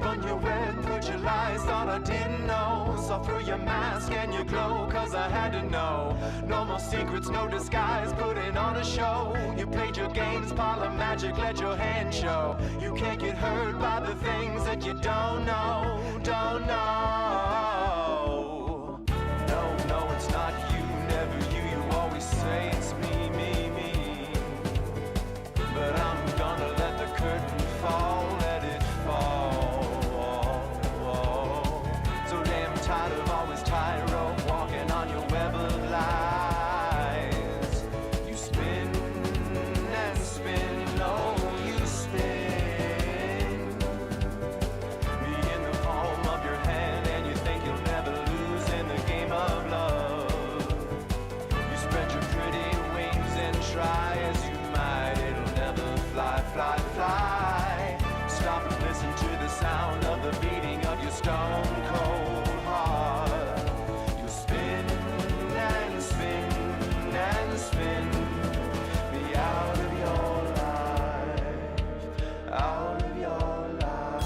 Spun your web, put your lies, thought I didn't know. Saw through your mask and your glow, cause I had to know. No more secrets, no disguise, putting on a show. You played your games, parlor magic, let your hand show. You can't get hurt by the things that you don't know, don't know. No, no, it's not you, never you. You always say it's me, me, me. But I'm gonna let the curtain fall, let it fall. So damn tired of always tightrope walking on your web of lies. You spin and spin, oh you spin me in the palm of your hand, and you think you'll never lose in the game of love. You spread your pretty wings and try as you might, it'll never fly, fly, fly. Stop and listen to the sound of the beating of your stone cold heart. You'll spin and spin and spin me out of your life, out of your life.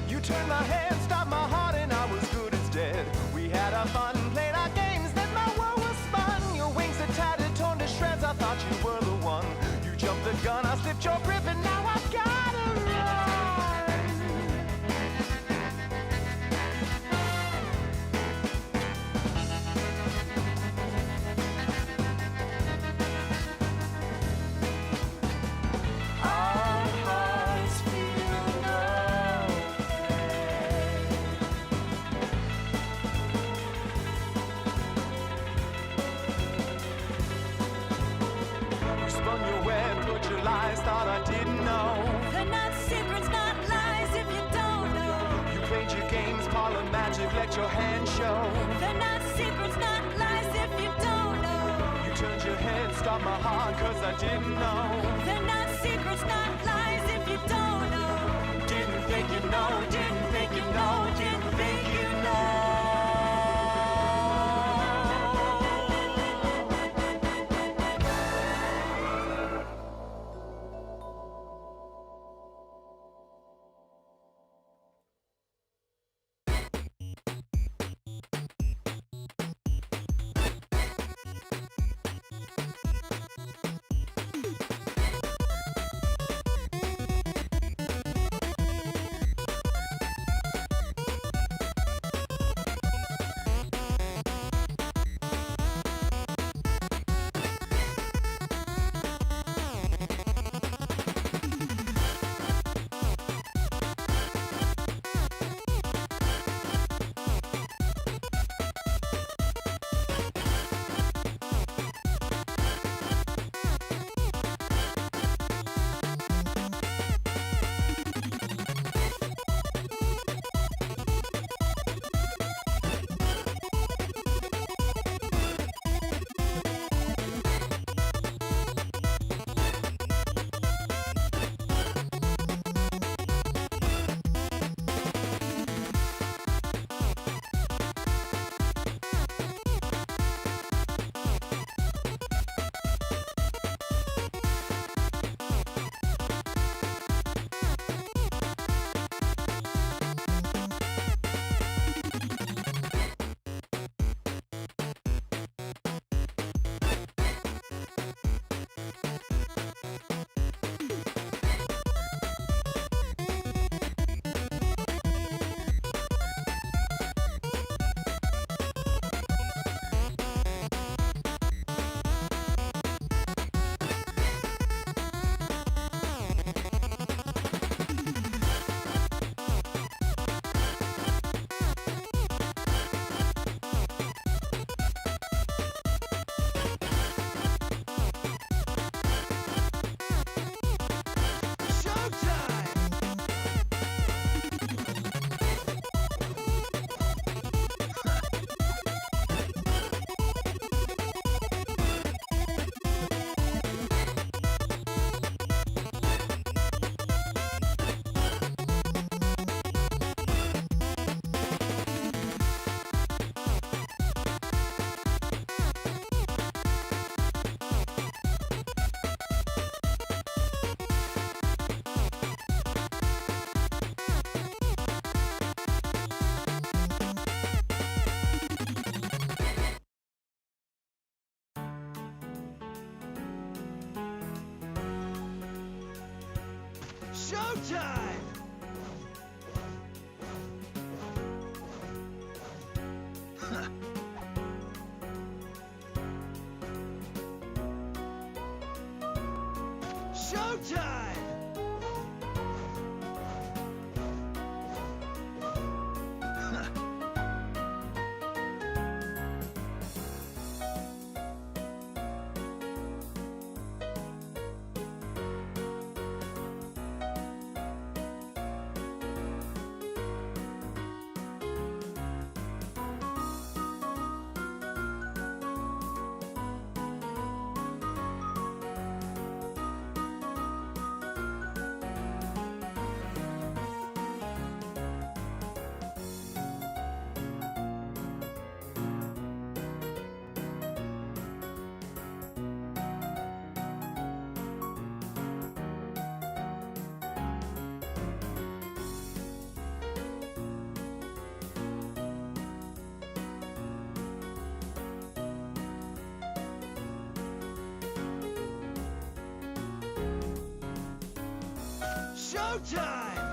You turned my head, stopped my heart, and I was good as dead. We had our fun, played our games, then my world was spun. Your wings are tattered, torn to shreds, I thought you were the one. You jumped the gun, I slipped your grip, and now I've gotta run. Our hearts feel no pain. You spun your web, put your lies, thought I didn't know. They're not secrets, not lies if you don't know. You played your games, parlor magic, let your hand show. They're not secrets, not lies if you don't know. You turned your head, stopped my heart, cause I didn't know. They're not secrets, not lies if you don't know. Didn't think you know, didn't think you know, didn't think you know. Showtime! Showtime! Showtime!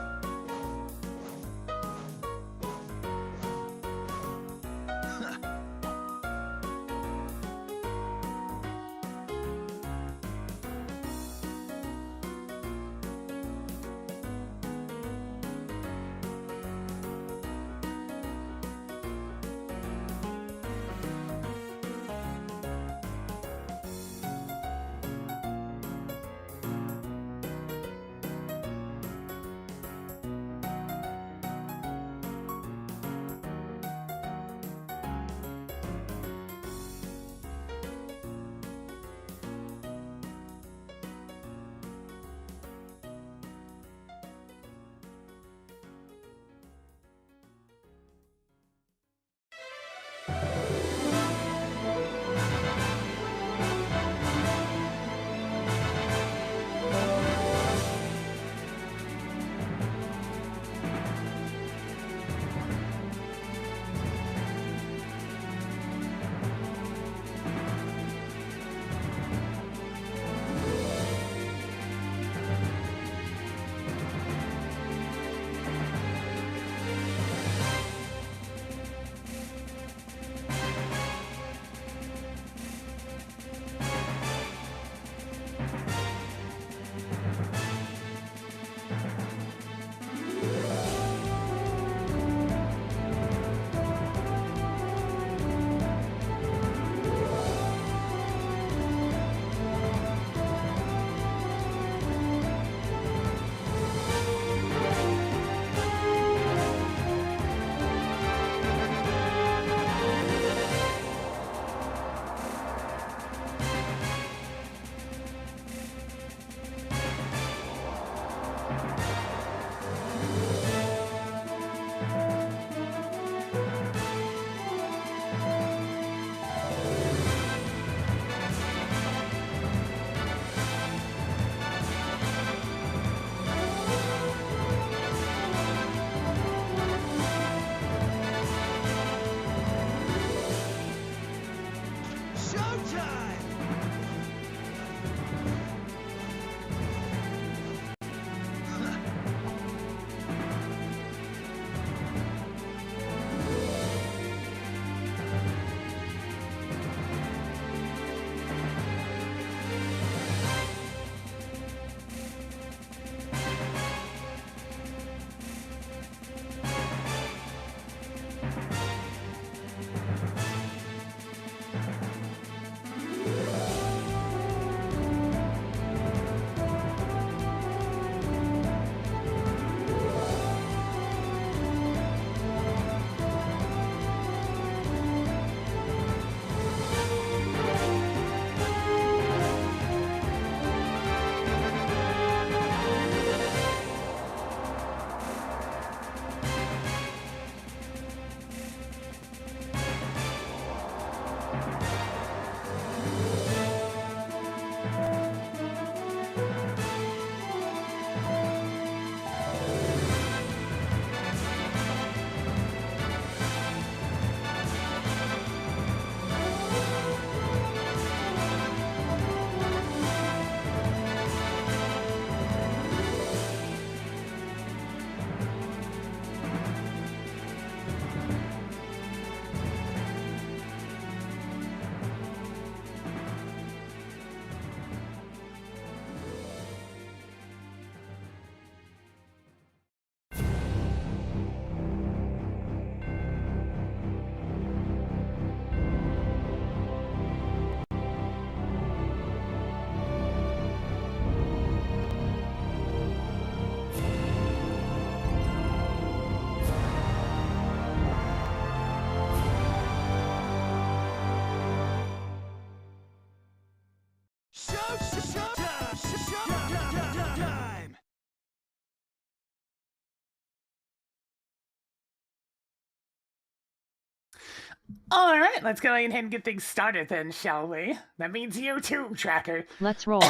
Alright, let's go ahead and get things started then, shall we? That means you too, Tracker. Let's roll.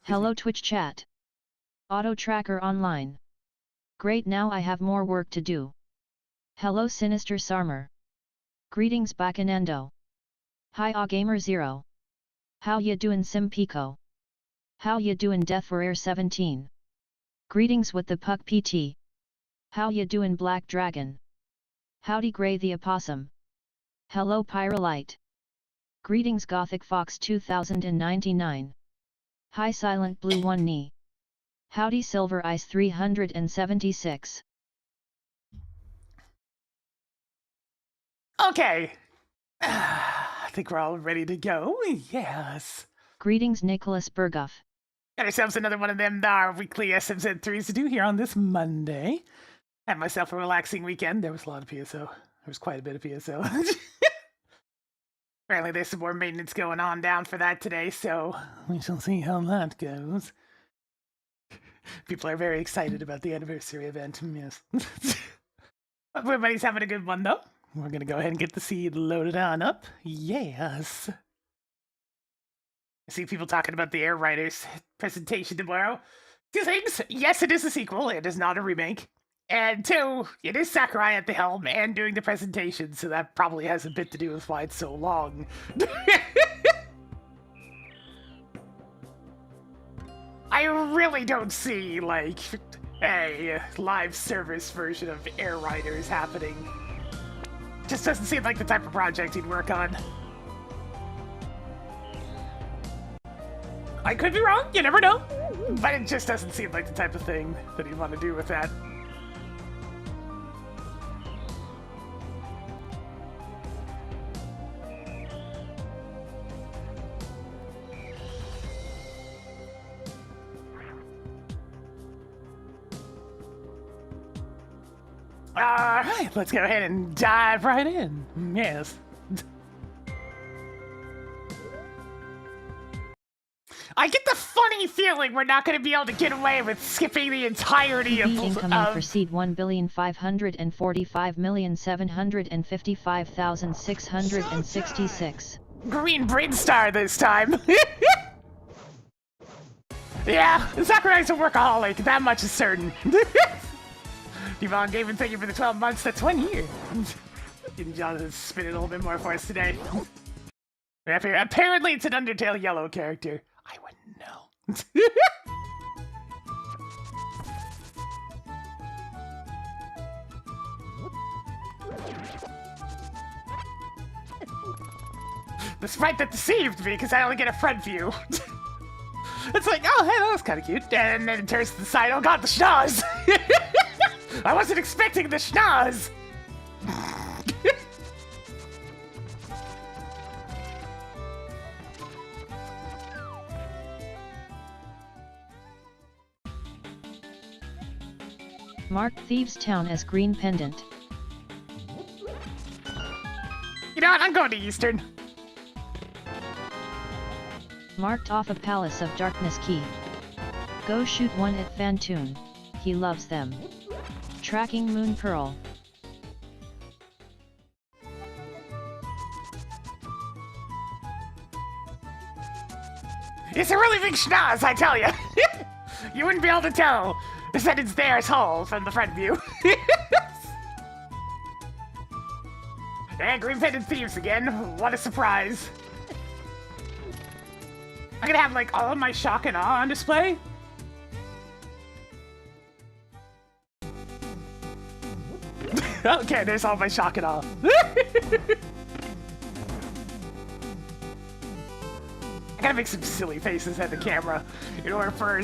Hello Twitch chat. Auto Tracker online. Great, now I have more work to do. Hello Sinister Sarmer. Greetings back in Endo. Hi Gamer0. How ya doin' Sim Pico? How ya doin' Death for Air 17? Greetings with the Puck PT. How ya doin' Black Dragon? Howdy Gray the Opossum. Hello Pyrolite. Greetings Gothic Fox 2099. Hi Silent Blue 1 Knee. Howdy Silver Ice 376. Okay. I think we're all ready to go. Yes. Greetings Nicholas Bergoff. Got ourselves another one of them our weekly SMZ3s to do here on this Monday. Had myself a relaxing weekend. There was a lot of PSO. There was quite a bit of PSO. Apparently there's some more maintenance going on down for that today, so we shall see how that goes. People are very excited about the anniversary event, yes. Everybody's having a good one, though. We're going to go ahead and get the seed loaded on up. Yes. I see people talking about the Air Riders presentation tomorrow. 2 things. Yes, it is a sequel. It is not a remake. And 2, it is Sakurai at the helm and doing the presentation, so that probably has a bit to do with why it's so long. I really don't see, like, a live service version of Air Riders happening. Just doesn't seem like the type of project he'd work on. I could be wrong, you never know. But it just doesn't seem like the type of thing that he'd want to do with that. Alright, let's go ahead and dive right in. Yes. I get the funny feeling we're not going to be able to get away with skipping the entirety of... incoming for seed 1,545,755,666. Green Brinstar this time. Yeah, Sakurai's a workaholic, that much is certain. Yvonne Gavin, thank you for the 12 months, that's 1 year. Getting John to spin it a little bit more for us today. Apparently it's an Undertale yellow character. I wouldn't know. The sprite that deceived me because I only get a front view. It's like, oh, hey, that was kind of cute. And then it turns to the side, oh god, the schnoz! I wasn't expecting the schnoz! Marked Thieves Town as green pendant. You know what, I'm going to Eastern. Marked off a Palace of Darkness key. Go shoot one at Fantoon. He loves them. Tracking Moon Pearl. It's a really big schnoz, I tell you. You wouldn't be able to tell that it's there as whole from the front view. And Green Pendant Thieves again. What a surprise. I'm gonna have like all of my shock and awe on display. Okay, there's all my shock and awe. I gotta make some silly faces at the camera in order for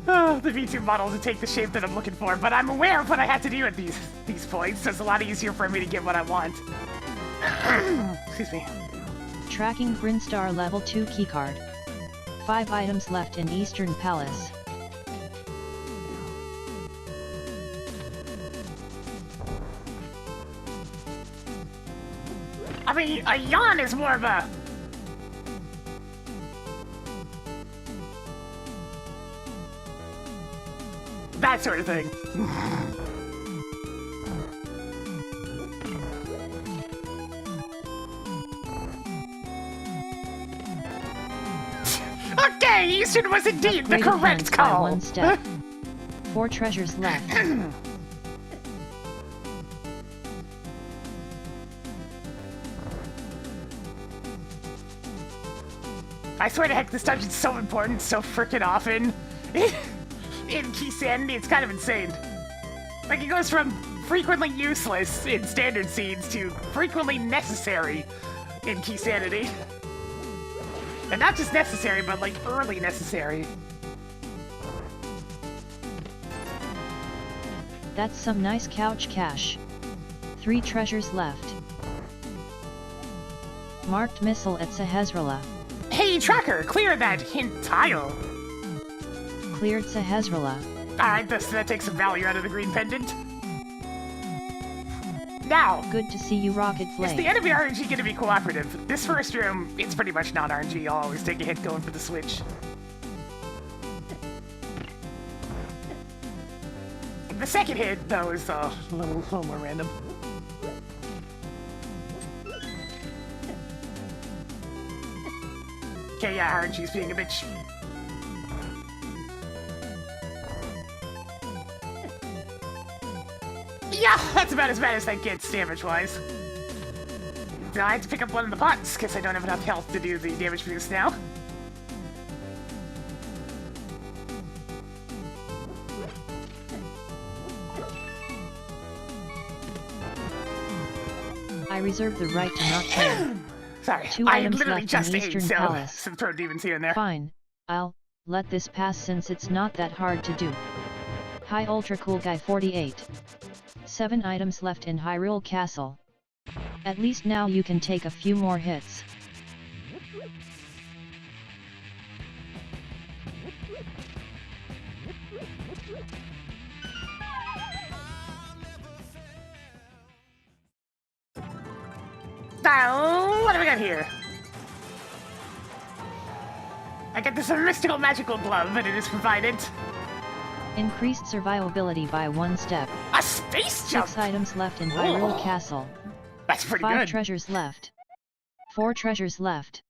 the V2 model to take the shape that I'm looking for, but I'm aware of what I have to do at these points, so it's a lot easier for me to get what I want. Excuse me. Tracking Brinstar level 2 keycard. 5 items left in Eastern Palace. I mean, a yawn is more of a... that sort of thing. Okay, Eastern was indeed the Upgraded correct hands by call. 1 step. 4 treasures left. I swear to heck, this dungeon's so important so frickin' often. In Key Sanity, it's kind of insane. Like, it goes from frequently useless in standard scenes to frequently necessary in Key Sanity. And not just necessary, but like early necessary. That's some nice couch cash. 3 treasures left. Marked missile at Sahezrala. Hey, Tracker, clear that hint tile. Cleared Sahezrala. Alright, that takes some value out of the green pendant. Now, Good to see you, Rocket is Flame. the enemy RNG going to be cooperative? This first room, it's pretty much not RNG. I'll always take a hit going for the switch. The second hit, though, is a little more random. Okay, yeah, RNG's being a bitch. Yeah, that's about as bad as that gets damage-wise. Now I have to pick up one of the pots, because I don't have enough health to do the damage boost now. I reserve the right to not play. Sorry, 2 I items literally left just in ate, Eastern so Palace. some throat demons here and there. Fine, I'll let this pass since it's not that hard to do. Hi Ultra Cool Guy 48. 7 items left in Hyrule Castle. At least now you can take a few more hits. Oh, what do we got here? I get this mystical magical glove, and it is provided. Increased survivability by 1 step. A space jump! 6 items left in Hyrule Oh. Castle. That's pretty 5 good. treasures left. 4 treasures left.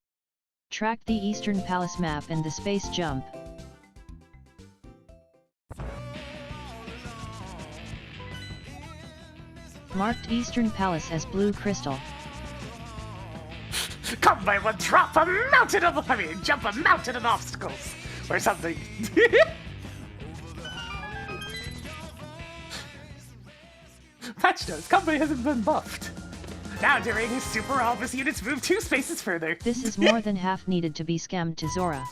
Track the Eastern Palace map and the space jump. Marked Eastern Palace as blue crystal. Come by one drop a mountain of, jump a mountain of obstacles. Or something. Patch notes, company hasn't been buffed. Now during his super obvious units move 2 spaces further. This is more than half needed to be scammed to Zora.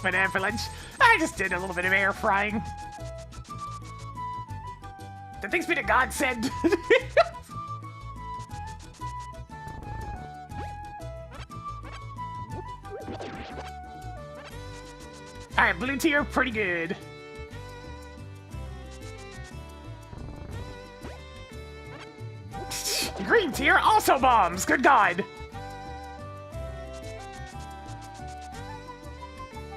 But for lunch, I just did a little bit of air frying. The thing's been a godsend. Alright, blue tier, pretty good. Green tier, also bombs, good god.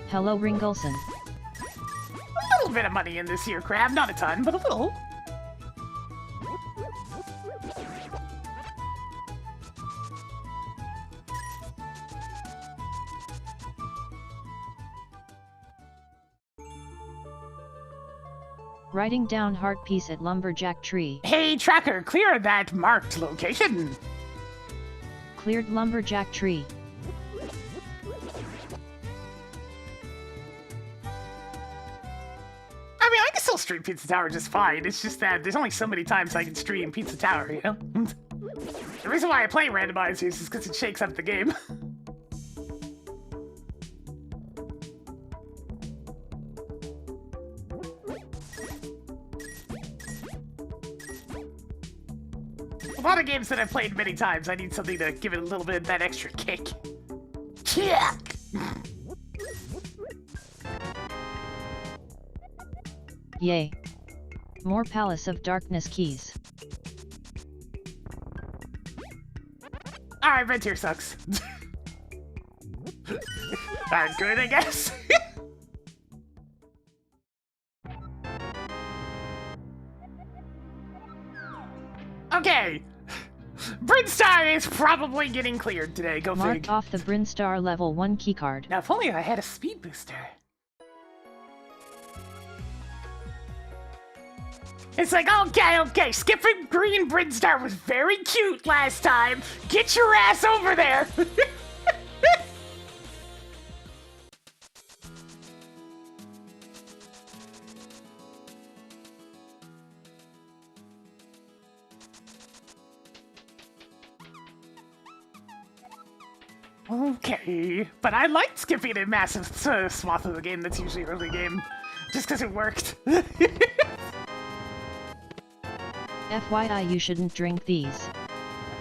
Hello Ringolson. A little bit of money in this here, Crab, not a ton, but a little. Writing down heart piece at Lumberjack Tree. Hey, Tracker, clear that marked location. Cleared Lumberjack Tree. I mean, I can still stream Pizza Tower just fine. It's just that there's only so many times I can stream Pizza Tower, you know? The reason why I play Randomizer is because it shakes up the game. A lot of games that I've played many times, I need something to give it a little bit of that extra kick. Kick! Yay. More Palace of Darkness keys. Alright, Ventier sucks. Alright, good, I guess. Okay. Brinstar is probably getting cleared today. Go Marked fig. off the Brinstar level 1 keycard. Now, if only I had a speed booster. It's like, okay, skipping green Brinstar was very cute last time. Get your ass over there. Okay, but I liked skipping a massive swath of the game that's usually early game, just because it worked. FYI, you shouldn't drink these.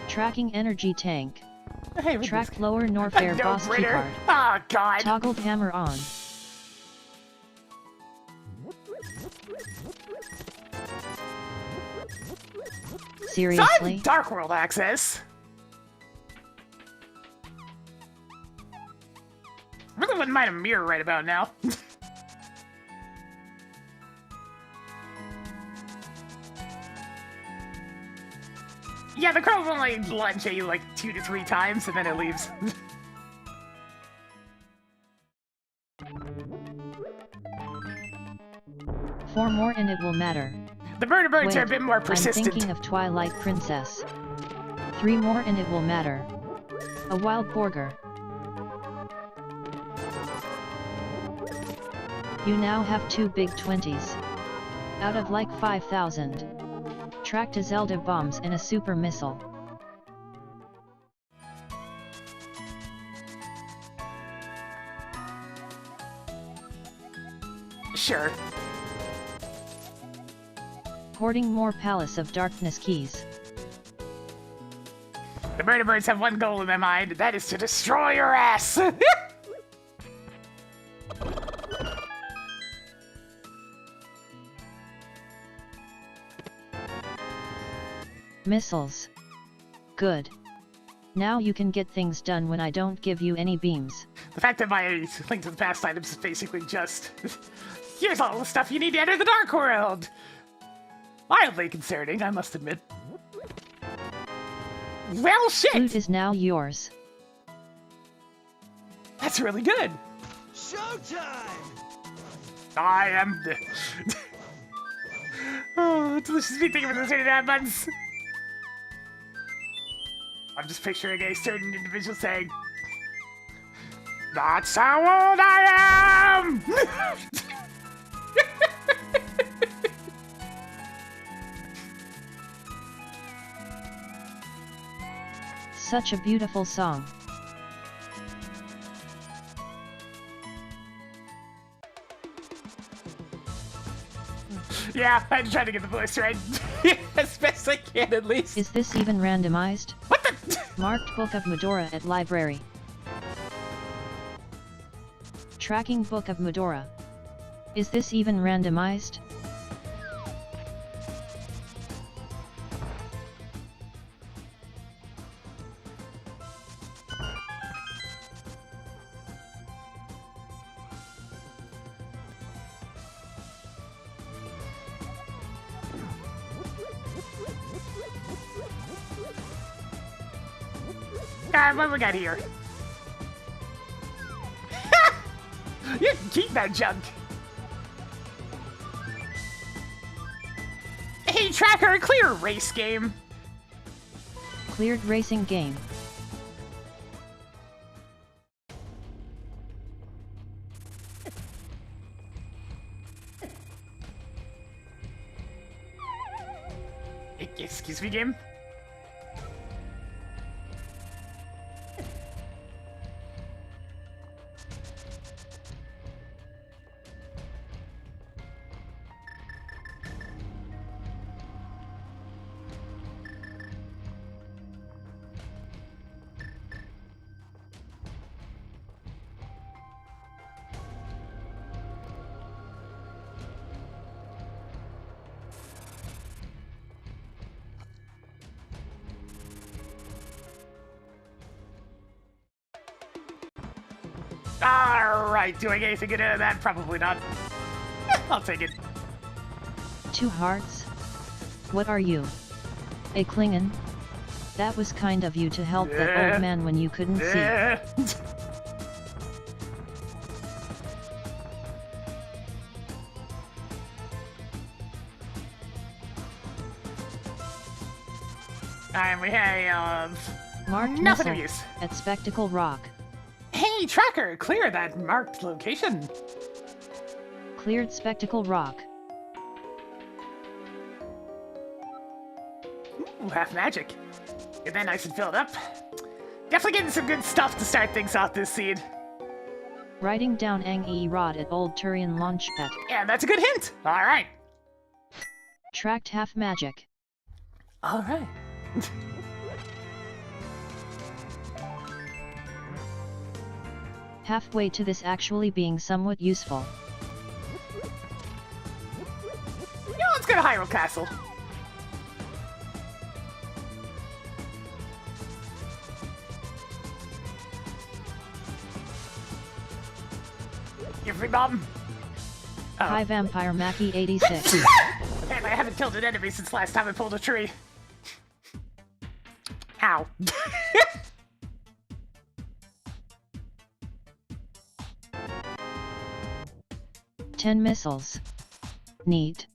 Tracking energy tank. Hey, Track lower Norfair no boss brainer. keycard. Oh, God. Toggled hammer on. So I Seriously? have Dark World access. Really wouldn't mind a mirror right about now. Yeah, the crow will only lunge at you like 2 to 3 times and then it leaves. Four more and it will matter. The birds are a bit more I'm persistent. thinking of Twilight Princess. 3 more and it will matter. A wild porger. You now have 2 big 20s. Out of like 5,000. Track to Zelda bombs and a super missile. Sure. Hoarding more Palace of Darkness keys. The birds have one goal in their mind, that is to destroy your ass! Missiles. Good. Now you can get things done when I don't give you any beams. The fact that my Link to the Past items is basically just... Here's all the stuff you need to enter the Dark World! Mildly concerning, I must admit. Well, shit! Flute is now yours. That's really good! Showtime! I am the... Oh, delicious meat, thank you for the 39 buttons! I'm just picturing a certain individual saying, "That's how old I am!" Such a beautiful song. Yeah, I'm trying to get the voice right. As best I can, at least. Is this even randomized? What the? Marked Book of Medora at library. Tracking Book of Medora. Is this even randomized? What we got here? You can keep that junk. Hey, Tracker, clear a race game. Cleared racing game. Excuse me, game? Alright, doing anything good out of that? Probably not. I'll take it. 2 hearts? What are you? A Klingon? That was kind of you to help that old man when you couldn't see. And we have Marked nothing of missile use. at Spectacle Rock. Hey, tracker, clear that marked location. Cleared Spectacle Rock. Ooh, half magic. Get that nice and filled up. Definitely getting some good stuff to start things off this seed. Writing down Ang E Rod at Old Turian Launchpad. Yeah, that's a good hint. All right. Tracked half magic. All right. Halfway to this actually being somewhat useful. Yeah, let's go to Hyrule Castle. You free, Bob? Oh. Hi Vampire Mackie 86. Man, I haven't killed an enemy since last time I pulled a tree. Ow. 10 missiles. Neat.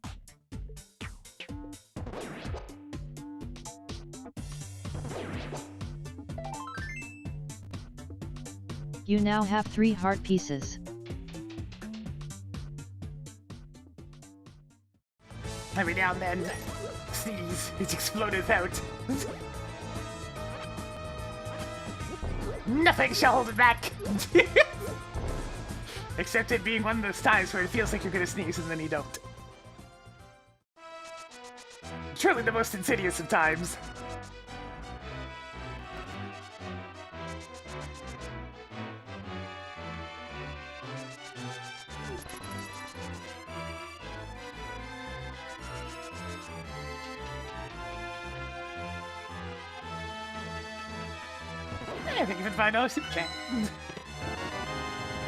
You now have 3 heart pieces. Every now and then, sneeze, it exploded out. Nothing shall hold it back. Except it being one of those times where it feels like you're gonna sneeze and then you don't. Truly the most insidious of times. I think you can find out super chat.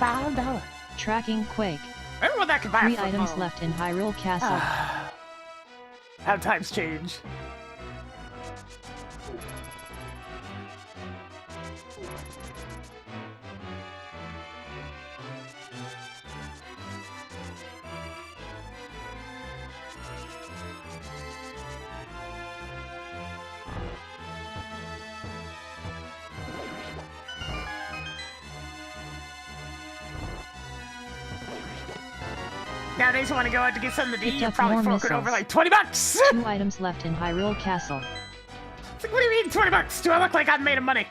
$5. Tracking Quake. Remember when that could buy 3 a football? items left in Hyrule Castle. How times change. Nowadays, you want to go out to get something to eat, Picked you're up probably more forking over missiles. like $20. 2 items left in Hyrule Castle. It's like, what do you mean $20? Do I look like I'm made of money?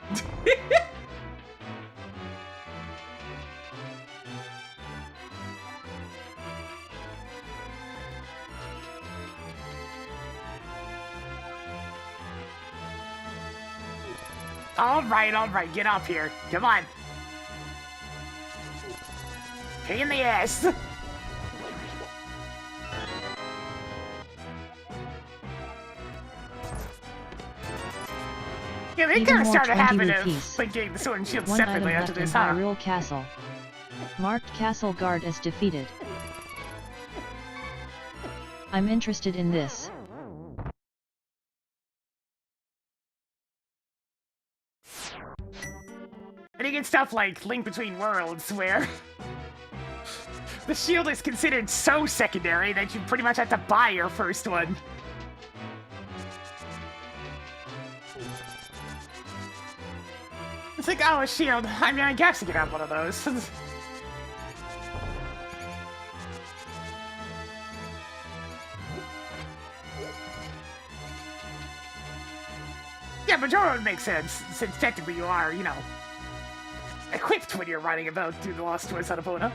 all right, get up here. Come on. Pain in the ass. Yeah, they Even kind of more started 20 having of rupees. thinking the sword and shield 1 separately item after left in this, huh? Hyrule Castle. Marked Castle Guard as defeated. I'm interested in this. And you get stuff like Link Between Worlds, where the shield is considered so secondary that you pretty much have to buy your first one. It's like, oh, a shield. I mean, I guess you could have one of those. Yeah, Majora would make sense, since technically you are, you know, equipped when you're riding about through the Lost Woods on Epona.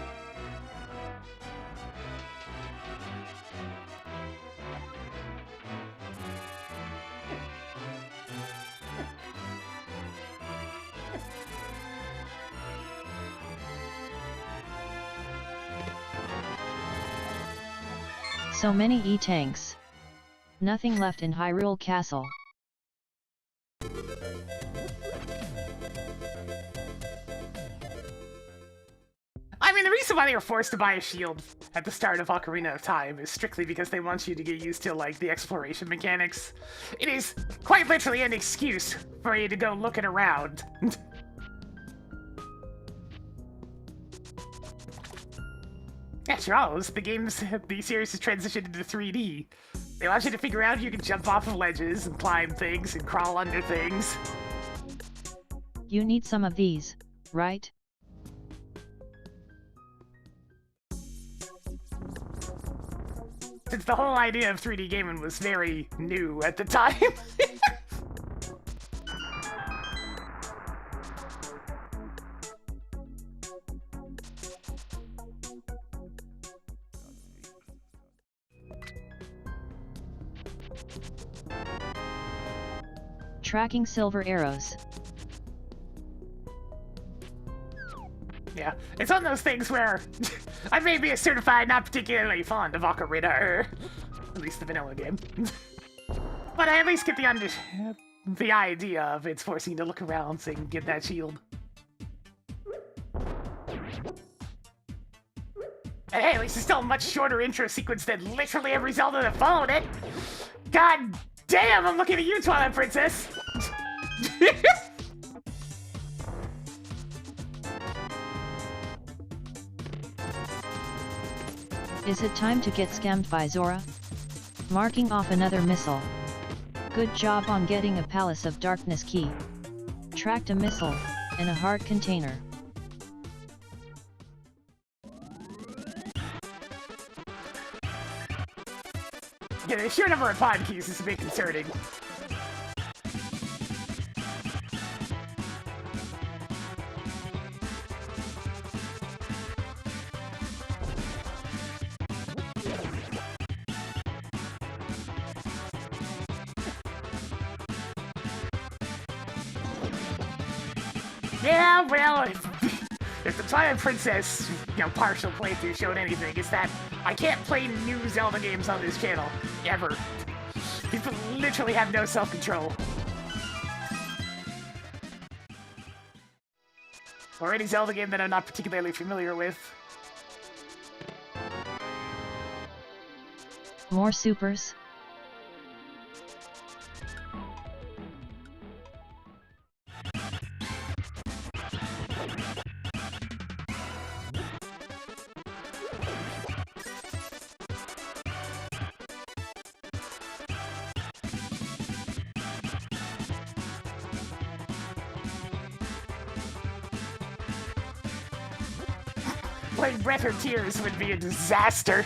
So many E-tanks. Nothing left in Hyrule Castle. I mean, the reason why they were forced to buy a shield at the start of Ocarina of Time is strictly because they want you to get used to, like, the exploration mechanics. It is quite literally an excuse for you to go looking around. After all, the series has transitioned into 3D. They want you to figure out if you can jump off of ledges and climb things and crawl under things. You need some of these, right? Since the whole idea of 3D gaming was very new at the time. Tracking silver arrows. Yeah, it's one of those things where I may be a certified not particularly fond of Ocarina, or at least the vanilla game. But I at least get the idea of it's forcing you to look around so you can get that shield. And hey, at least it's still a much shorter intro sequence than literally every Zelda that followed it. God damn, I'm looking at you, Twilight Princess! Is it time to get scammed by Zora? Marking off another missile. Good job on getting a Palace of Darkness key. Tracked a missile, and a heart container. Yeah, the sheer number of pod keys is a bit concerning. Yeah, well, if the Twilight Princess, partial playthrough showed anything, it's that I can't play new Zelda games on this channel. Ever. People literally have no self-control. Or any Zelda game that I'm not particularly familiar with. More supers? Playing Breath or Tears would be a disaster.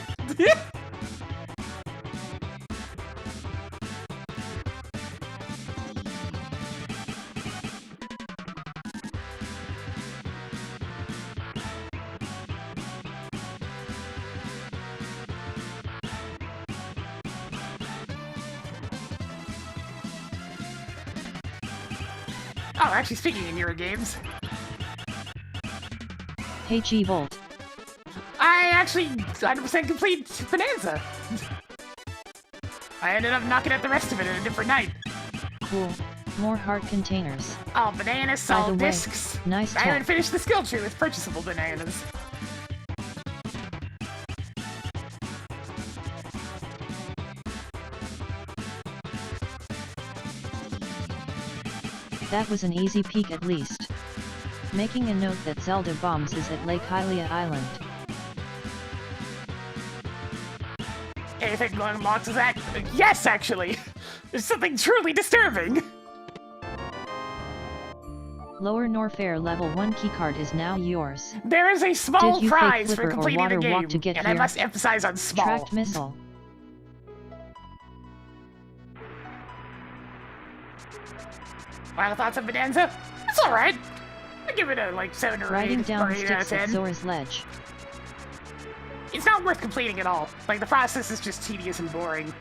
Oh, actually, speaking of newer games, Hey G-Volt. I actually 100% complete Bonanza. I ended up knocking out the rest of it in a different night. Cool. More heart containers. All bananas, all discs. Nice I tech. haven't finished the skill tree with purchasable bananas. That was an easy peek at least. Making a note that Zelda Bombs is at Lake Hylia Island. Anything unlocked is that? Yes, actually! There's something truly disturbing! Lower Norfair level 1 keycard is now yours. There is a small Did you prize fake for flipper or completing water the walk game, to get and here? I must emphasize on small. Tracked missile. Final thoughts on Bonanza? It's alright. I give it a, 7 or 8, Riding down or the 8 out of sticks at 10. Zora's ledge. It's not worth completing at all. The process is just tedious and boring.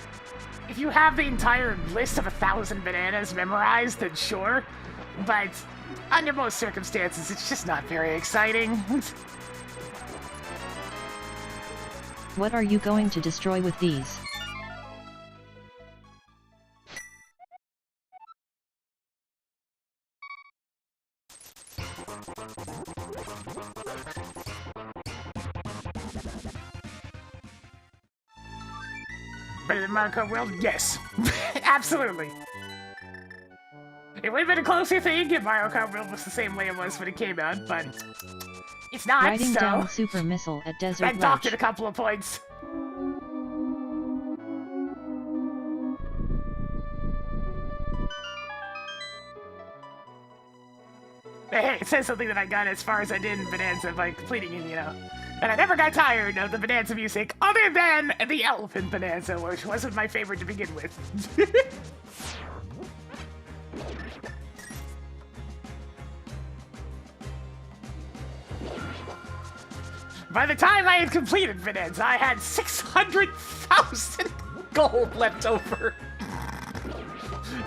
If you have the entire list of 1,000 bananas memorized, then sure. But under most circumstances, it's just not very exciting. What are you going to destroy with these? Better than Mario Kart World? Yes. Absolutely. It would have been a closer thing if Mario Kart World was the same way it was when it came out, but it's not, Writing so down super missile at Desert I docked Ledge. it a couple of points. Hey, it says something that I got as far as I did in Bonanza by completing it, you know. And I never got tired of the Bonanza music, other than the Elephant Bonanza, which wasn't my favorite to begin with. By the time I had completed Bonanza, I had 600,000 gold left over.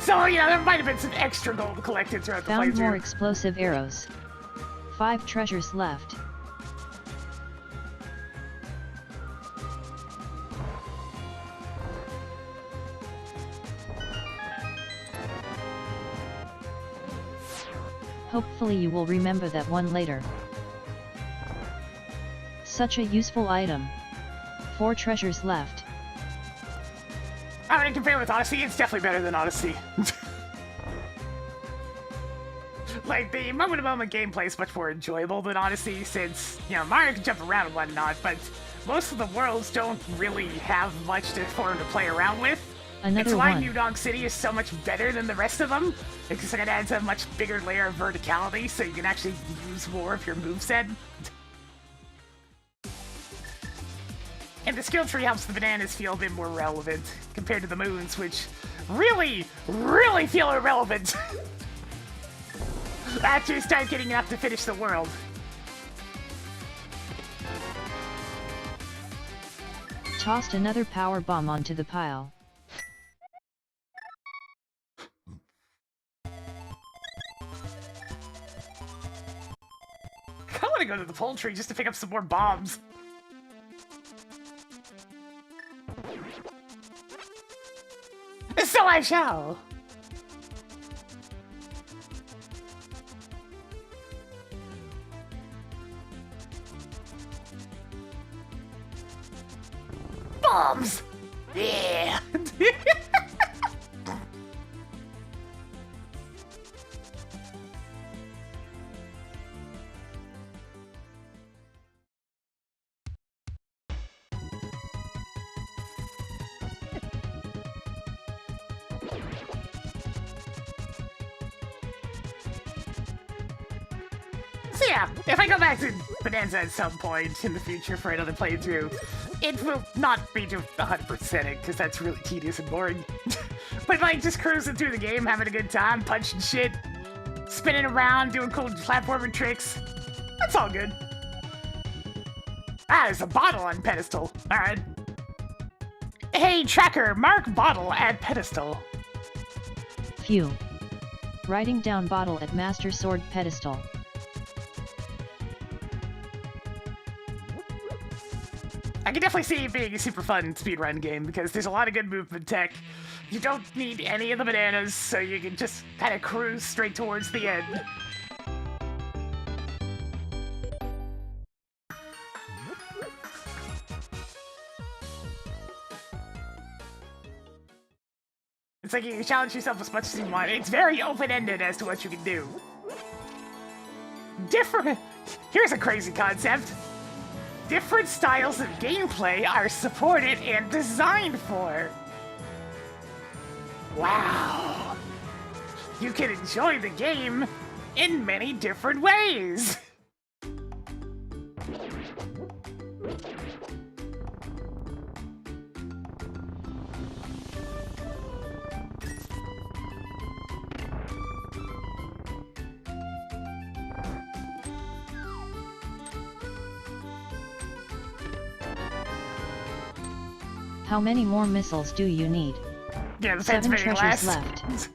So, yeah, there might have been some extra gold collected throughout the Found more playthrough. explosive arrows. 5 treasures left. Hopefully you will remember that one later. Such a useful item. 4 treasures left. I mean, compared with Odyssey, it's definitely better than Odyssey. Like, the moment-to-moment gameplay is much more enjoyable than Odyssey, since, you know, Mario can jump around and whatnot, but most of the worlds don't really have much for him to play around with. Another It's why one. New Donk City is so much better than the rest of them, because it adds a much bigger layer of verticality, so you can actually use more of your moveset. And the skill tree helps the bananas feel a bit more relevant, compared to the moons, which really, really feel irrelevant. After you start getting enough to finish the world. Tossed another power bomb onto the pile. I want to go to the poultry just to pick up some more bombs. So I shall. Bombs! Yeah! So yeah, if I go back to Bonanza at some point in the future for another playthrough, it will not be to 100% it, because that's really tedious and boring. But like, just cruising through the game, having a good time, punching shit, spinning around, doing cool platforming tricks, that's all good. Ah, there's a bottle on pedestal. Alright. Hey, tracker, mark bottle at pedestal. Phew. Writing down bottle at Master Sword pedestal. I can definitely see it being a super fun speedrun game because there's a lot of good movement tech. You don't need any of the bananas, so you can just kind of cruise straight towards the end. It's like you can challenge yourself as much as you want. It's very open-ended as to what you can do. Here's a crazy concept. Different styles of gameplay are supported and designed for. Wow. You can enjoy the game in many different ways. How many more missiles do you need? Yeah, the 7 fence treasures glass. left.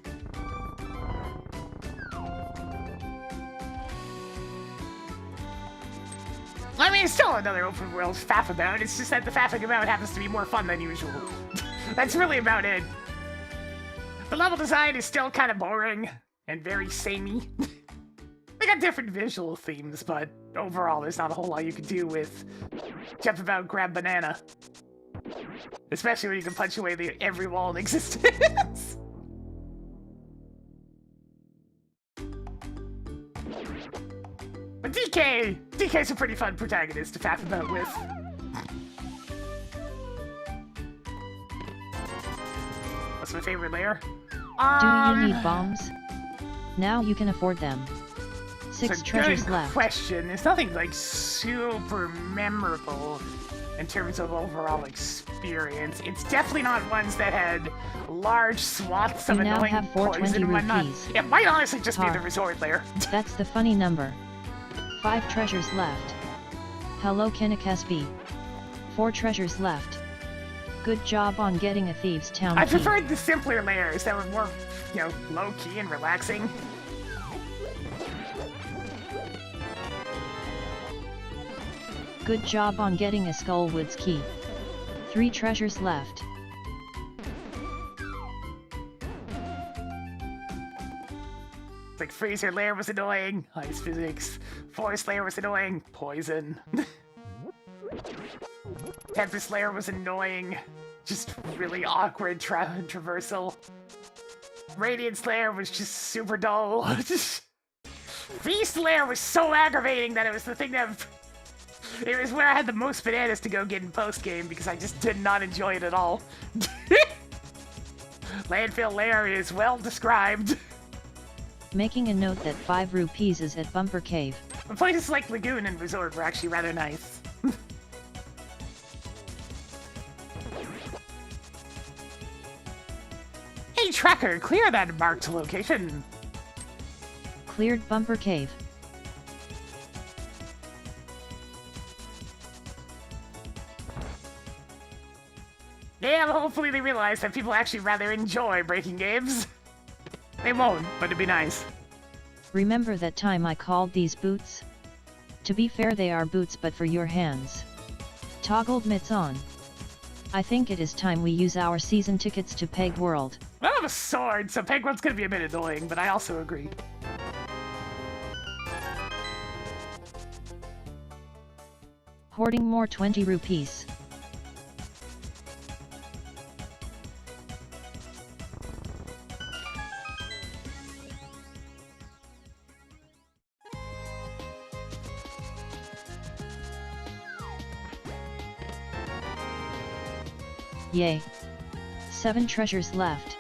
I mean, it's still another open world faff-about. It's just that the faffing about happens to be more fun than usual. That's really about it. The level design is still kind of boring and very samey. They got different visual themes, but overall there's not a whole lot you can do with jump about, grab banana. Especially when you can punch away every wall in existence. But DK's a pretty fun protagonist to faff about with. What's my favorite layer? Do you need bombs? Now you can afford them. 6 treasures left. Question. There's nothing like super memorable in terms of overall experience. It's definitely not ones that had large swaths of You now annoying have 420 poison and whatnot. rupees. It might honestly just be Tar. the resort layer. That's the funny number. 5 treasures left. Hello Kinnikesby. 4 treasures left. Good job on getting a Thieves' Town I key. preferred the simpler layers that were more, low-key and relaxing. Good job on getting a Skullwoods key. 3 treasures left. Like Freezer layer was annoying, ice physics. Forest layer was annoying, poison. Tempest layer was annoying, just really awkward traversal. Radiance layer was just super dull. Feast layer was so aggravating that it was the thing that... It was where I had the most bananas to go get in post-game because I just did not enjoy it at all. Landfill layer is well described. Making a note that 5 rupees is at Bumper Cave. But places like Lagoon and Resort were actually rather nice. Hey Tracker, clear that marked location. Cleared Bumper Cave. Yeah, well, hopefully they realize that people actually rather enjoy breaking games. They won't, but it'd be nice. Remember that time I called these boots? To be fair, they are boots but for your hands. Toggled mitts on. I think it is time we use our season tickets to Peg World. I don't have a sword, so Peg World's gonna be a bit annoying, but I also agree. Hoarding more 20 rupees. Yay. 7 treasures left.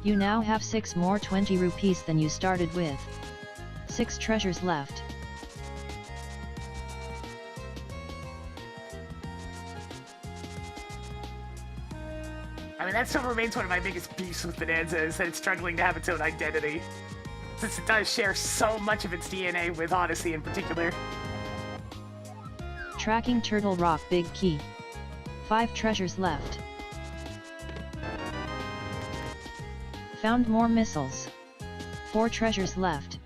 You now have 6 more 20 rupees than you started with. 6 treasures left. I mean, that still remains one of my biggest beefs with Bonanza, is that it's struggling to have its own identity. Since it does share so much of its DNA with Odyssey in particular. Tracking Turtle Rock Big Key. 5 treasures left. Found more missiles. 4 treasures left.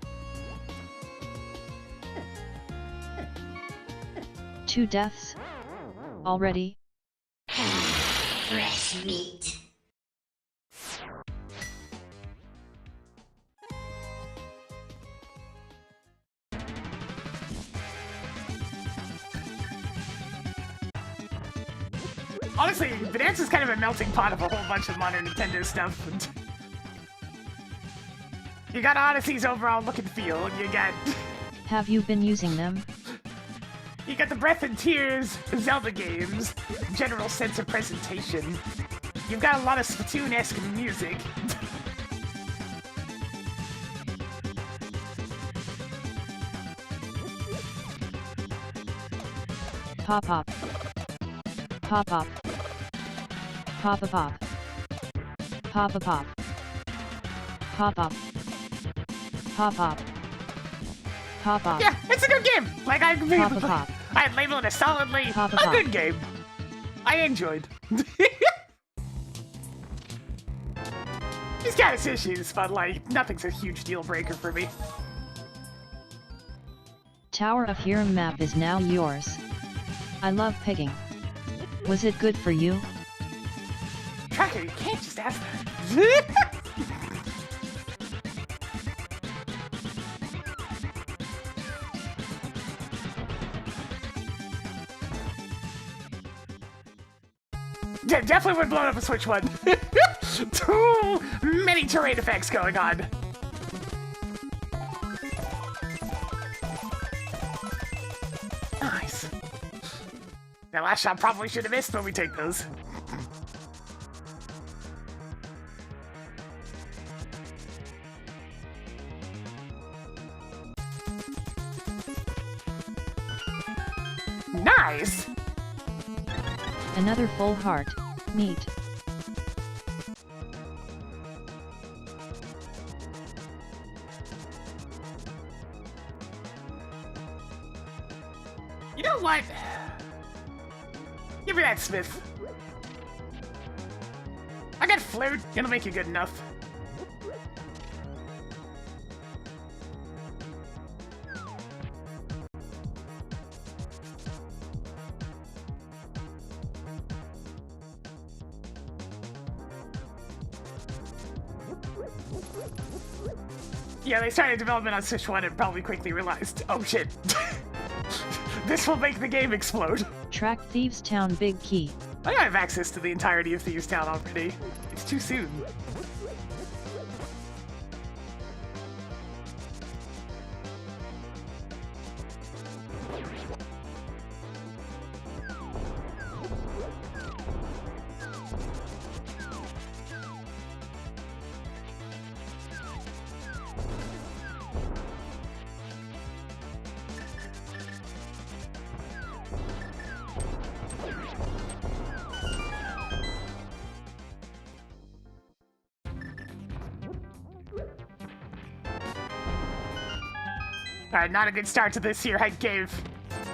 2 deaths? Already? Fresh meat. Honestly, Bonanza's kind of a melting pot of a whole bunch of modern Nintendo stuff. You got Odyssey's overall look and feel, you got... Have you been using them? You got the Breath and Tears Zelda games, general sense of presentation. You've got a lot of Splatoon-esque music. Pop pop. Pop pop. Pop a pop. Pop a pop. Pop pop. Pop pop. Pop pop. Yeah, it's a good game! Like, Pop a pop. I'd label it a solidly Pop a a pop. good game. I enjoyed. He's got his issues, but like, nothing's a huge deal breaker for me. Tower of Hiram map is now yours. I love pegging. Was it good for you? Tracker, you can't just ask that. Definitely would blow up a Switch one. Too many terrain effects going on. Nice. That last shot probably should have missed, but we take those. Nice! Another full heart. Neat. You know what? Give me that, Smith. I got flute. It'll make you good enough. Yeah, they started development on Switch 1 and probably quickly realized, oh shit, this will make the game explode. Track Thieves Town Big Key. I have access to the entirety of Thieves Town already. It's too soon. Alright, not a good start to this here hike cave.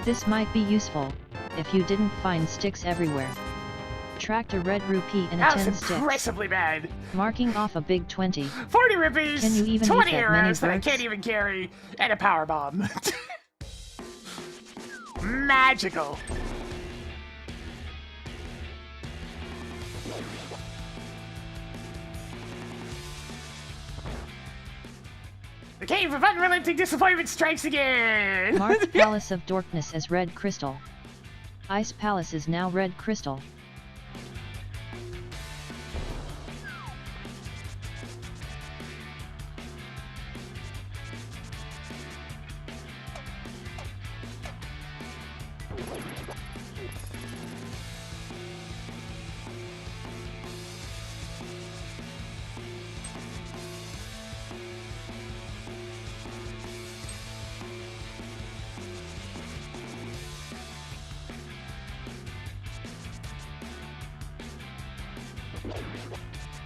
This might be useful, if you didn't find sticks everywhere. Tracked a red rupee and a That 10 was sticks. impressively bad. Marking off a big 20. 40 rupees, Can you even 20 eat that many arrows that I birds? can't even carry, and a power bomb. Magical. The cave of unrelenting disappointment strikes again! Marked Palace of Darkness as red crystal. Ice Palace is now red crystal.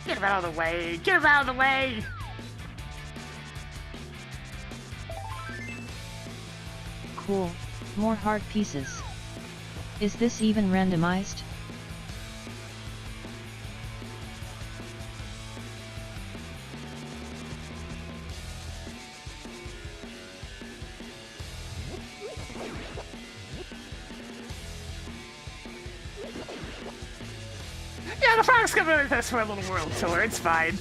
Get him out of the way! Get him out of the way! Cool. More heart pieces. Is this even randomized? Yeah, the frog's coming with us for a little world tour, it's fine.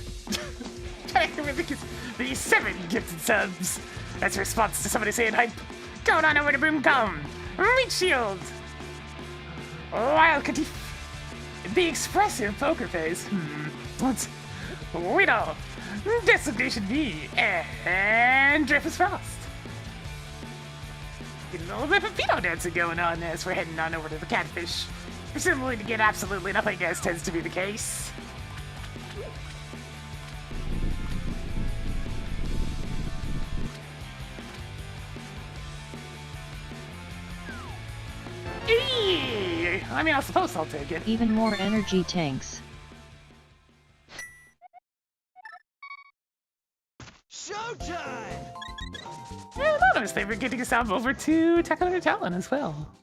The 7 gifted subs. That's a response to somebody saying hype. Going on over to Boomcom. Meat Shield. Wild Katif. The expressive poker face. What's Widow. Designation V. And Dreyfus Frost. Get a little bit of Pepito dancing going on as we're heading on over to the Catfish. Presumably to get absolutely nothing, as tends to be the case. Eee! I mean, I suppose I'll take it. Even more energy tanks. Showtime! Yeah, notice they were getting us out over to Attack on Talon as well.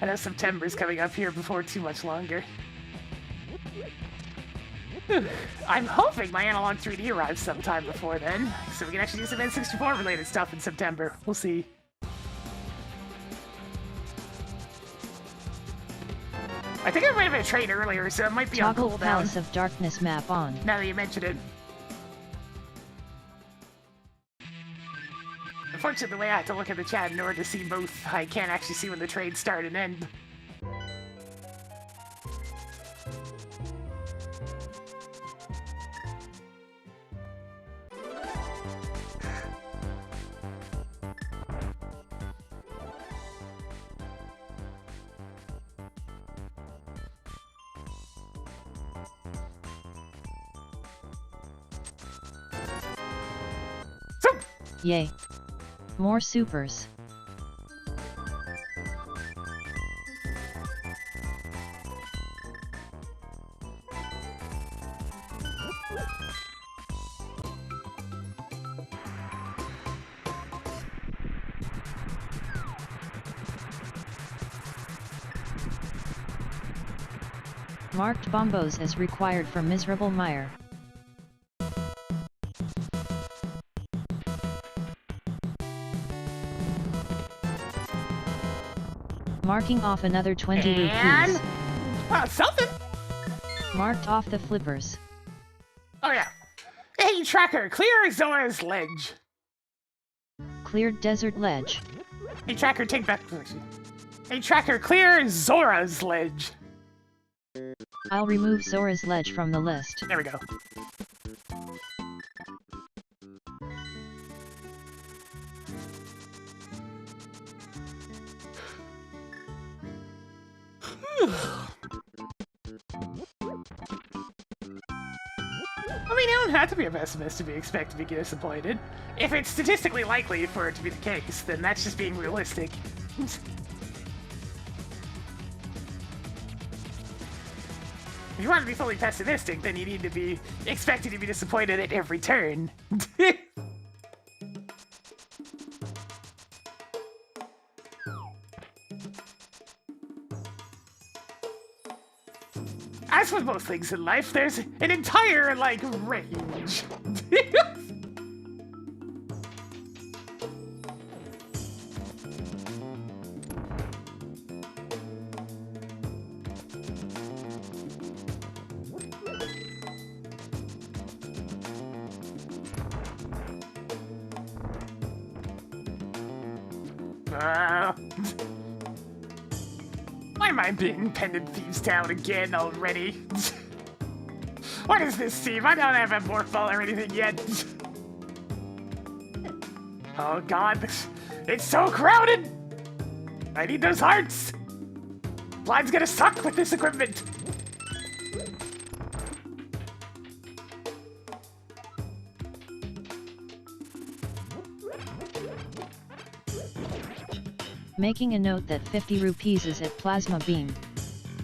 I know September's coming up here before too much longer. I'm hoping my Analog 3D arrives sometime before then, so we can actually do some N64 related stuff in September. We'll see. I think I might have been a trade earlier, so it might be on Toggle cooldown. Palace of Darkness map on. Now that you mention it. Unfortunately, the way I have to look at the chat in order to see both, I can't actually see when the trades start and end. Yay. More supers. Marked bombos as required for Miserable Mire. Marking off another 20 rupees. Something! Marked off the flippers. Oh yeah. Hey, Tracker, clear Zora's ledge. Cleared desert ledge. Hey, Tracker, take back position. Hey, Tracker, clear Zora's ledge. I'll remove Zora's ledge from the list. There we go. I mean, you don't have to be a pessimist to be expected to be disappointed. If it's statistically likely for it to be the case, then that's just being realistic. If you want to be fully pessimistic, then you need to be expected to be disappointed at every turn. As with most things in life, there's an entire, like, range. Why am I being Pendant Thieves Town again already? What is this, Steve? I don't have a Morphball or anything yet. Oh god, it's so crowded! I need those hearts! Blind's gonna suck with this equipment! Making a note that 50 rupees is at Plasma Beam.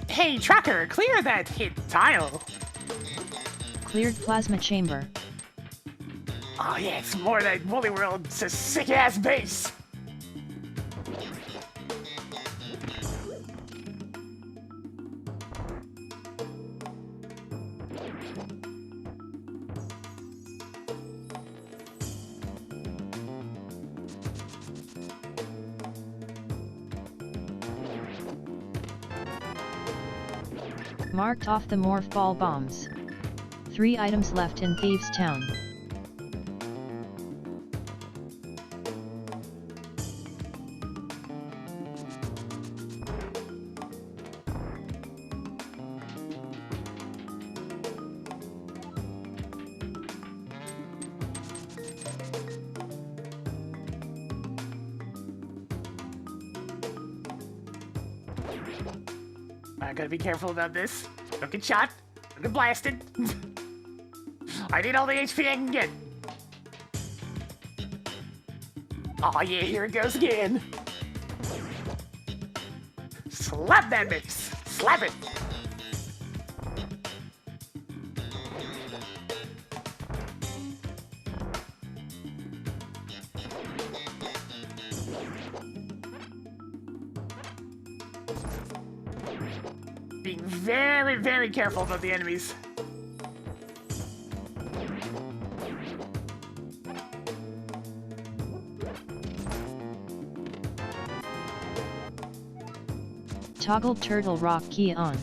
Hey, Tracker, clear that hit tile! Cleared Plasma Chamber. Oh yeah, it's more that Woolly World's a sick-ass base! Marked off the Morph Ball bombs. 3 items left in Thieves Town. I gotta be careful about this. Don't get shot. Don't get blasted. I need all the HP I can get. Oh yeah, here it goes again. Slap that bitch. Slap it. Being very, very careful about the enemies. Toggle Turtle Rock key on.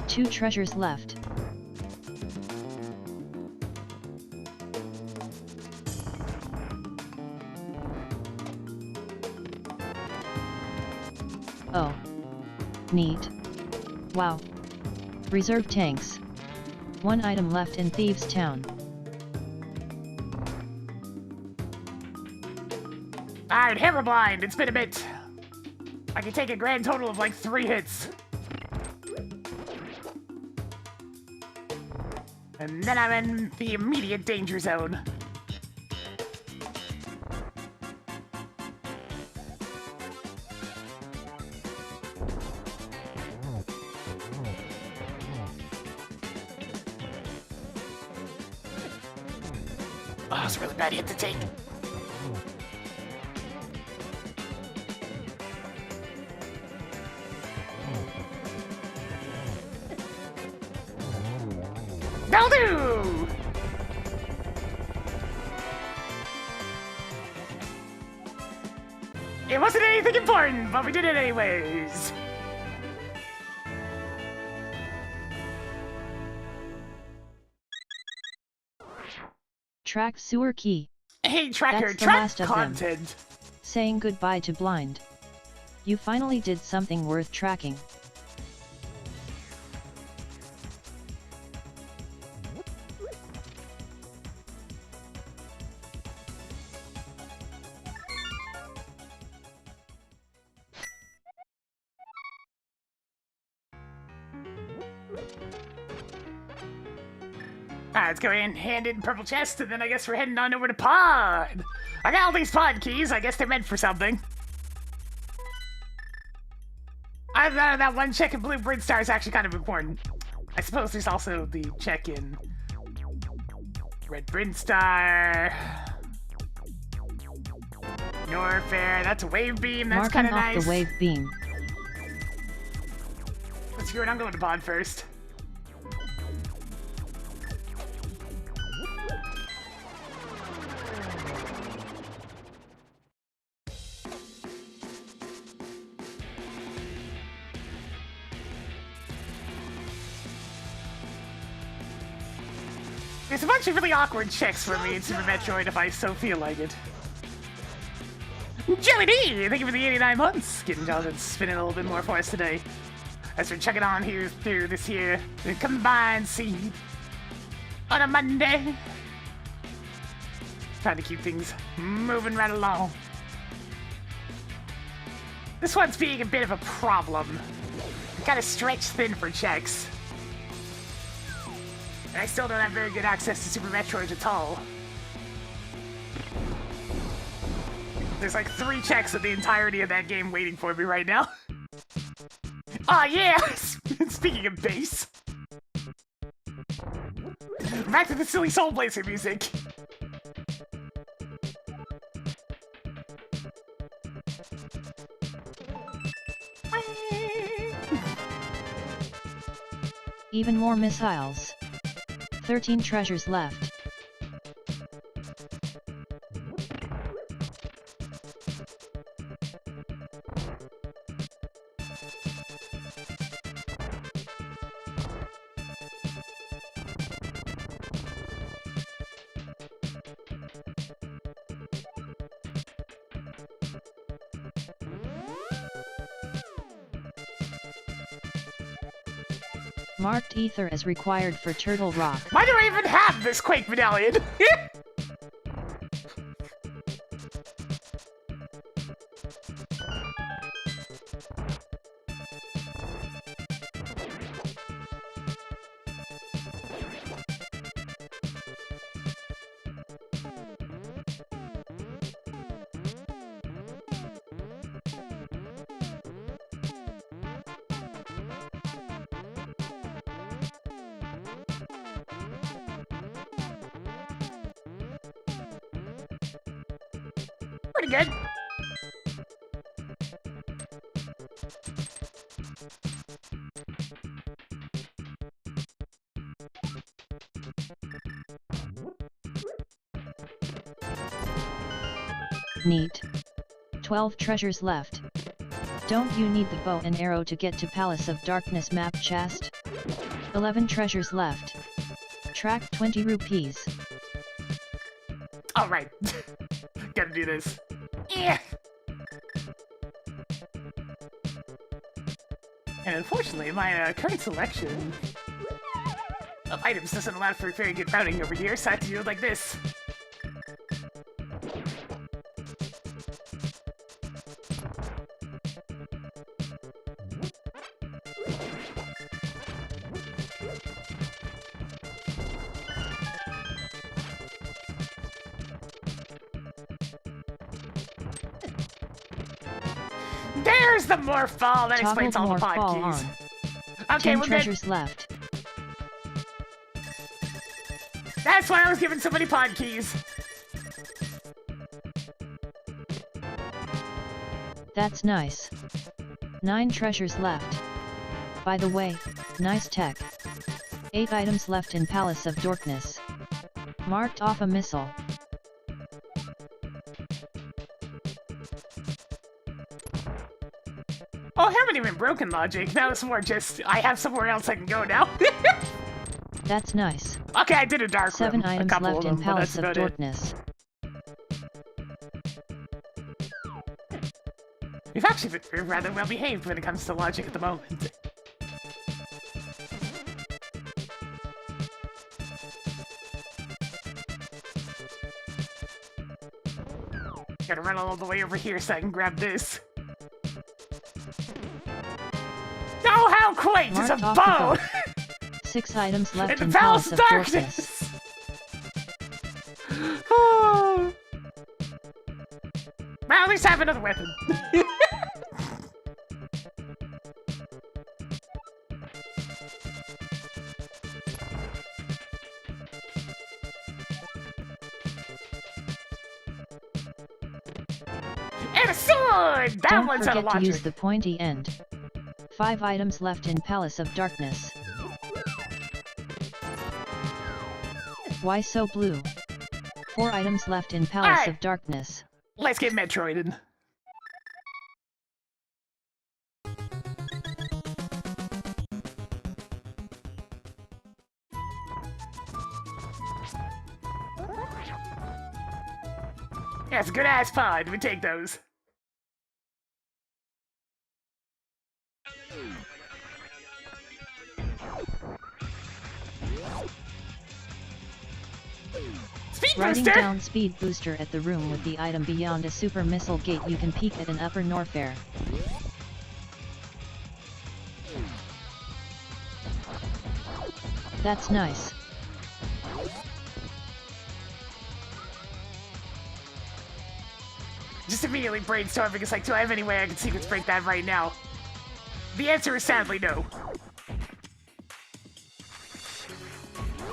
2 treasures left. Neat. Wow. Reserve tanks. One item left in Thieves' Town. Alright, hammer blind. It's been a bit. I can take a grand total of like 3 hits. And then I'm in the immediate danger zone. Oh, it's a really bad hit to take. That'll do! It wasn't anything important, but we did it anyways. Track sewer key. Hey, tracker, That's the track last of them. content. Saying goodbye to blind. You finally did something worth tracking. Alright, let's go in, hand in purple chest, and then I guess we're heading on over to pod. I got all these pod keys, I guess they're meant for something. I thought that one check in blue Brin Star is actually kind of important. I suppose there's also the check in red Brin Star. Norfair, that's a wave beam, that's kind Marking of off nice. the wave beam. Let's hear it, I'm going to pod first. There's a bunch of really awkward checks for me in Super Metroid if I so feel like it. Jelly D! Thank you for the 89 months! Getting Jonathan spinning a little bit more for us today. As we're checking on here through this here combined seed on a Monday. Trying to keep things moving right along. This one's being a bit of a problem. Gotta stretch thin for checks. And I still don't have very good access to Super Metroid at all. There's like 3 checks of the entirety of that game waiting for me right now. Aw, yeah! Speaking of bass. Back to the silly Soul Blazer music. Even more missiles. 13 treasures left. Marked ether is required for Turtle Rock. Why do I even have this Quake medallion? Pretty good. Neat. 12 treasures left. Don't you need the bow and arrow to get to Palace of Darkness map chest? 11 treasures left. Track 20 rupees. Alright. Gotta do this. Yeah. And unfortunately, my current selection of items doesn't allow for very good routing over here, so I have to do it like this. There's the morph ball! That explains all the pod keys. Okay, 10 well treasures left. That's why I was given so many pod keys. That's nice. 9 treasures left. By the way, nice tech. 8 items left in Palace of Darkness. Marked off a missile. Oh, I haven't even broken logic. That was more just, I have somewhere else I can go now. That's nice. Okay, I did a dark 7 room. items a couple left of them, in Palace but of that's about Darkness. We've actually been rather well behaved when it comes to logic at the moment. Gotta run all the way over here so I can grab this. Oh, how quaint! It's a Marked off bow! the boat. 6 items left In in the Palace Palace of of Darkness. Darkness! Oh. Well, at least I have another weapon. And a sword! That Don't one's out of forget to logic. use the pointy end. 5 items left in Palace of Darkness. Why so blue? 4 items left in Palace Alright. of Darkness. Let's get Metroided. Yeah, it's a good ass pod. We take those. Speed Writing booster. down speed booster at the room with the item beyond a super missile gate. You can peek at an upper Norfair. That's nice. Just immediately brainstorming. It's like, do I have any way I can sequence break that right now? The answer is sadly no.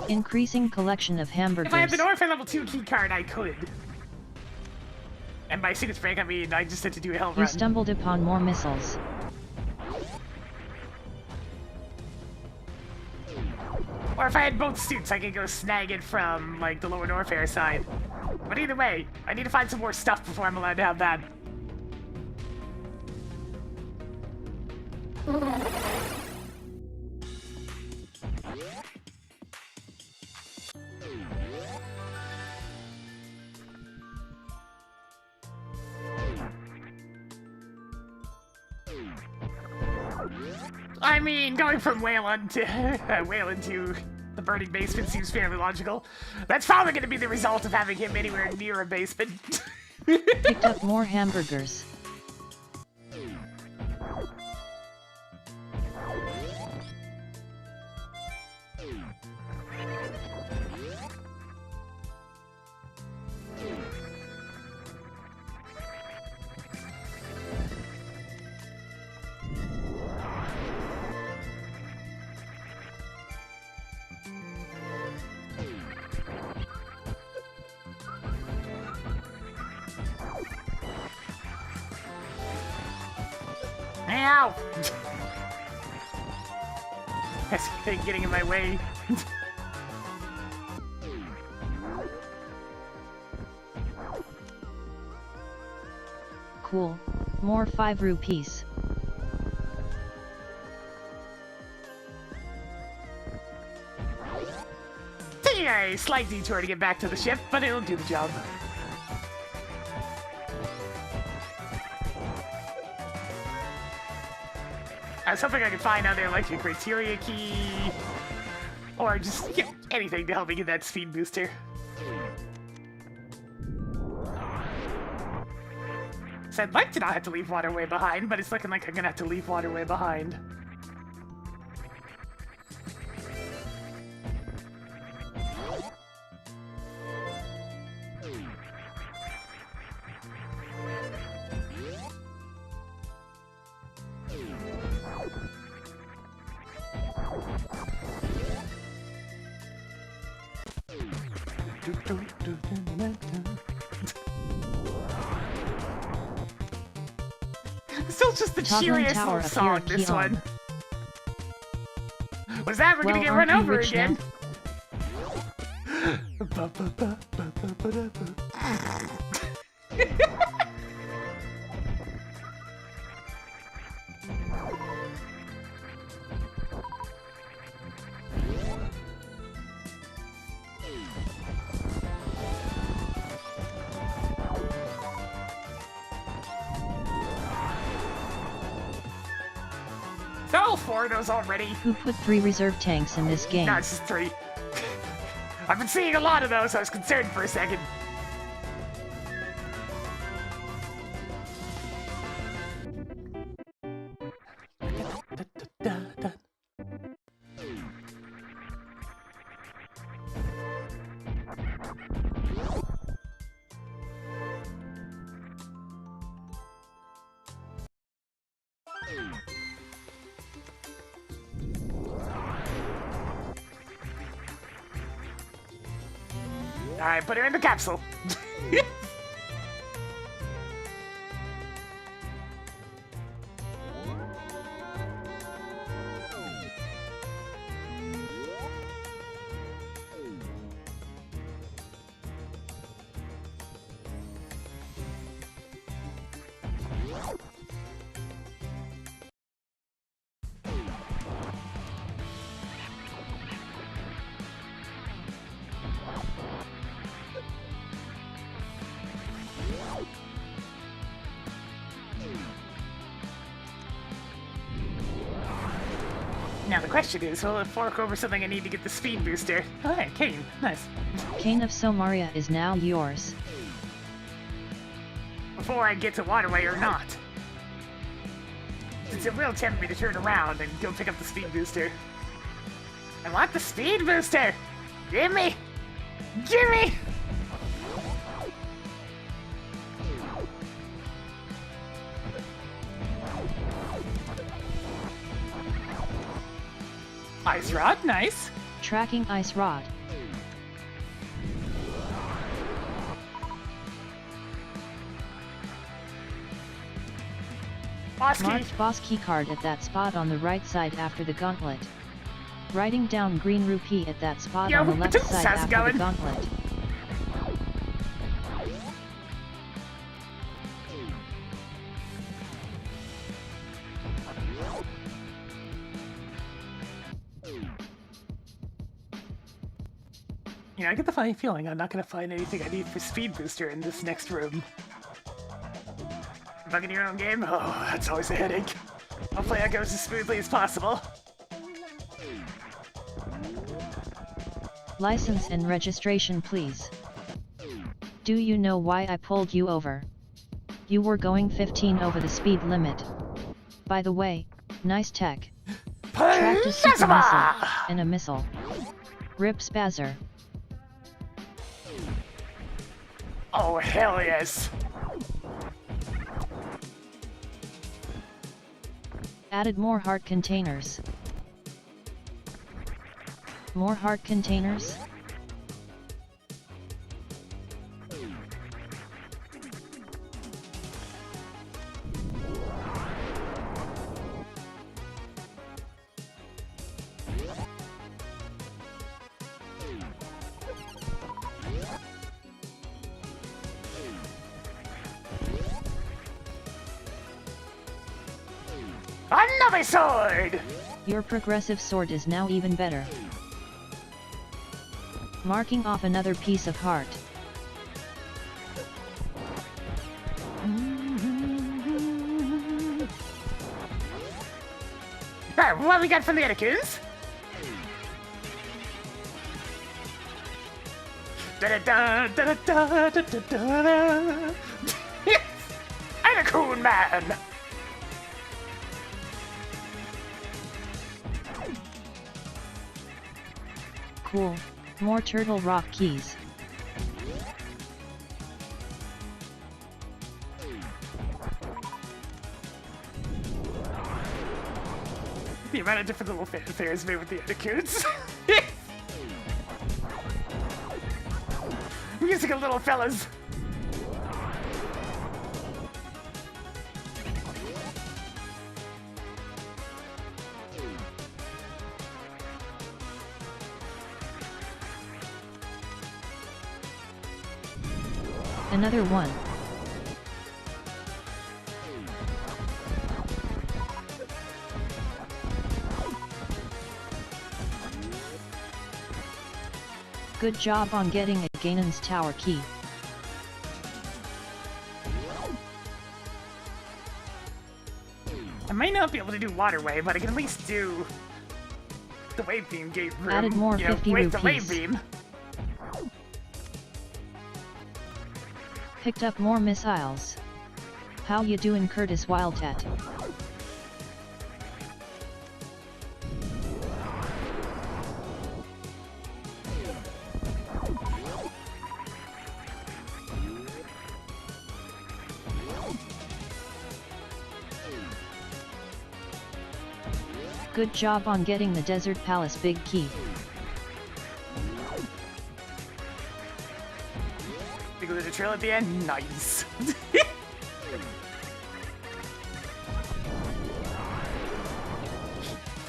Increasing collection of hamburgers. If I had the Orphan level 2 key card, I could. And by sequence break, I mean I just had to do a hell You run. stumbled upon more missiles. Or if I had both suits, I could go snag it from, like, the lower Norfair side. But either way, I need to find some more stuff before I'm allowed to have that. I mean, going from Wayland to Wayland to the burning basement seems fairly logical. That's probably going to be the result of having him anywhere near a basement. Picked up more hamburgers. Ow! That's getting in my way. Cool. More 5 rupees. Taking a slight detour to get back to the ship, but it'll do the job. I was hoping I could find other like a criteria key, or just anything to help me get that speed booster. So I'd like to not have to leave Waterway behind, but it's looking like I'm gonna have to leave Waterway behind. Still just the Toddling cheeriest Tower little song, appeared this Keon. one. What's that? We're Well, gonna get aren't run you over rich again. Is that all 4 of those already? Who put 3 reserve tanks in this game? No, it's just 3. I've been seeing a lot of those, so I was concerned for a second. Alright, put her in the capsule. Now the question is, will it fork over something I need to get the speed booster? Oh, hey, Kane. Nice. Cane of Somaria is now yours. Before I get to Waterway or not. Since it will tempt me to turn around and go pick up the speed booster. I want the speed booster! Gimme! Gimme! Ice Rod, nice. Tracking Ice Rod. Boss key. Marked boss keycard at that spot on the right side after the gauntlet. Writing down green rupee at that spot Yo, on the left Batoots side has after going. the gauntlet. You know, I get the funny feeling I'm not gonna find anything I need for speed booster in this next room. Bugging your own game? Oh, that's always a headache. Hopefully that goes as smoothly as possible. License and registration, please. Do you know why I pulled you over? You were going 15 over the speed limit. By the way, nice tech. Tracked a super missile, and a missile. Rip Spazzer. Oh, hell yes. Added more heart containers. More heart containers? Another sword! Your progressive sword is now even better. Marking off another piece of heart. Alright, what we got from the Anakus? Da-da-da, da-da-da, da-da-da. Anacoon Man! Cool. More Turtle Rock keys. The amount of different little fanfares made with the Anacoots. Musical little fellas. Another one. Good job on getting a Ganon's Tower key. I might not be able to do Waterway, but I can at least do the Wave Beam gate room. Added more 50 wait, the rupees. Wave Beam. Picked up more missiles. How you doing, Curtis Wildcat? Good job on getting the Desert Palace big key. Big little trail at the end. Nice.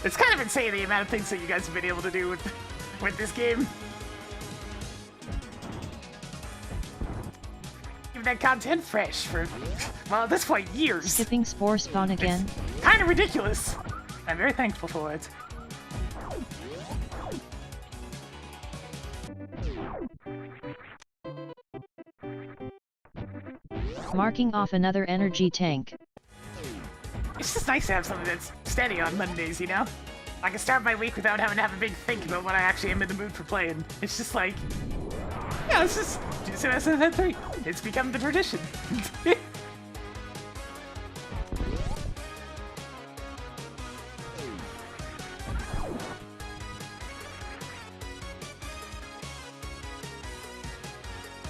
It's kind of insane the amount of things that you guys have been able to do with this game. Keep that content fresh for, well, at this point, years. Skipping Spore Spawn again? It's kind of ridiculous. I'm very thankful for it. Marking off another energy tank. It's just nice to have something that's steady on Mondays, you know? I can start my week without having to have a big think about what I actually am in the mood for playing. It's just like, yeah, let's just do some SMZ3. It's become the tradition.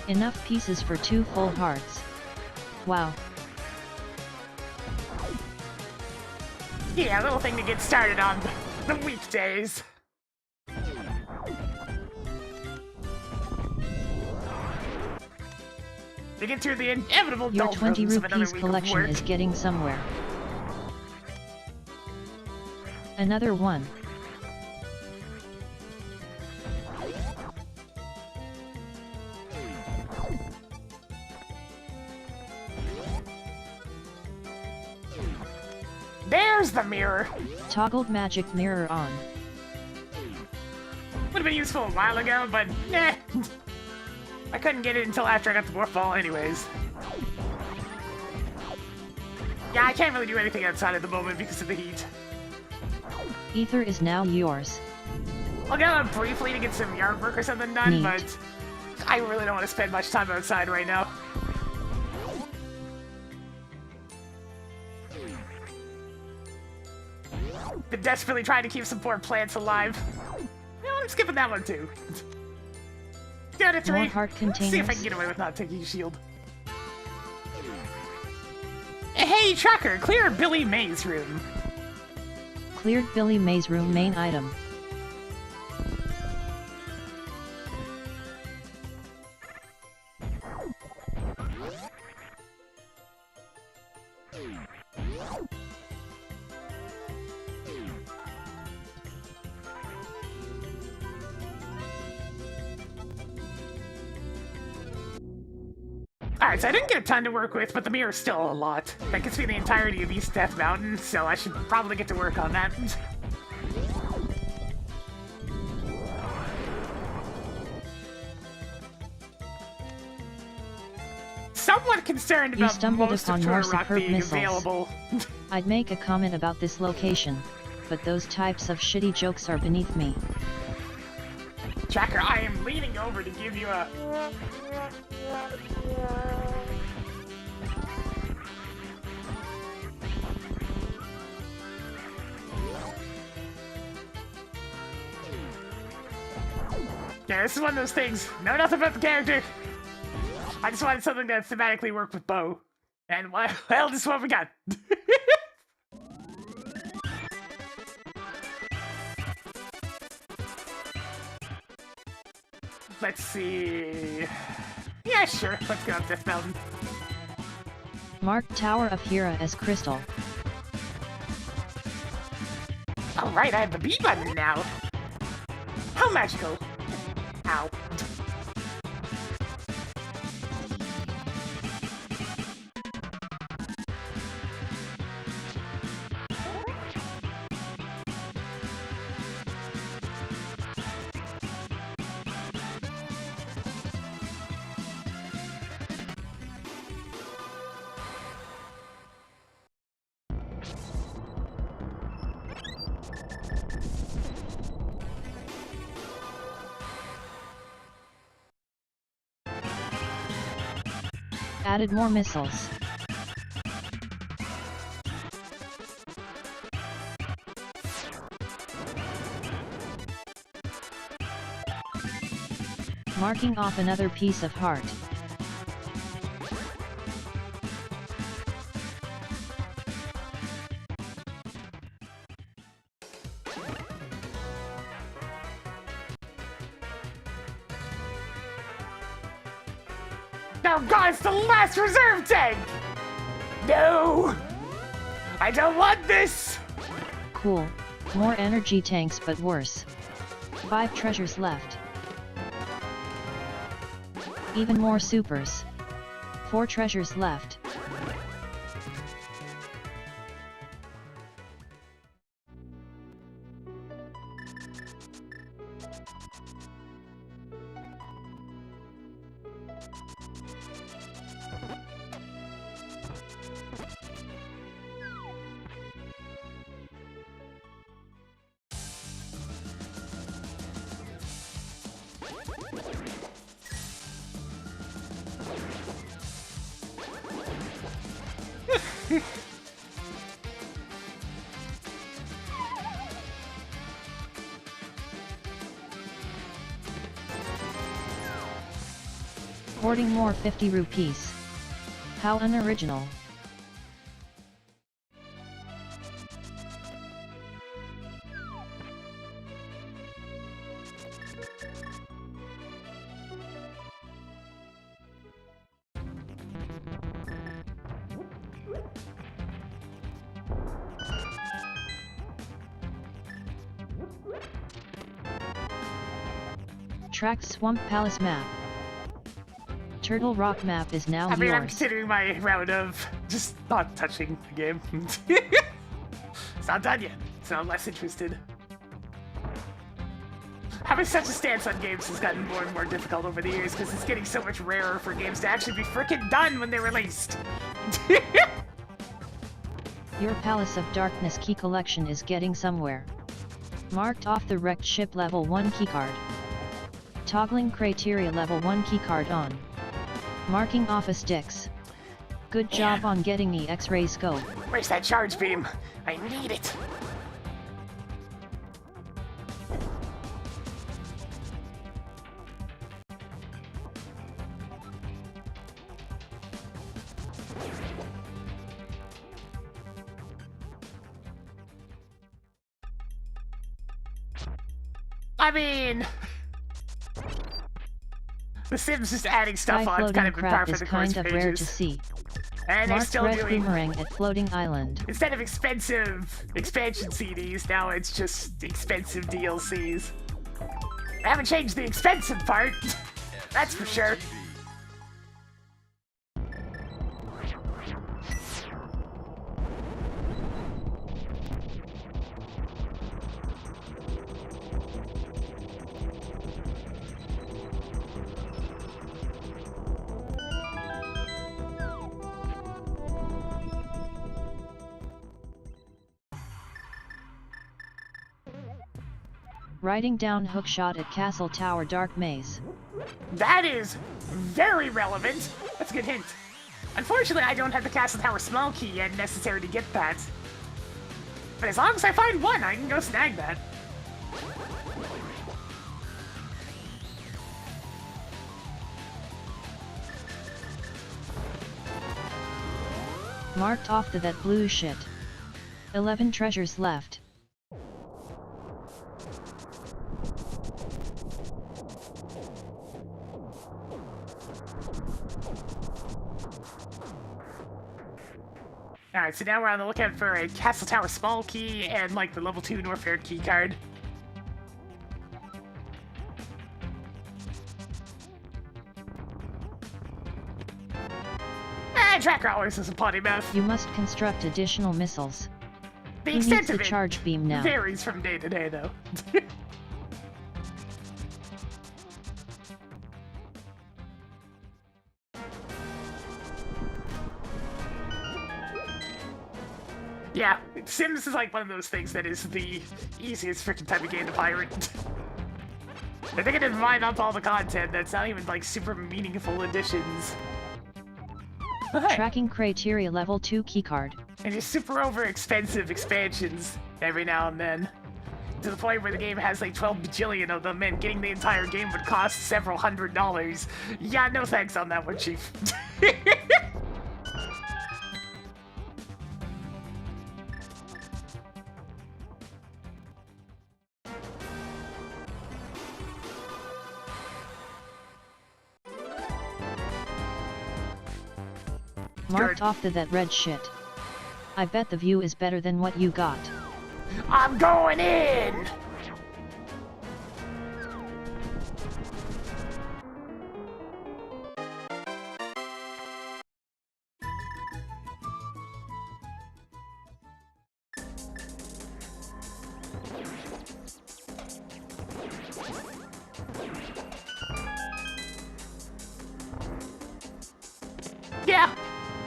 Enough pieces for 2 full hearts. Wow. Yeah, a little thing to get started on the weekdays. To get through the inevitable Your 20 doldrums of another rupees week collection of work. is getting somewhere. Another one. There's the mirror. Toggled magic mirror on. Would have been useful a while ago, but eh. I couldn't get it until after I got the dwarf ball anyways. Yeah, I can't really do anything outside at the moment because of the heat. Ether is now yours. I'll go out briefly to get some yard work or something done, Neat. but I really don't want to spend much time outside right now. Been desperately trying to keep some poor plants alive. You know, I'm skipping that one too. Down to 3. More heart See if I containers. can get away with not taking a shield. Hey, Tracker, clear Billy May's room. Cleared Billy May's room main item. Alright, so I didn't get a ton to work with, but the mirror's still a lot. That gets me the entirety of East Death Mountain, so I should probably get to work on that. Somewhat concerned You about stumbled most of upon more Turtle Rock superb being missiles. available. I'd make a comment about this location. but those types of shitty jokes are beneath me. Tracker, I am leaning over to give you a... Yeah, this is one of those things. Know nothing about the character. I just wanted something that thematically worked with Bo. And, well, this is what we got. Let's see... Yeah, sure. Let's go up Death Mountain. Mark Tower of Hera as Crystal. Alright, I have the B button now. How magical. Ow. Added more missiles. Marking off another piece of heart. Oh god, it's the last reserve tank! No! I don't want this! Cool. More energy tanks but worse. 5 treasures left. Even more supers. 4 treasures left. Hoarding more 50 rupees. How unoriginal. Track Swamp Palace map. Turtle Rock map is now yours. I'm considering my round of just not touching the game. It's not done yet, so I'm less interested. Having such a stance on games has gotten more and more difficult over the years because it's getting so much rarer for games to actually be frickin' done when they're released. Your Palace of Darkness key collection is getting somewhere. Marked off the wrecked ship level 1 keycard. Toggling criteria level 1 keycard on. Marking off a sticks. Good job on getting the X-ray scope. Where's that charge beam? I need it. I mean, The Sims just adding stuff on kind of been par for the course kind of pages. rare to see. And they're Marked still red doing, boomerang at Floating Island. instead of expensive expansion CDs, now it's just expensive DLCs. They haven't changed the expensive part, that's for sure. Writing down hookshot at Castle Tower Dark Maze. That is very relevant. That's a good hint. Unfortunately, I don't have the Castle Tower small key yet necessary to get that. But as long as I find one, I can go snag that. Marked off the that blue shit. 11 treasures left. Alright, so now we're on the lookout for a Castle Tower small key and, like, the level 2 Norfair key card. Tracker always has a potty mouth. You must construct additional missiles. The Who extent needs of the it charge beam now? varies from day to day, though. Yeah, Sims is like one of those things that is the easiest freaking type of game to pirate. They're going to divide up all the content that's not even like super meaningful additions. Hey. Tracking criteria level 2 keycard. And just super over expensive expansions every now and then. To the point where the game has like 12 bajillion of them and getting the entire game would cost several $100s. Yeah, no thanks on that one, Chief. Marked off the that red shit. I bet the view is better than what you got. I'm going in! Yeah!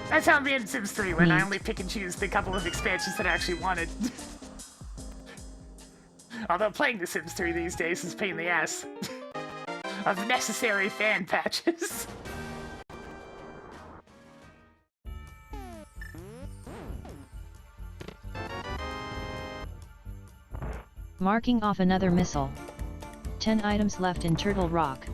That's how I'm in Sims 3 when I only pick and choose the couple of expansions that I actually wanted. Although playing The Sims 3 these days is a pain in the ass. Of necessary fan patches. Marking off another missile. 10 items left in Turtle Rock.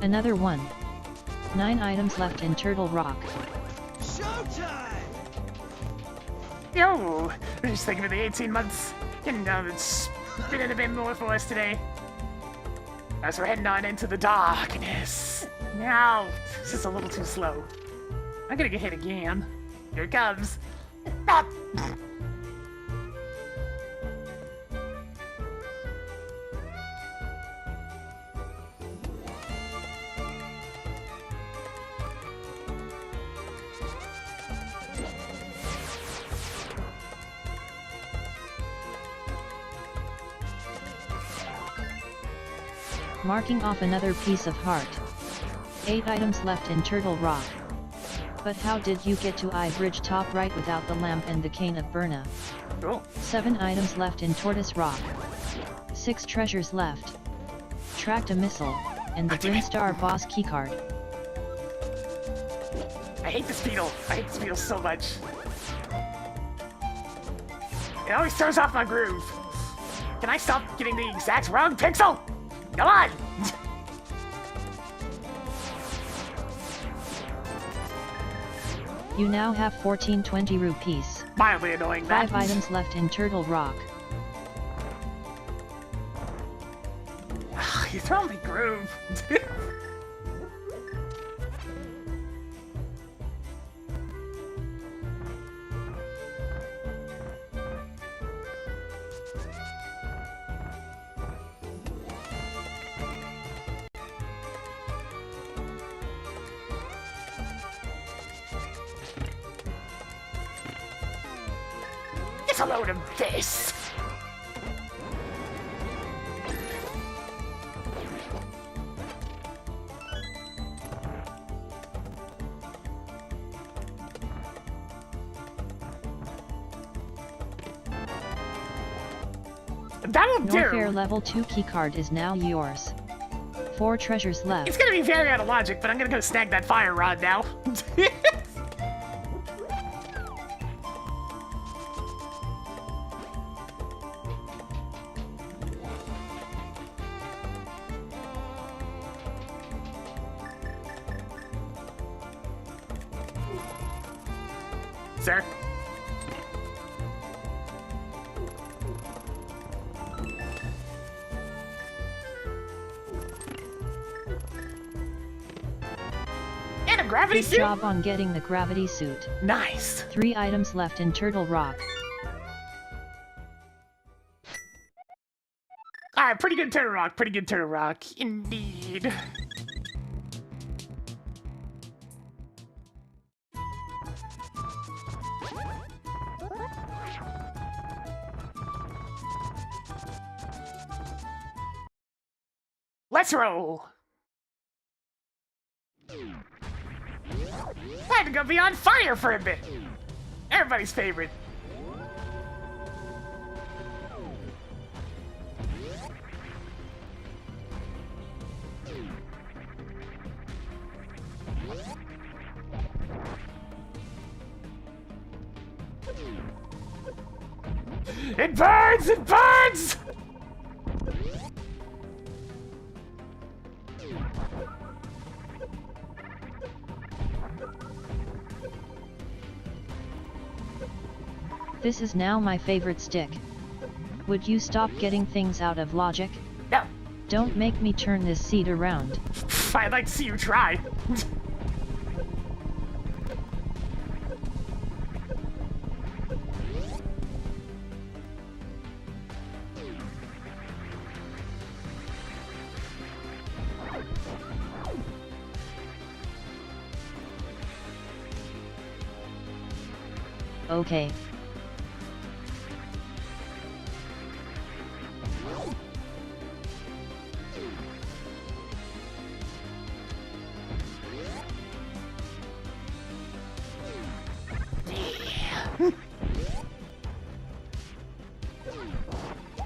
Another one. 9 items left in Turtle Rock. Showtime! Yo! We're just thinking of the 18 months. Getting down and spinning a bit more for us today. As we're heading on into the darkness. Now, this is a little too slow. I'm gonna get hit again. Here it comes. Ah! Marking off another piece of heart. 8 items left in Turtle Rock. But how did you get to I Bridge top right without the lamp and the cane of Berna? Cool. 7 items left in Tortoise Rock. 6 treasures left. Tracked a missile, and the Brinstar boss keycard. I hate this beetle. I hate this beetle so much. It always throws off my groove. Can I stop getting the exact wrong pixel? Come on! You now have 1420 rupees. Mildly annoying, that. 5 items left in Turtle Rock. You throw me groove. What's a load of this? That'll do! Norfair level 2 keycard is now yours. 4 treasures left. It's gonna be very out of logic, but I'm gonna go snag that fire rod now. Sir? And a gravity Good suit? job on getting the gravity suit. Nice! 3 items left in Turtle Rock. Alright, pretty good Turtle Rock, pretty good Turtle Rock. Indeed. Let's roll! I had to go be on fire for a bit! Everybody's favorite. It burns! It burns! This is now my favorite stick. Would you stop getting things out of logic? No. Don't make me turn this seat around. I'd like to see you try. Okay.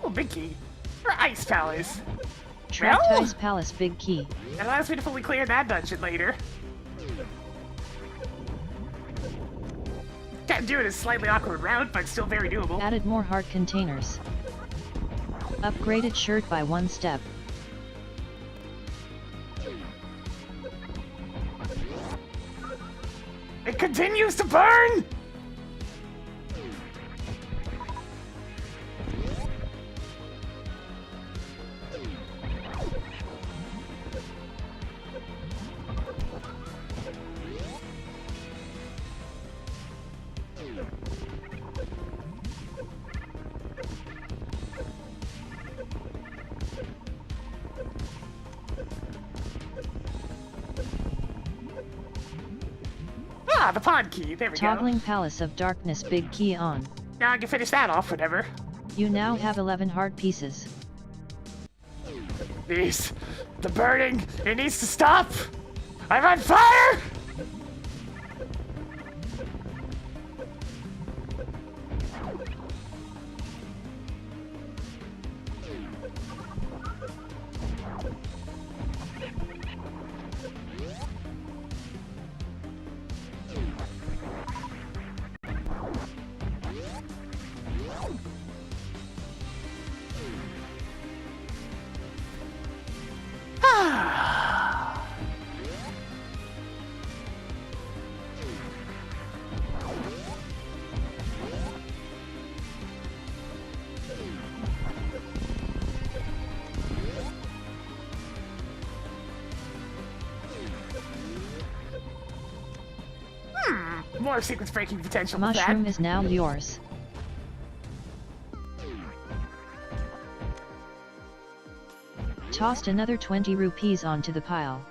Oh, big key. For Ice Palace. Trapped Well, Ice Palace big key. that allows me to fully clear that dungeon later. Can't do it a slightly awkward route, but still very doable. Added more heart containers. Upgraded shirt by 1 step. It continues to burn! Ah, the pod key. There we go. Toggling Palace of Darkness big key on. Now I can finish that off whenever. You now have 11 heart pieces. These. The burning. It needs to stop. I'm on fire! More sequence breaking potential with that. Mushroom is now yours. Tossed another 20 rupees onto the pile.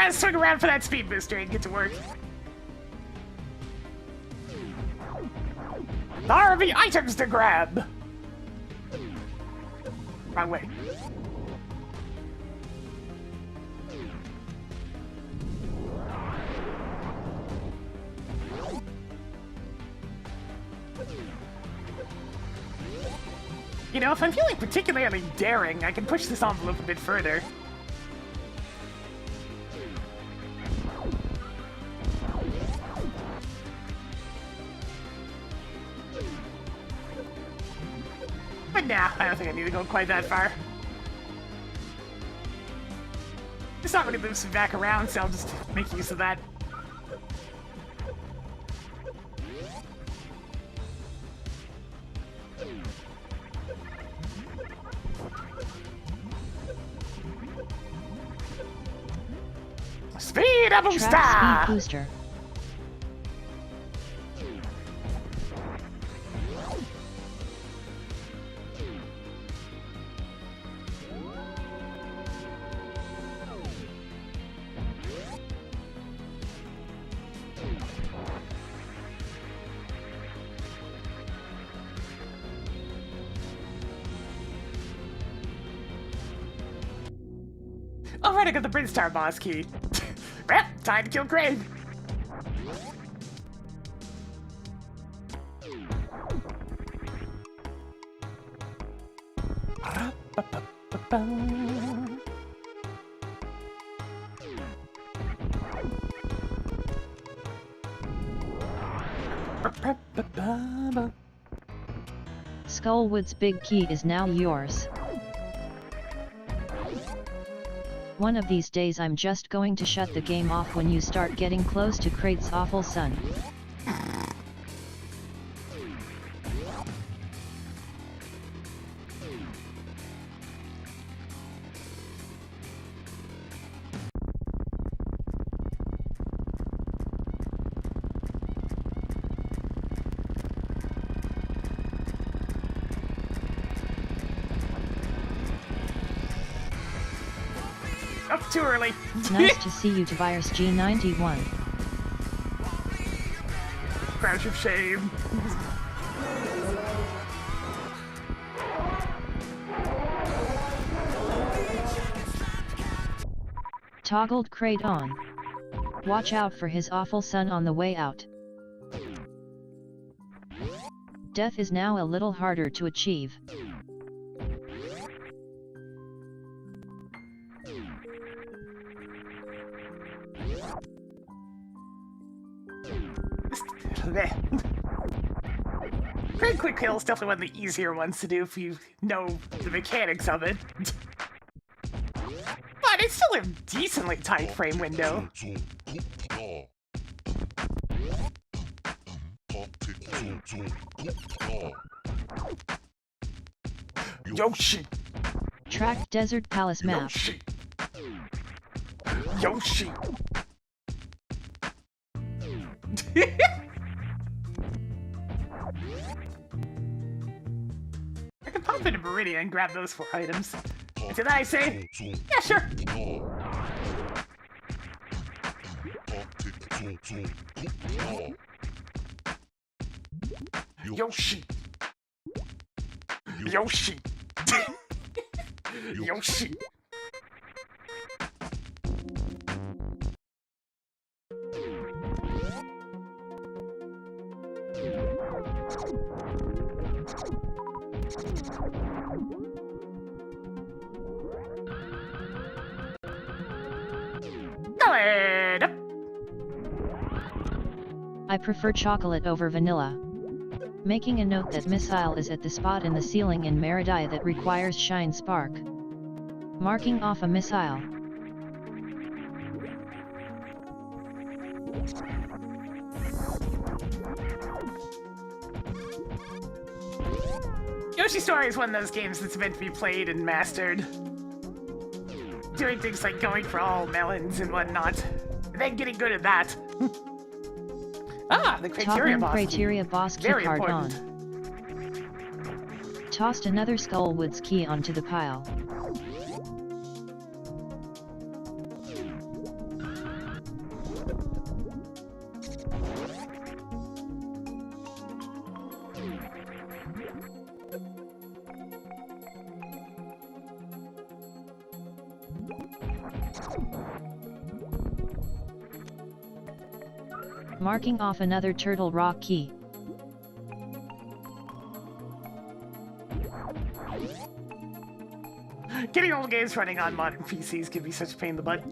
gotta swing around for that speed booster and get to work. There are the items to grab! Wrong way. You know, if I'm feeling particularly daring, I can push this envelope a bit further. But nah, I don't think I need to go quite that far. It's not really moves me back around, so I'll just make use of that. Speed up booster! Track speed booster. Alright, I got the Brinstar boss key. Well, time to kill Crane. Skullwood's big key is now yours. One of these days I'm just going to shut the game off when you start getting close to Krate's awful son. Up too early. Nice to see you, Tobias G91. Crouch of shame. Toggled Krate on. Watch out for his awful son on the way out. Death is now a little harder to achieve. Crane Quick Kill is definitely one of the easier ones to do if you know the mechanics of it. But it's still a decently tight frame window. Yoshi! Track Desert Palace map. Yoshi! Yoshi! I can pop into Meridian and grab those 4 items. Did I say? Yeah, sure. Yoshi! Yoshi! Yoshi! I prefer chocolate over vanilla. Making a note that missile is at the spot in the ceiling in Meridia that requires Shine Spark. Marking off a missile. Yoshi Story is one of those games that's meant to be played and mastered. Doing things like going for all melons and whatnot, and then getting good at that. Ah, the criteria Topping boss. criteria boss key Very card important. on. Tossed another Skullwood's key onto the pile. Marking off another Turtle Rock key. Getting old games running on modern PCs can be such a pain in the butt.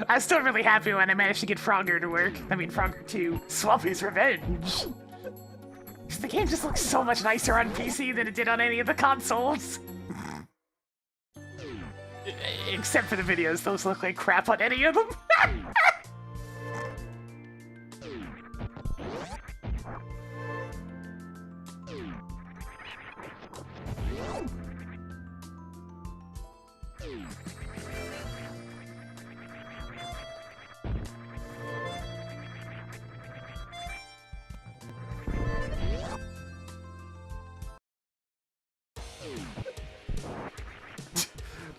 I was still really happy when I managed to get Frogger to work. I mean, Frogger 2, Swampy's Revenge. The game just looks so much nicer on PC than it did on any of the consoles. Except for the videos, those look like crap on any of them.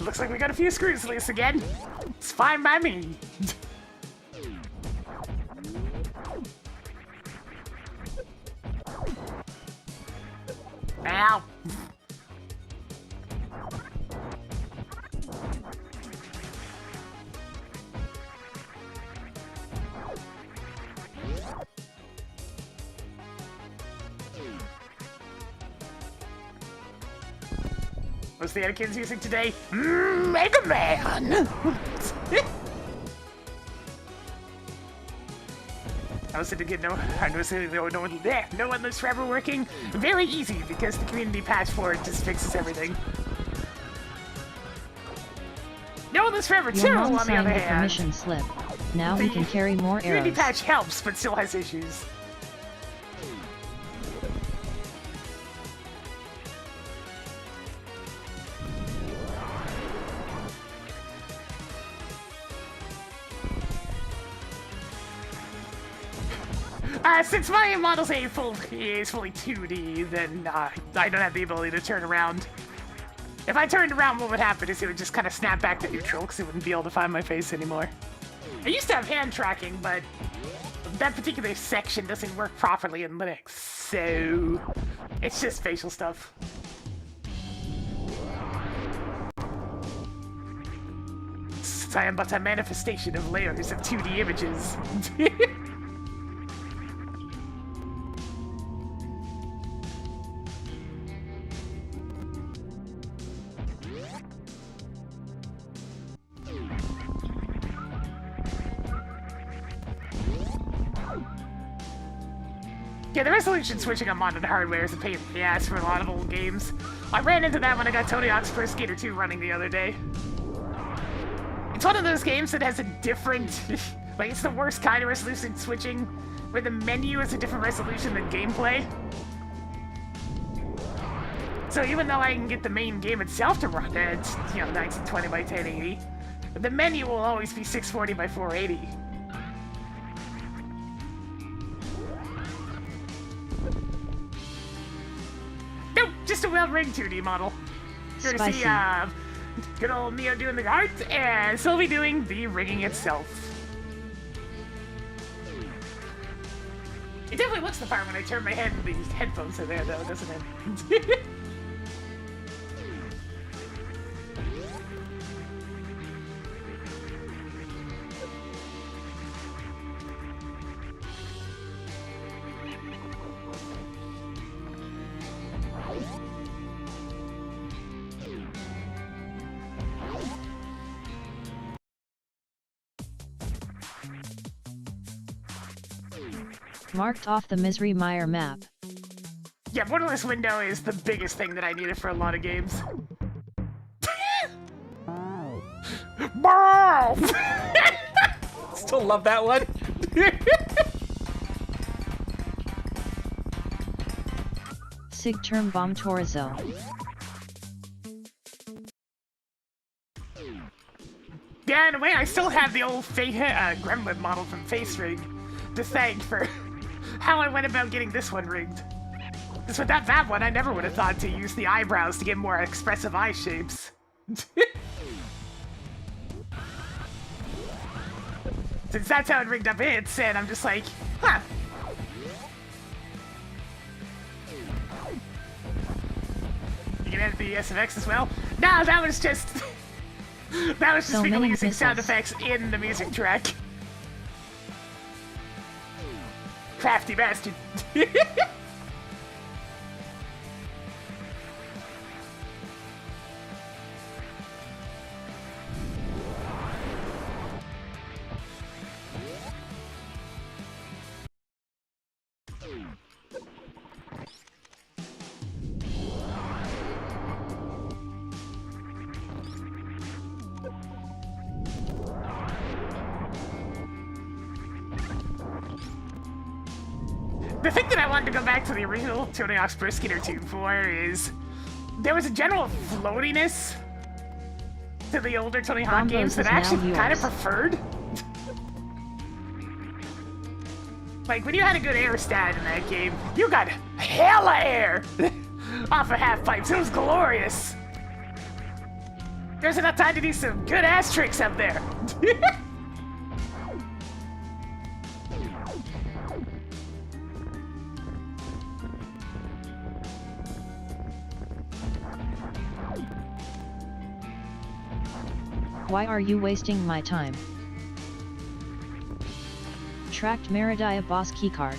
Looks like we got a few screws loose again. It's fine by me. Ow. What's the Anakin's using today? Mega Man! I was to get no one lives forever working. Very easy because the community patch for it just fixes everything. No one lives forever too, on the other hand. Permission slip. Now we can carry more arrows. Community patch helps, but still has issues. Since my model's is fully 2D, then I don't have the ability to turn around. If I turned around, what would happen is it would just kind of snap back to neutral because it wouldn't be able to find my face anymore. I used to have hand tracking, but that particular section doesn't work properly in Linux, so it's just facial stuff. I am but a manifestation of layers of 2D images. Yeah, the resolution switching on modded hardware is a pain in the ass for a lot of old games. I ran into that when I got Tony Hawk's Pro Skater 2 running the other day. It's one of those games that has a different... like, it's the worst kind of resolution switching, where the menu is a different resolution than gameplay. So even though I can get the main game itself to run at, 1920 by 1080, the menu will always be 640 by 480. Nope, just a well-rigged 2D model. You're gonna see good old Neo doing the art, and Sylvie doing the rigging itself. It definitely looks the part when I turn my head and these headphones are there, though, doesn't it? Marked off the Misery Mire map. Yeah, borderless window is the biggest thing that I needed for a lot of games. Still love that one. Sig term bomb Torizo. Yeah, in a way, I still have the old Gremlin model from Face Rig to thank for how I went about getting this one rigged. Because without that one, I never would have thought to use the eyebrows to get more expressive eye shapes. Since that's how it rigged up hits, and I'm just like, huh. You can edit the SFX as well? No, that was just... that was just people using sound effects in the music track. Crafty bastard. The thing that I wanted to go back to the original Tony Hawk's Pro Skater 2 for is there was a general floatiness to the older Tony Hawk Bombos games that is I actually now kind of yours. preferred. Like, when you had a good air stat in that game, you got hella air off of half pipes. It was glorious. There's enough time to do some good ass tricks up there. Why are you wasting my time? Tracked Meridia boss keycard.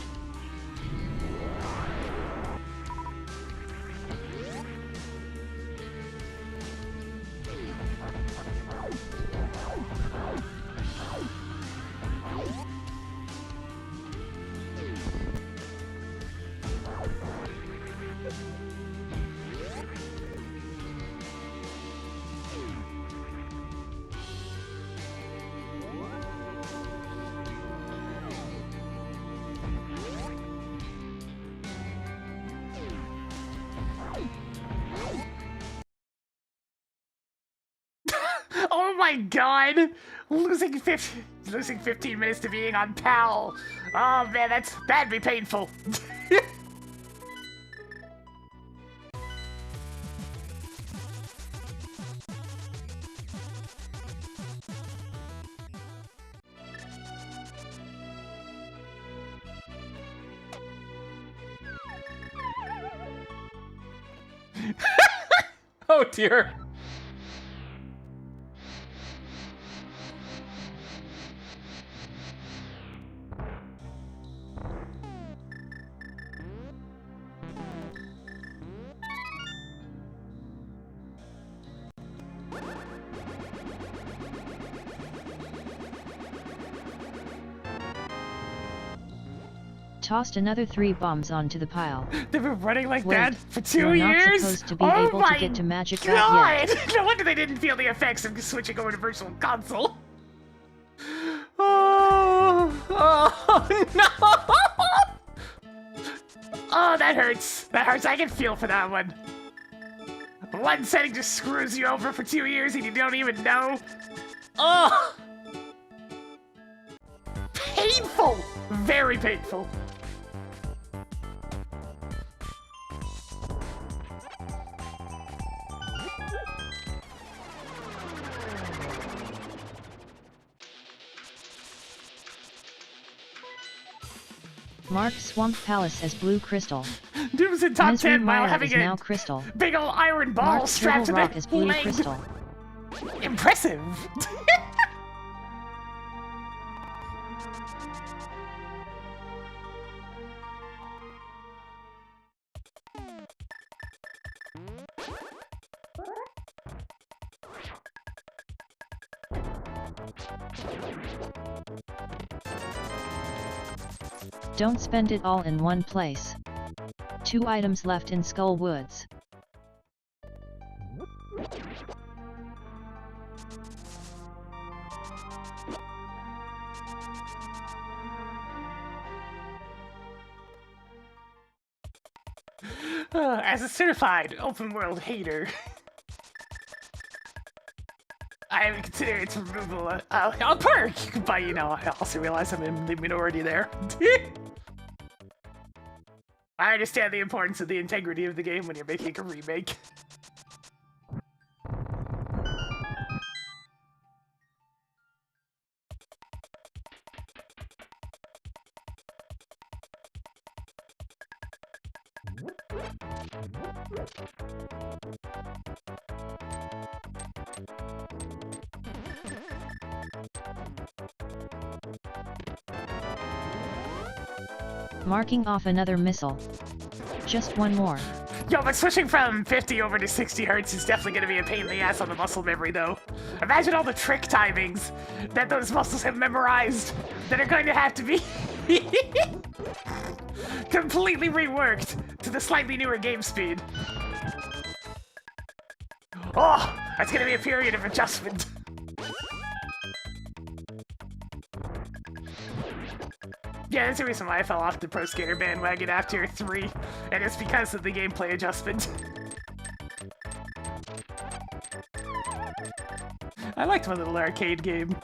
Oh my god! Losing 15 minutes to being on PAL. Oh man, that'd be painful. Oh dear. Tossed another 3 bombs onto the pile. They've been running like Wait, that for 2 you're not years? supposed to be Oh able to my get to Magic god! Bat yet. No wonder they didn't feel the effects of switching over to Virtual Console. Oh no! Oh, that hurts. That hurts. I can feel for that one. One setting just screws you over for 2 years and you don't even know. Oh! Painful! Very painful. Marked Swamp Palace as blue crystal. Doom's in top Misery 10 while Mire having is now a crystal. big ol' iron ball Marked strapped to Turtle Rock the as blue leg. crystal. Impressive. Don't spend it all in one place. 2 items left in Skull Woods. As a certified open world hater, I would consider its removal a perk, but you know, I also realize I'm in the minority there. I understand the importance of the integrity of the game when you're making a remake. Marking off another missile. Just one more. Yo, but switching from 50 over to 60 hertz is definitely going to be a pain in the ass on the muscle memory, though. Imagine all the trick timings that those muscles have memorized that are going to have to be completely reworked to the slightly newer game speed. Oh, that's going to be a period of adjustment. Yeah, that's the reason why I fell off the Pro Skater bandwagon after 3, and it's because of the gameplay adjustment. I liked my little arcade game,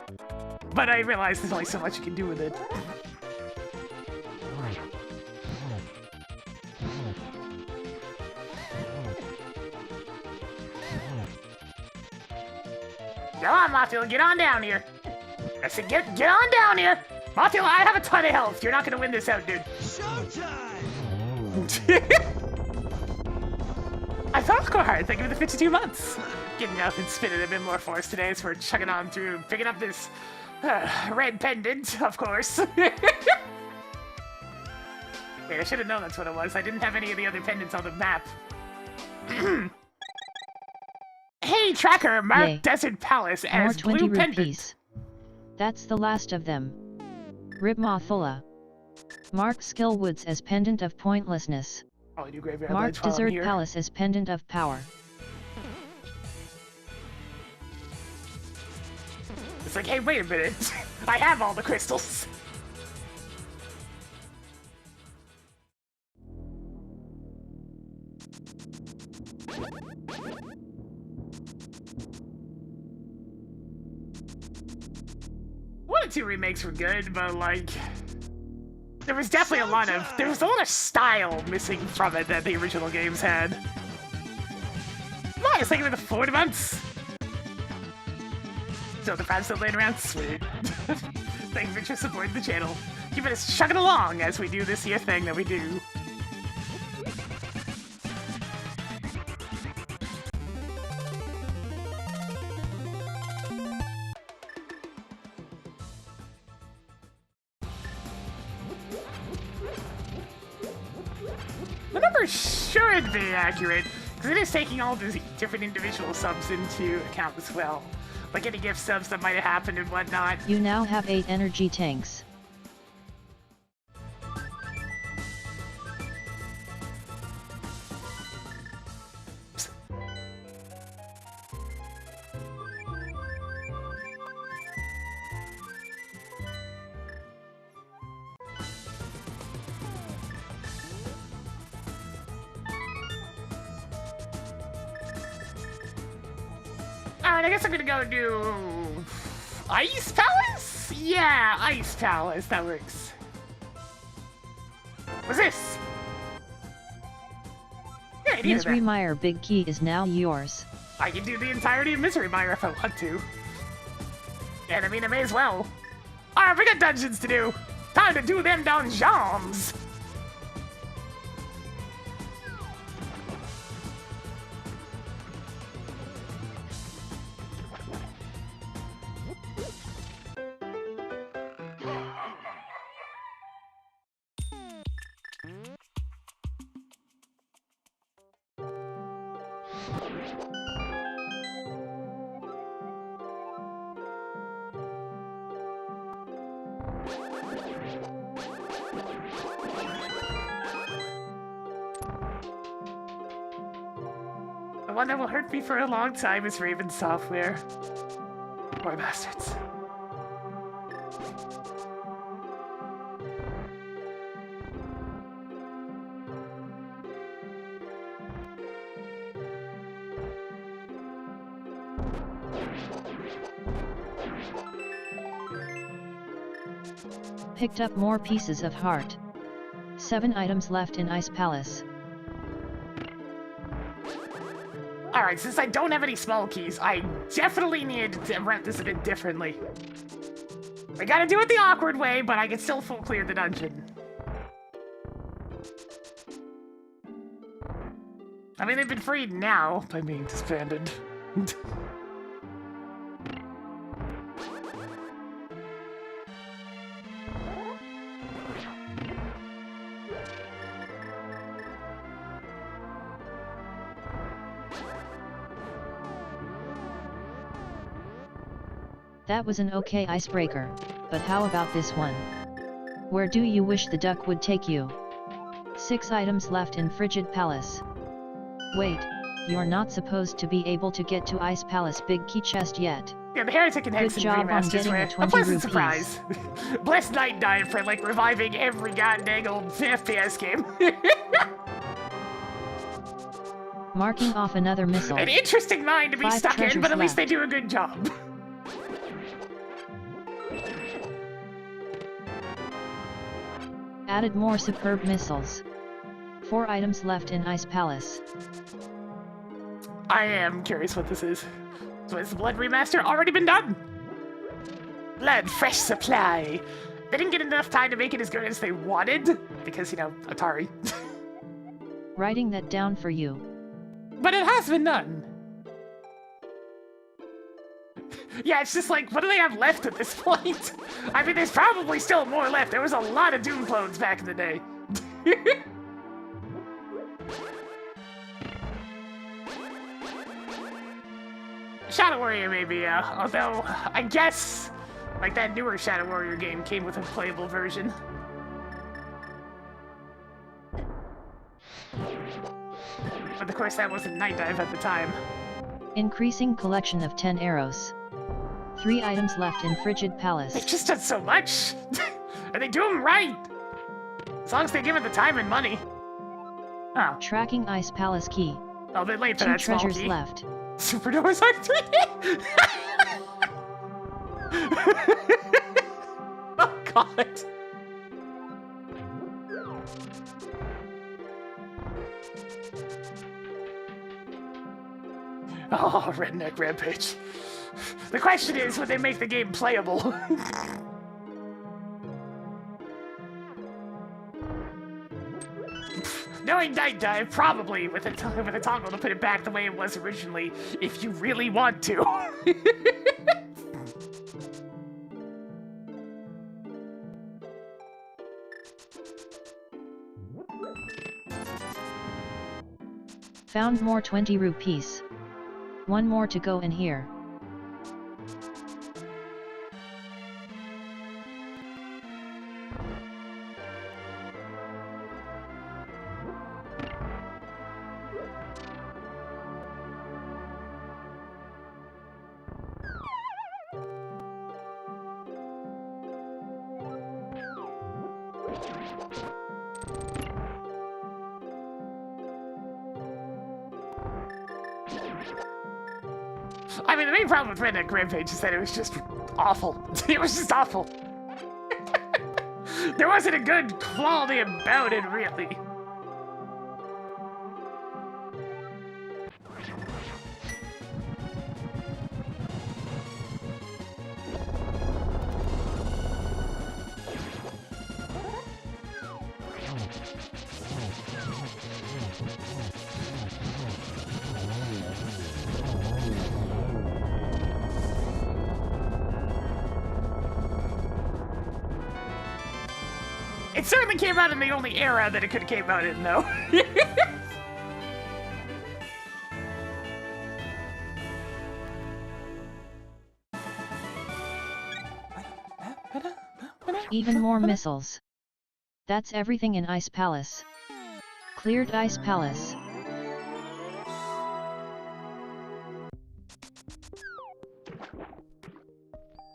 but I realized there's only so much you can do with it. Come on, Mothula, get on down here. I said, get on down here. Mothula, I have a ton of health. You're not gonna win this out, dude. Showtime! I thought it was quite hard. Thank you for the 52 months. Getting up and spinning a bit more for us today, so we're chugging on through, picking up this red pendant, of course. Wait, I should have known that's what it was. I didn't have any of the other pendants on the map. Hey, Tracker, mark Yay. Desert Palace More as 20 blue pendant. rupees. That's the last of them. Rib Mothula. Mark Skillwoods as pendant of pointlessness. Oh, I do graveyard Mark lights while I'm Desert here. Palace as pendant of power. It's like, hey, wait a minute. I have all the crystals. One and two remakes were good, but like, there was definitely a lot of style missing from it that the original games had. Come on, it's taking me the 40 months. So the fans still laying around, sweet. Thank you for supporting the channel. Keep it chugging along as we do this here thing that we do. The number should be accurate, because it is taking all these different individual subs into account as well. Like any gift subs that might have happened and whatnot. You now have 8 energy tanks. Alright, I guess I'm gonna go do Ice Palace? Yeah, Ice Palace, that works. What's this? Yeah, I needed Misery that. Mire Big Key is now yours. I can do the entirety of Misery Mire if I want to. And I mean, I may as well. Alright, we got dungeons to do. Time to do them dungeons. The one that will hurt me for a long time is Raven Software. Poor bastards. Picked up more pieces of heart. 7 items left in Ice Palace. Alright, since I don't have any small keys, I definitely need to rent this a bit differently. I gotta do it the awkward way, but I can still full clear the dungeon. I mean, they've been freed now by being disbanded. That was an okay icebreaker, but how about this one? Where do you wish the duck would take you? 6 items left in Frigid Palace. Wait, you're not supposed to be able to get to Ice Palace Big Key Chest yet. Yeah, the Heretic and Good Hexen job on remasters getting were a a 20 pleasant rupees. surprise. Bless Night Dive for like reviving every goddamn old FPS game. Marking off another missile. An interesting mine to be 5 stuck in, but at least they treasures do a good job. Added more superb missiles. 4 items left in Ice Palace. I am curious what this is. So has the Blood remaster already been done? Blood, fresh supply. They didn't get enough time to make it as good as they wanted, because, you know, Atari. Writing that down for you. But it has been done. Yeah, it's just like, what do they have left at this point? I mean, there's probably still more left. There was a lot of Doom clones back in the day. Shadow Warrior maybe, although I guess like that newer Shadow Warrior game came with a playable version. But of course that wasn't Night Dive at the time. Increasing collection of 10 arrows. 3 items left in Frigid Palace. They've just done so much! And they do them right! As long as they give it the time and money. Oh. Tracking Ice Palace key. Oh, they're late for 2 that small treasures key. left. Super Doors Arc 3! Oh god! Oh, Redneck Rampage. The question is, would they make the game playable? Knowing Night Dive, probably with a toggle to put it back the way it was originally, if you really want to. Found more 20 rupees. 1 more to go in here. I mean, the main problem with Redneck Rampage is that it was just awful. It was just awful. There wasn't a good quality about it, really. It certainly came out in the only era that it could have came out in, though. Even more missiles. That's everything in Ice Palace. Cleared Ice Palace.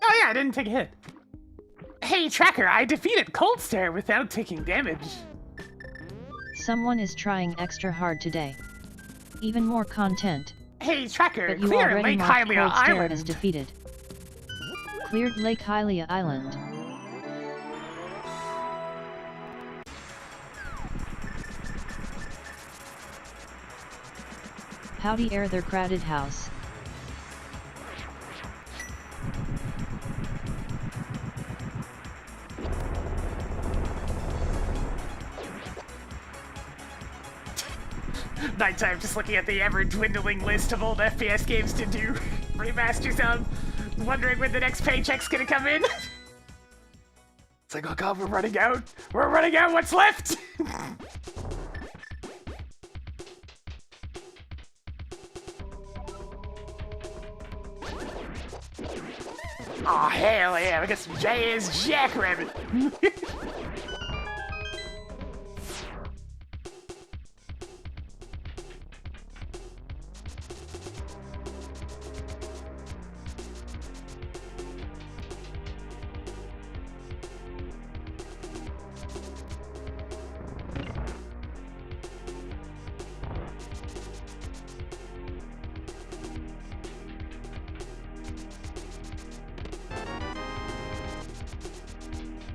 Oh yeah, I didn't take a hit. Hey, Tracker, I defeated Cold Stare without taking damage. Someone is trying extra hard today. Even more content. Hey, Tracker, But you clear already Lake marked Hylia Cold Stare Island. as defeated. Cleared Lake Hylia Island. Howdy air their crowded house. Nighttime, just looking at the ever-dwindling list of old FPS games to do remasters of, wondering when the next paycheck's gonna come in. It's like, oh god, we're running out. We're running out, what's left? Oh, hell yeah, we got some jazz jackrabbit.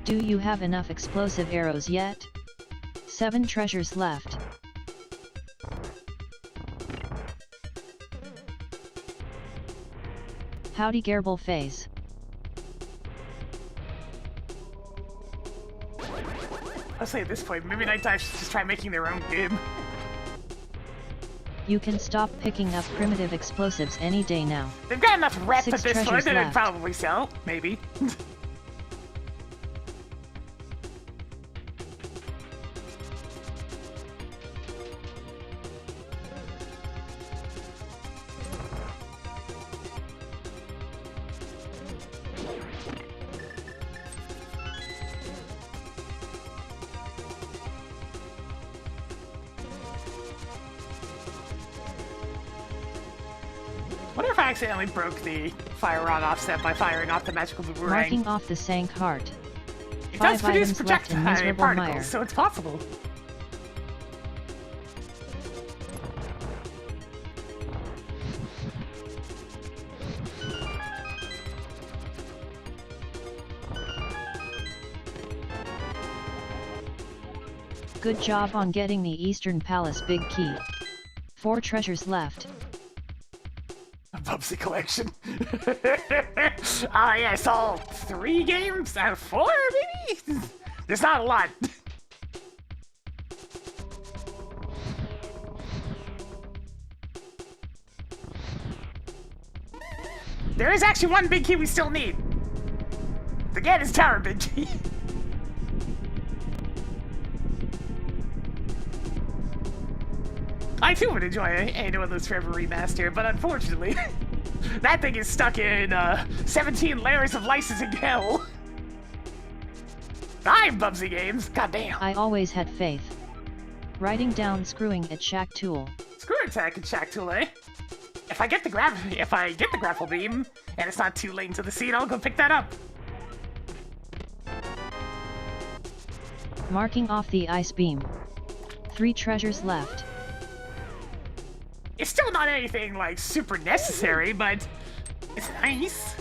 Do you have enough explosive arrows yet? 7 treasures left. Howdy Gerbil phase. I'll say at this point, maybe Nighttime should just try making their own game. You can stop picking up primitive explosives any day now. They've got enough rep 6 at this point treasures that they'd left. probably sell, maybe. Wonder if I accidentally broke the fire rod offset by firing off the magical boomerang. Marking off the sank heart. It 5 does produce items left in projectile miserable particles, mire. so it's possible. Good job on getting the Eastern Palace big key. 4 treasures left. A Bubsy collection. Ah, yes, all 3 games out of 4, maybe? There's not a lot. There is actually one big key we still need. The Gaddis Tower big key. I too would enjoy a No One Lives Forever remaster, but unfortunately, that thing is stuck in 17 layers of licensing hell. I'm Bubsy Games, goddamn. I always had faith. Writing down screwing at Shack Tool. Screw attack and Shack Tool, eh? If I get the grapple beam and it's not too late into the scene, I'll go pick that up. Marking off the ice beam. 3 treasures left. It's still not anything like super necessary, but it's nice.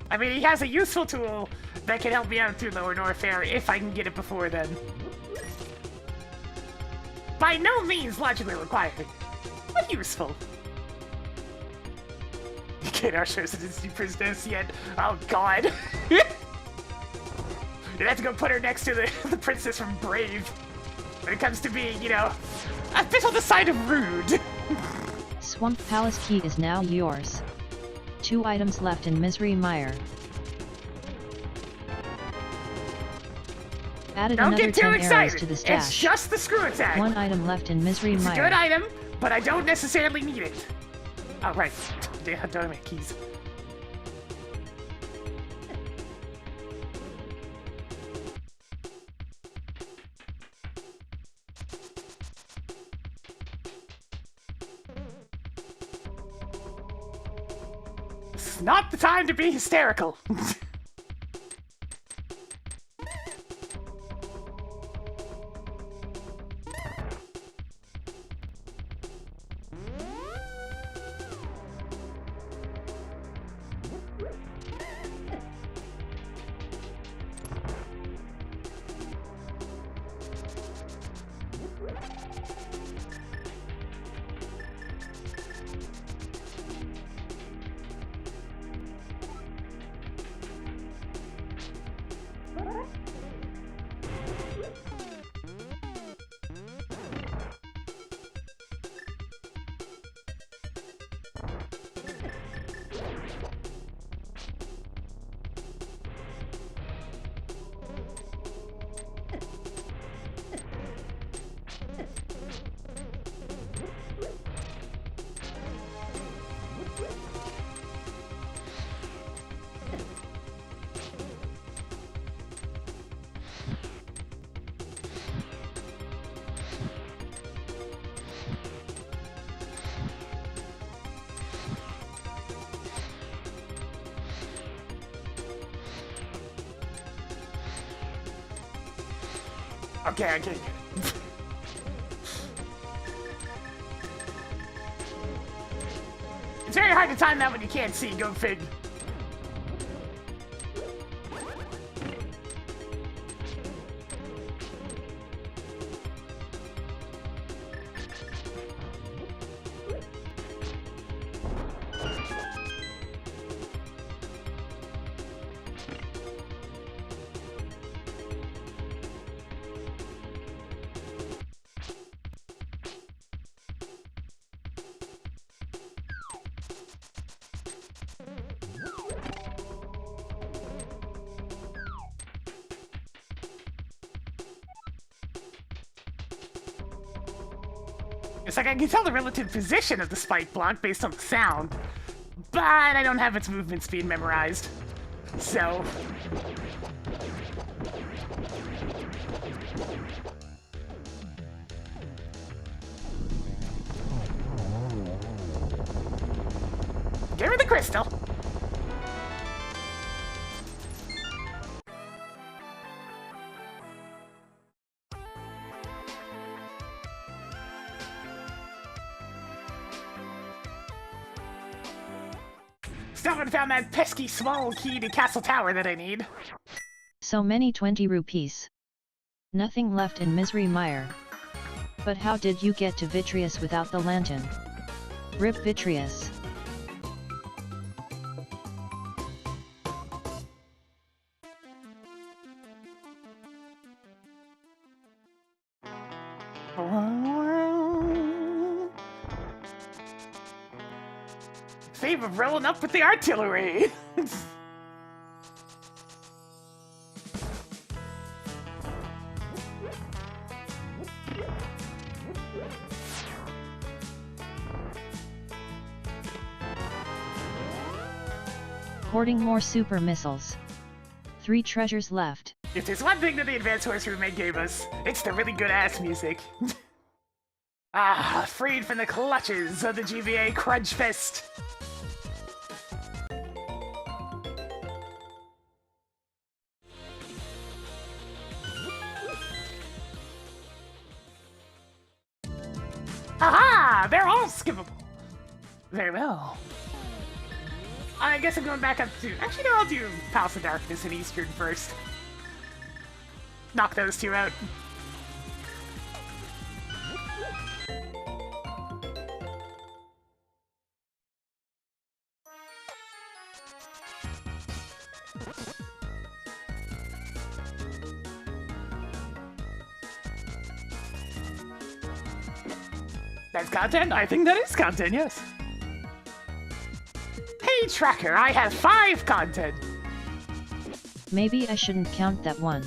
I mean, he has a useful tool that can help me out through Lower Norfair if I can get it before then. By no means logically required, but useful. Can't our shows it is princess yet. Oh god. You'd have to go put her next to the princess from Brave. When it comes to being, you know, a bit on the side of rude. Swamp Palace key is now yours. 2 items left in Misery Mire. Added Don't another get too 10 arrows excited. to the stash. It's just the screw attack. 1 item left in Misery It's a Mire. good item, but I don't necessarily need it. Oh, right. Don't have my keys. It's not the time to be hysterical. Okay, okay. It's very hard to time that when you can't see, go fig. It's like I can tell the relative position of the spike block based on the sound, but I don't have its movement speed memorized. So... give me the crystal! Still haven't found that pesky small key to Castle Tower that I need. So many 20 rupees. Nothing left in Misery Mire. But how did you get to Vitreous without the lantern? Rip Vitreous. Fame of rolling up with the artillery! Hoarding more super missiles. 3 treasures left. If there's one thing that the Advanced Horse Remake gave us, it's the really good ass music. Ah, freed from the clutches of the GVA Crunch Fest. Aha! They're all skippable. Very well. I guess I'm going back up to... Actually, no, I'll do Palace of Darkness and Eastern first. Knock those two out. That's content? I think that is content, yes. Hey, Tracker, I have 5 content. Maybe I shouldn't count that one.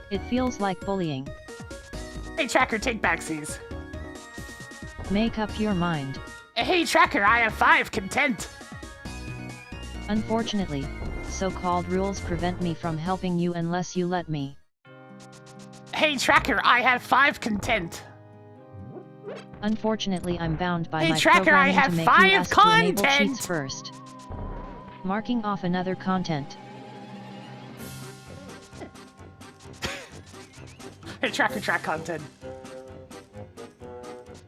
It feels like bullying. Hey, Tracker, take backsies. Make up your mind. Hey, Tracker, I have 5 content. Unfortunately, so-called rules prevent me from helping you unless you let me. Hey, Tracker, I have 5 content. Unfortunately, I'm bound by Hey, my Tracker, I programming have to make 5 you ask to enable content. cheats first. Marking off another content. Hey, Tracker, track content.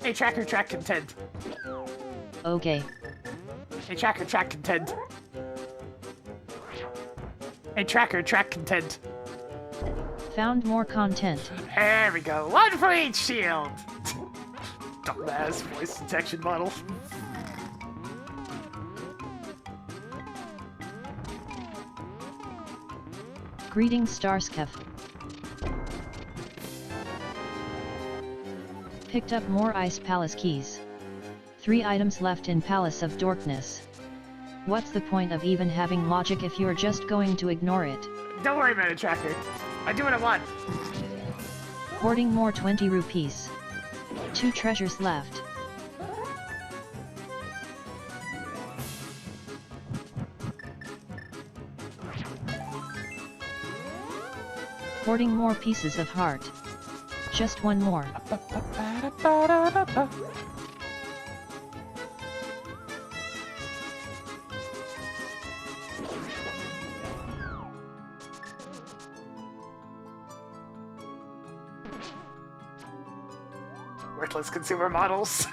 Hey, Tracker, track content. Okay. Hey, Tracker, track content. Hey, Tracker, track content. Found more content. There we go. 1 for each shield. Dumbass voice detection model. Greetings, Starskev. Picked up more Ice Palace keys. 3 items left in Palace of Darkness. What's the point of even having logic if you're just going to ignore it? Don't worry about it, Tracker. I do what I want. Hoarding more 20 rupees. 2 treasures left. Hoarding more pieces of heart. Just 1 more. Worthless consumer models.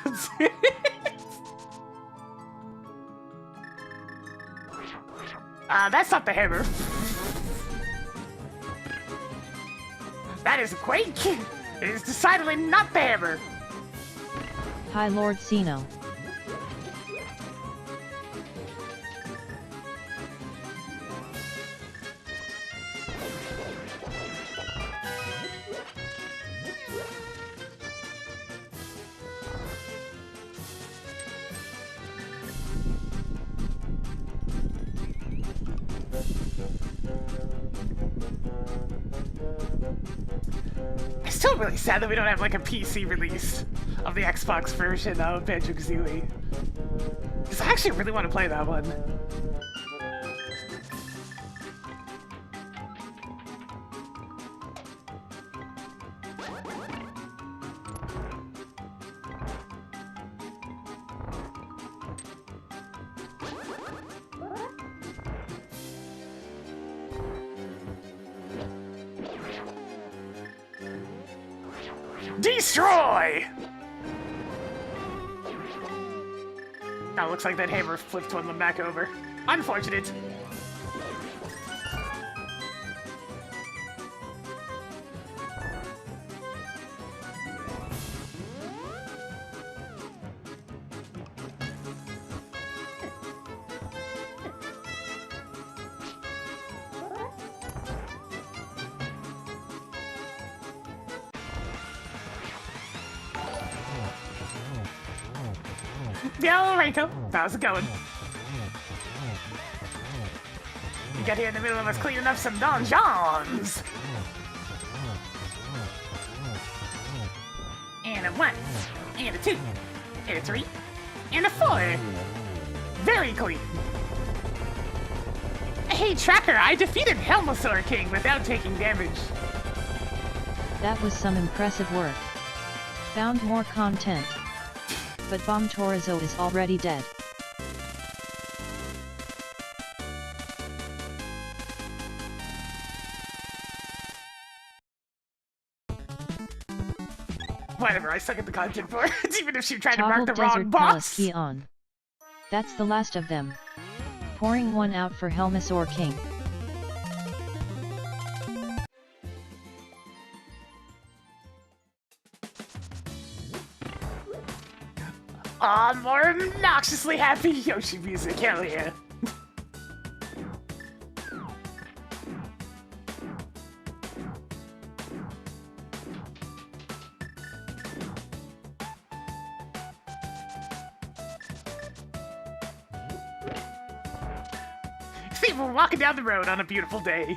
That's not the hammer. That is a quake. It is decidedly not the hammer. Hi Lord Sino. It's still really sad that we don't have like a PC release of the Xbox version of Banjo-Kazooie. Because I actually really want to play that one. Destroy! Now looks like that hammer flipped one of them back over. Unfortunate. Yo, Reiko, how's it going? You got here in the middle of us cleaning up some donjons! And a 1, and a 2, and a 3, and a 4! Very clean! Hey, Tracker, I defeated Helmosaur King without taking damage. That was some impressive work. Found more content. But Bomb Torizo is already dead. Whatever, I suck at the content for it, even if she tried to Toggled mark the wrong Desert Palace boss. key on. That's the last of them. Pouring one out for Helmosaur King. Aw, more obnoxiously happy Yoshi music, hell yeah. See, we're walking down the road on a beautiful day.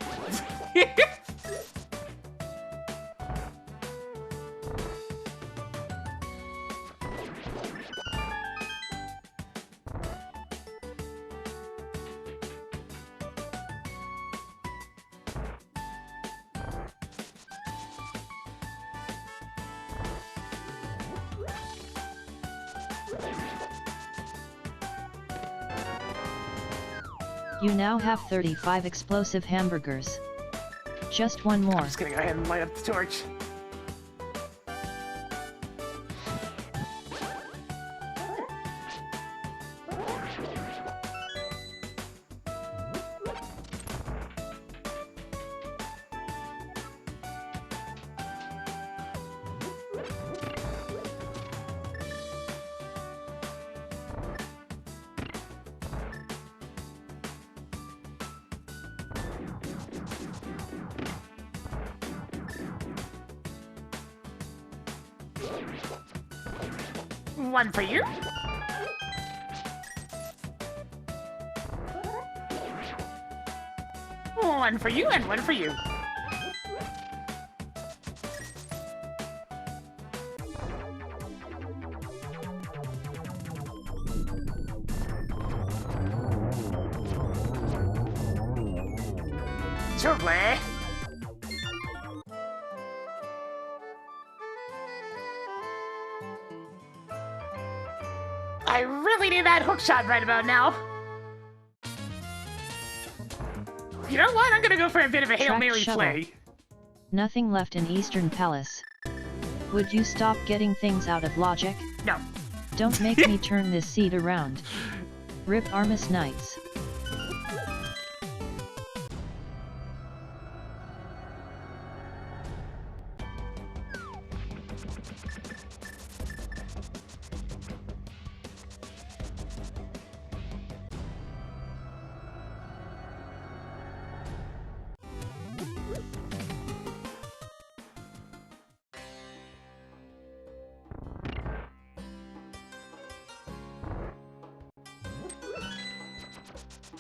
You now have 35 explosive hamburgers. Just one more. I'm just gonna go ahead and light up the torch. One for you. One for you and one for you. Lovely. I really need that hook shot right about now. You know what? I'm gonna go for a bit of a Hail Track Mary shuttle. play. Nothing left in Eastern Palace. Would you stop getting things out of logic? No. Don't make me turn this seat around. Rip Armus Knights.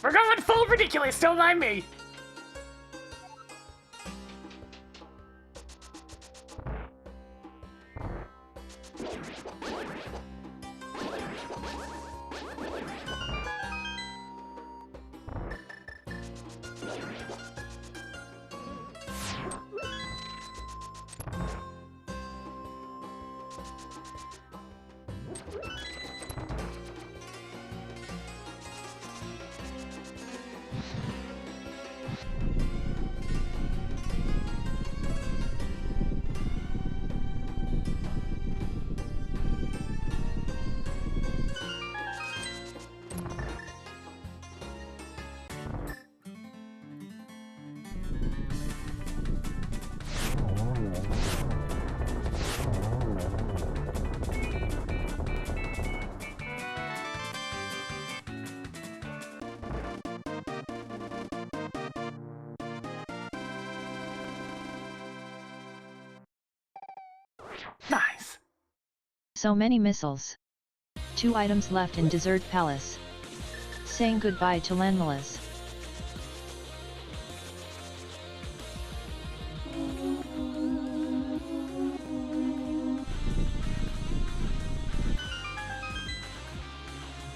We're going full ridiculous, don't mind me. Nice. So many missiles. 2 items left in Desert Palace. Saying goodbye to Lanmalas.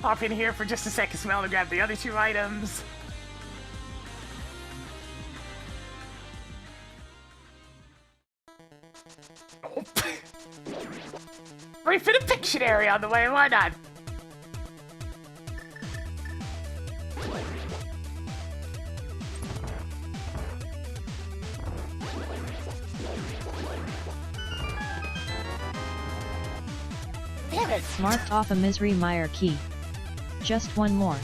Hop in here for just a second, Smell, to grab the other 2 items. Oh. Refit a Pictionary on the way, why not? Damn it! Marked off a Misery Mire key. Just one more.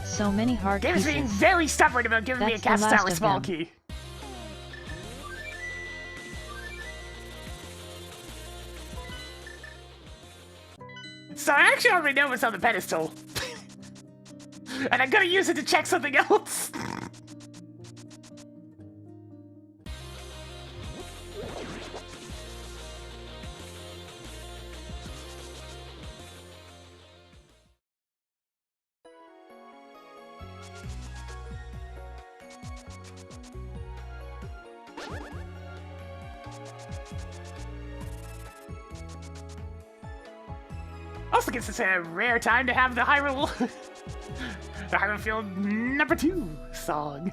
So many hard Game's pieces. being very stubborn about giving me a That's the cast last out with of small them. key. So I actually already know what's on the pedestal. And I'm gonna use it to check something else. Also guess it's a rare time to have the Hyrule, the Hyrule Field #2 song.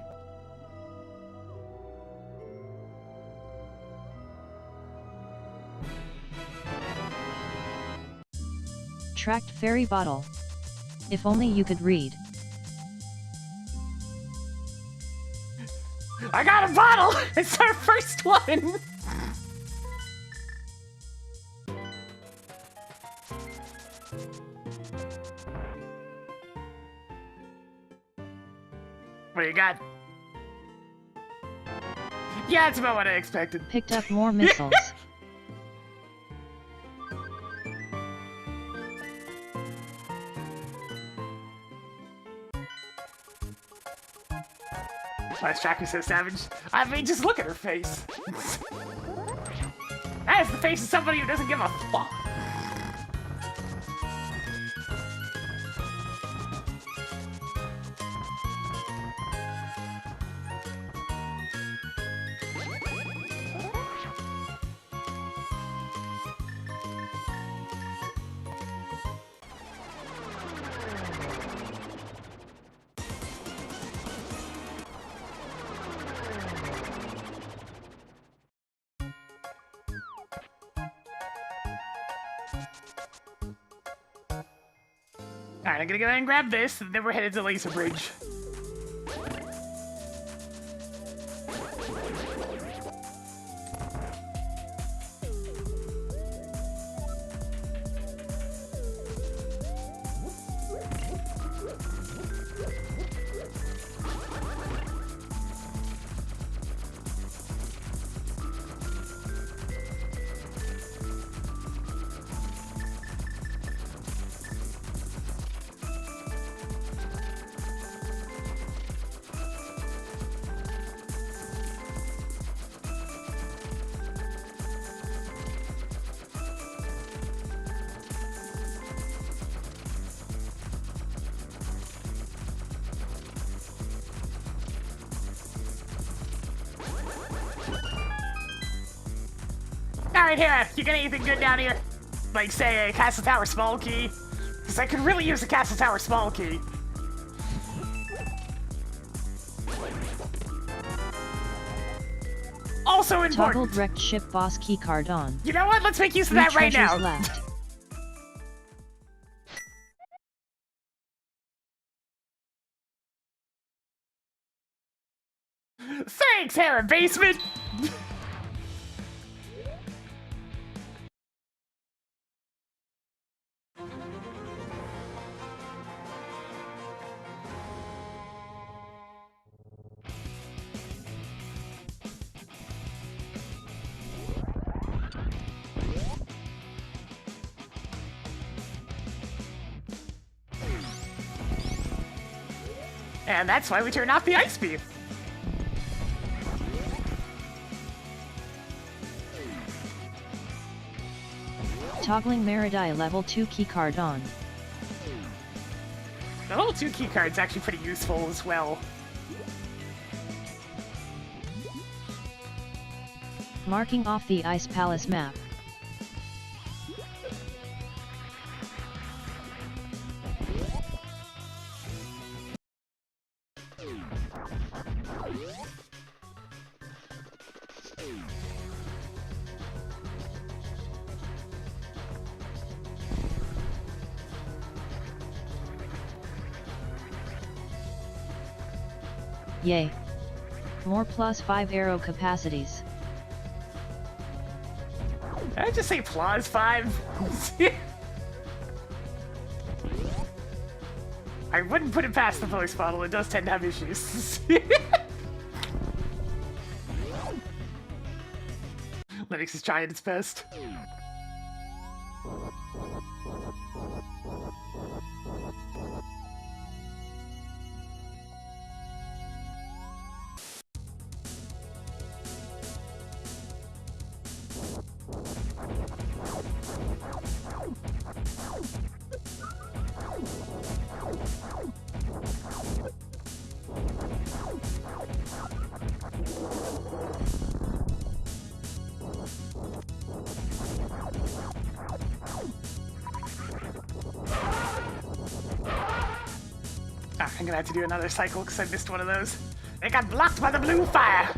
Tracked Fairy Bottle. If only you could read. I got a bottle! It's our first one! What do you got? Yeah, it's about what I expected. Picked up more missiles. Why is Tracker so savage? I mean, just look at her face. That is the face of somebody who doesn't give a fuck. Alright, I'm gonna go ahead and grab this, and then we're headed to Laser Bridge. Alright, Hera, you got anything good down here? Like, say, a Castle Tower small key? Because I could really use a Castle Tower small key. Also important. Toggled wrecked ship boss keycard on. You know what? Let's make use of 3 that right now. treasures left. Thanks, Hera Basement! And that's why we turn off the ice beam. Toggling Meridai level 2 keycard on. The level 2 keycard's actually pretty useful as well. Marking off the Ice Palace map. Yay. More +5 arrow capacities. Did I just say +5? I wouldn't put it past the voice bottle, it does tend to have issues. Linux is trying its best. I'm gonna have to do another cycle because I missed one of those. It got blocked by the blue fire!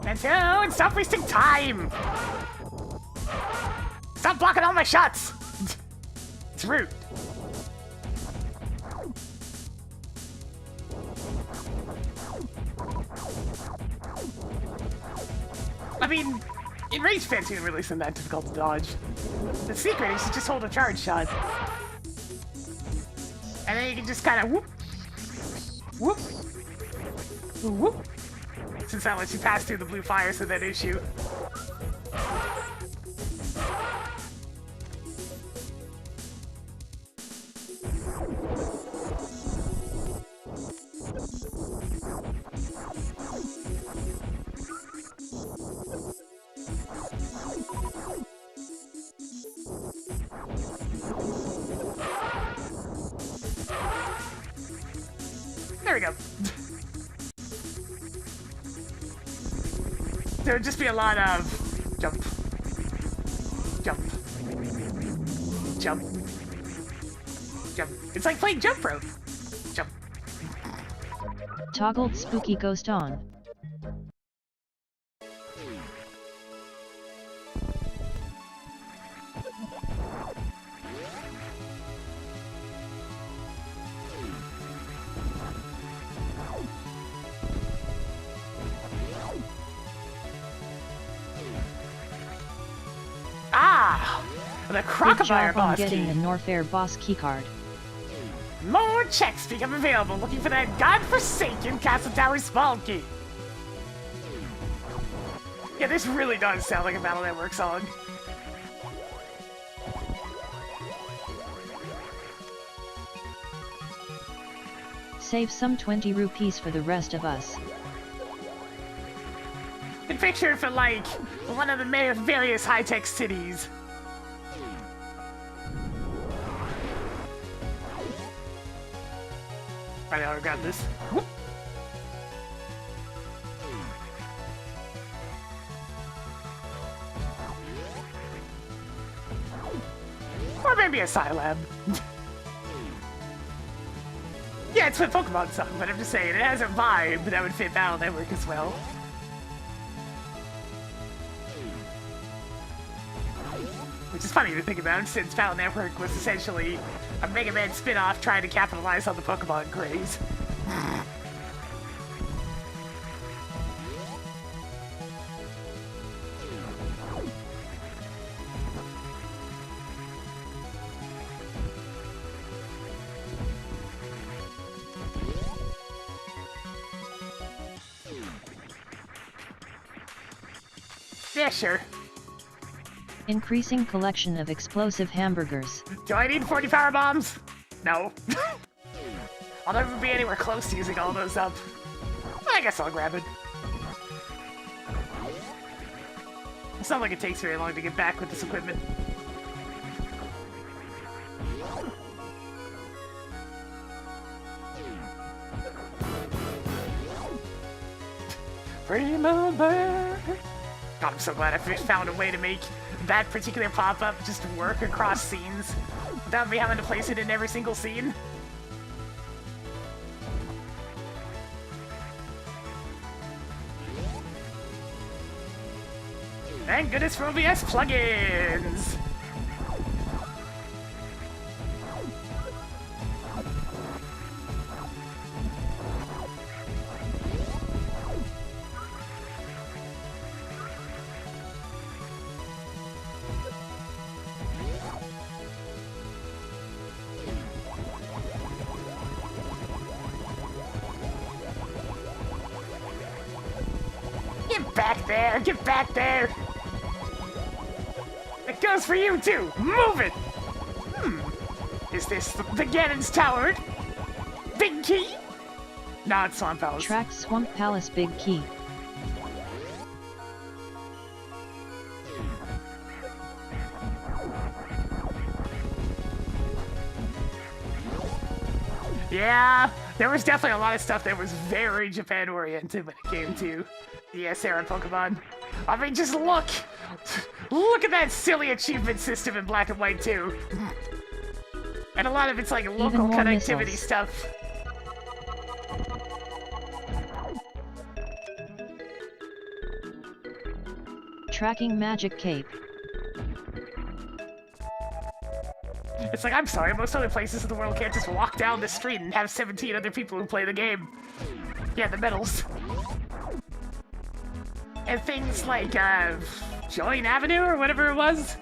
And stop wasting time! Stop blocking all my shots! It's rude. I mean, in Rage Fancy it really isn't that difficult to dodge. The secret is to just hold a charge shot. And then you can just kind of whoop, whoop, whoop. Since that lets you pass through the blue fire, so that issue. There we go. There would just be a lot of jump, jump, jump, jump. It's like playing jump rope. Jump. Toggled spooky ghost on. Ah! The Good crocodile job on boss getting key. the Norfair boss keycard. More checks become available looking for that godforsaken Castle Tower small key. Yeah, this really does sound like a Battle Network song. Save some 20 rupees for the rest of us. And picture it for like one of the various high-tech cities. Right, I'll grab this. Whoop. Or maybe a Scilab. Yeah, it's a Pokemon song, but I'm just saying, it has a vibe that would fit Battle Network as well. Which is funny to think about, since Battle Network was essentially a Mega Man spin-off trying to capitalize on the Pokemon craze. Yeah, sure. Increasing collection of explosive hamburgers. Do I need 40 power bombs? No. I'll never be anywhere close to using all those up. I guess I'll grab it. It's not like it takes very long to get back with this equipment. Remember. I'm so glad I found a way to make that particular pop-up just work across scenes without me having to place it in every single scene. Thank goodness for OBS plugins! Get back there! Get back there! It goes for you too! Move it! Is this the Ganon's Tower? Big Key? No, it's Swamp Palace. Track Swamp Palace Big Key. Yeah, there was definitely a lot of stuff that was very Japan-oriented when it came to the S-era Pokemon. I mean, just look! Look at that silly achievement system in Black and White, too. And a lot of it's like local connectivity missiles. stuff. Tracking Magic Cape. It's like, I'm sorry, most other places in the world can't just walk down the street and have 17 other people who play the game. Yeah, the medals. And things like, Join Avenue or whatever it was.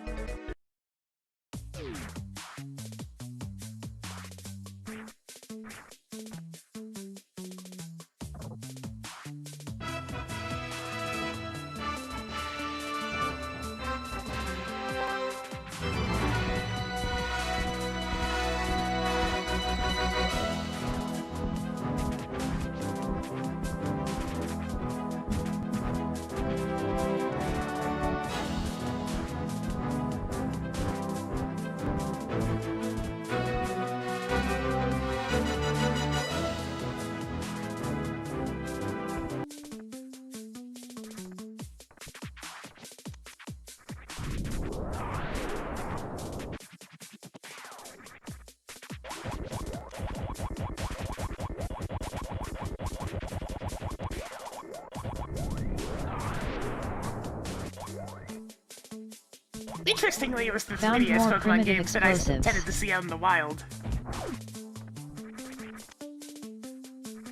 Interestingly, it was the Found 3DS more Pokemon primitive games that I explosives. tended to see out in the wild.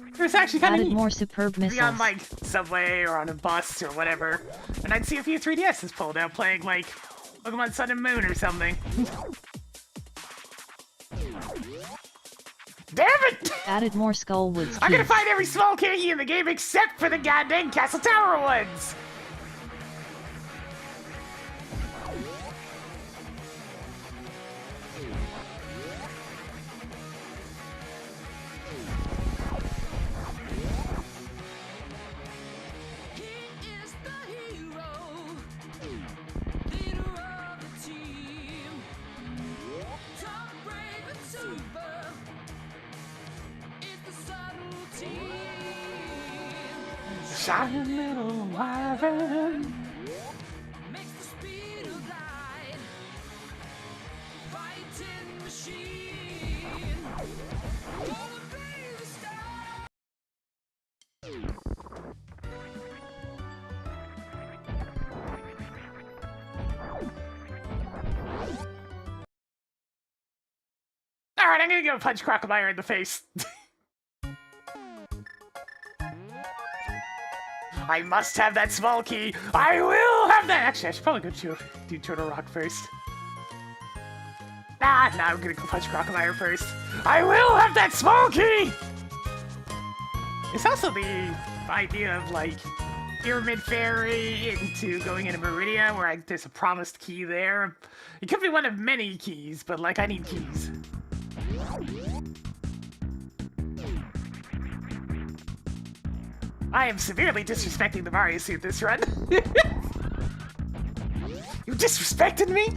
It was actually kind of Added neat. more superb Be on, missiles. like, subway or on a bus or whatever, and I'd see a few 3DSs pulled out playing, like, Pokemon Sun and Moon or something. Damn it! Added more Skullwoods I'm gonna keys. find every small key in the game except for the goddamn Castle Tower ones! He is the hero, leader of the team, top brave and super. Is the Shine little wyvern. Makes the speed of light. Fighting machine. Wanna be the star. Alright, I'm gonna go punch Crocodile in the face. I must have that small key. I will have that. Actually, I should probably go do Turtle Rock first. Nah, I'm gonna go punch Crocodile first. I will have that small key! It's also the idea of, like, Pyramid Fairy into going into Meridia, where there's a promised key there. It could be one of many keys, but, like, I need keys. I am severely disrespecting the Mario suit this run. You disrespected me?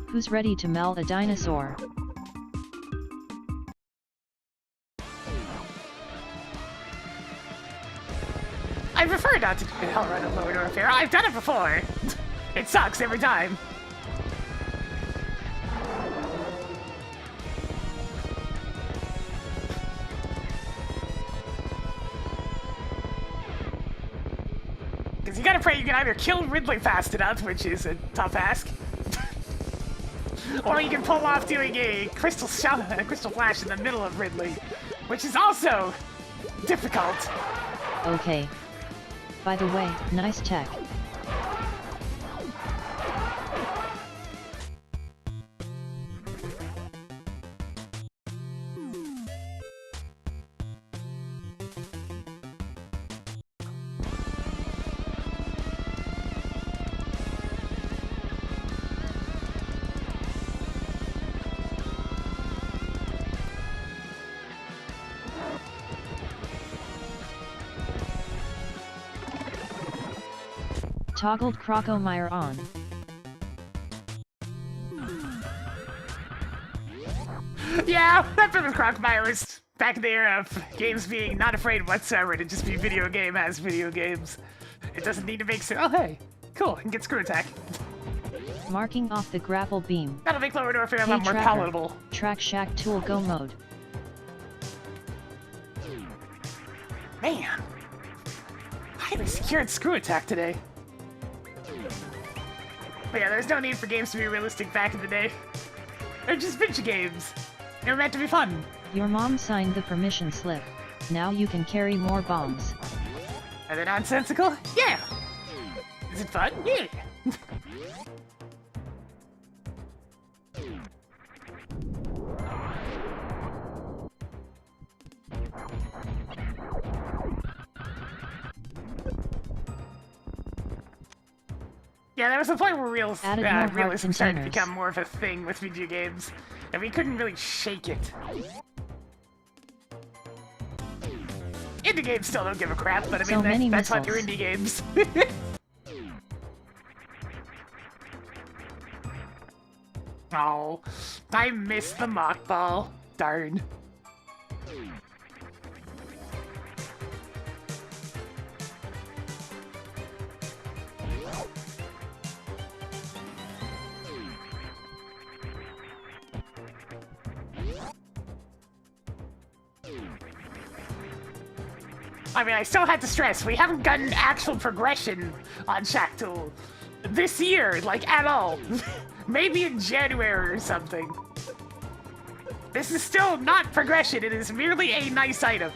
Who's ready to melt a dinosaur? I prefer not to do the hell run of Lower Warfare. I've done it before. It sucks every time. Because you gotta pray you can either kill Ridley fast enough, which is a tough ask, or you can pull off doing a crystal flash in the middle of Ridley, which is also difficult. Okay. By the way, nice tech. Toggled Crocomire on. Yeah, that bit with Crocomire was back in the era of games being not afraid whatsoever to just be video game as video games. It doesn't need to make sense. Oh, hey, cool, I can get Screw Attack. Marking off the grapple beam. That'll make Lower Warfare a Hey lot more Tracker, palatable. Track Shack Tool Go mode. Man, highly secured Screw Attack today. But yeah, there's no need for games to be realistic back in the day. They're just video games. They were meant to be fun. Your mom signed the permission slip. Now you can carry more bombs. Are they nonsensical? Yeah. Is it fun? Yeah. Yeah, there was a point where Added more heart realism started to containers. become more of a thing with video games, and we couldn't really shake it. Indie games still don't give a crap, but I So many mean, that's why they're missiles. indie games. Oh, I missed the mock ball. Darn. I mean, I still had to stress, we haven't gotten actual progression on Shacktool this year, like, at all. Maybe in January or something. This is still not progression, it is merely a nice item.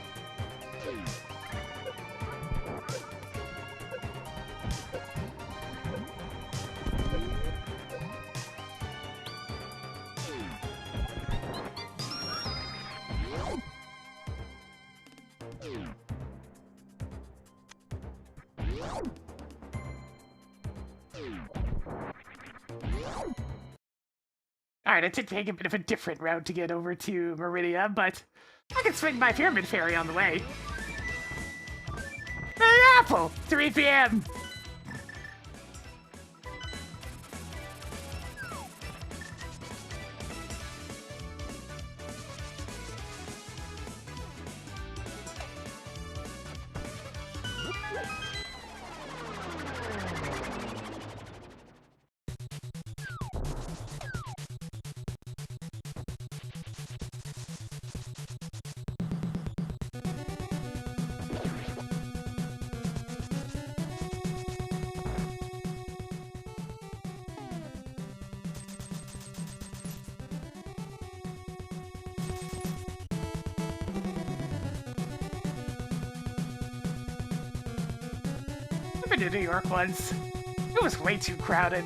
Alright, I did take a bit of a different route to get over to Meridia, but I can swing my Pyramid Fairy on the way. Hey, Apple! 3 p.m. I've been to New York once. It was way too crowded.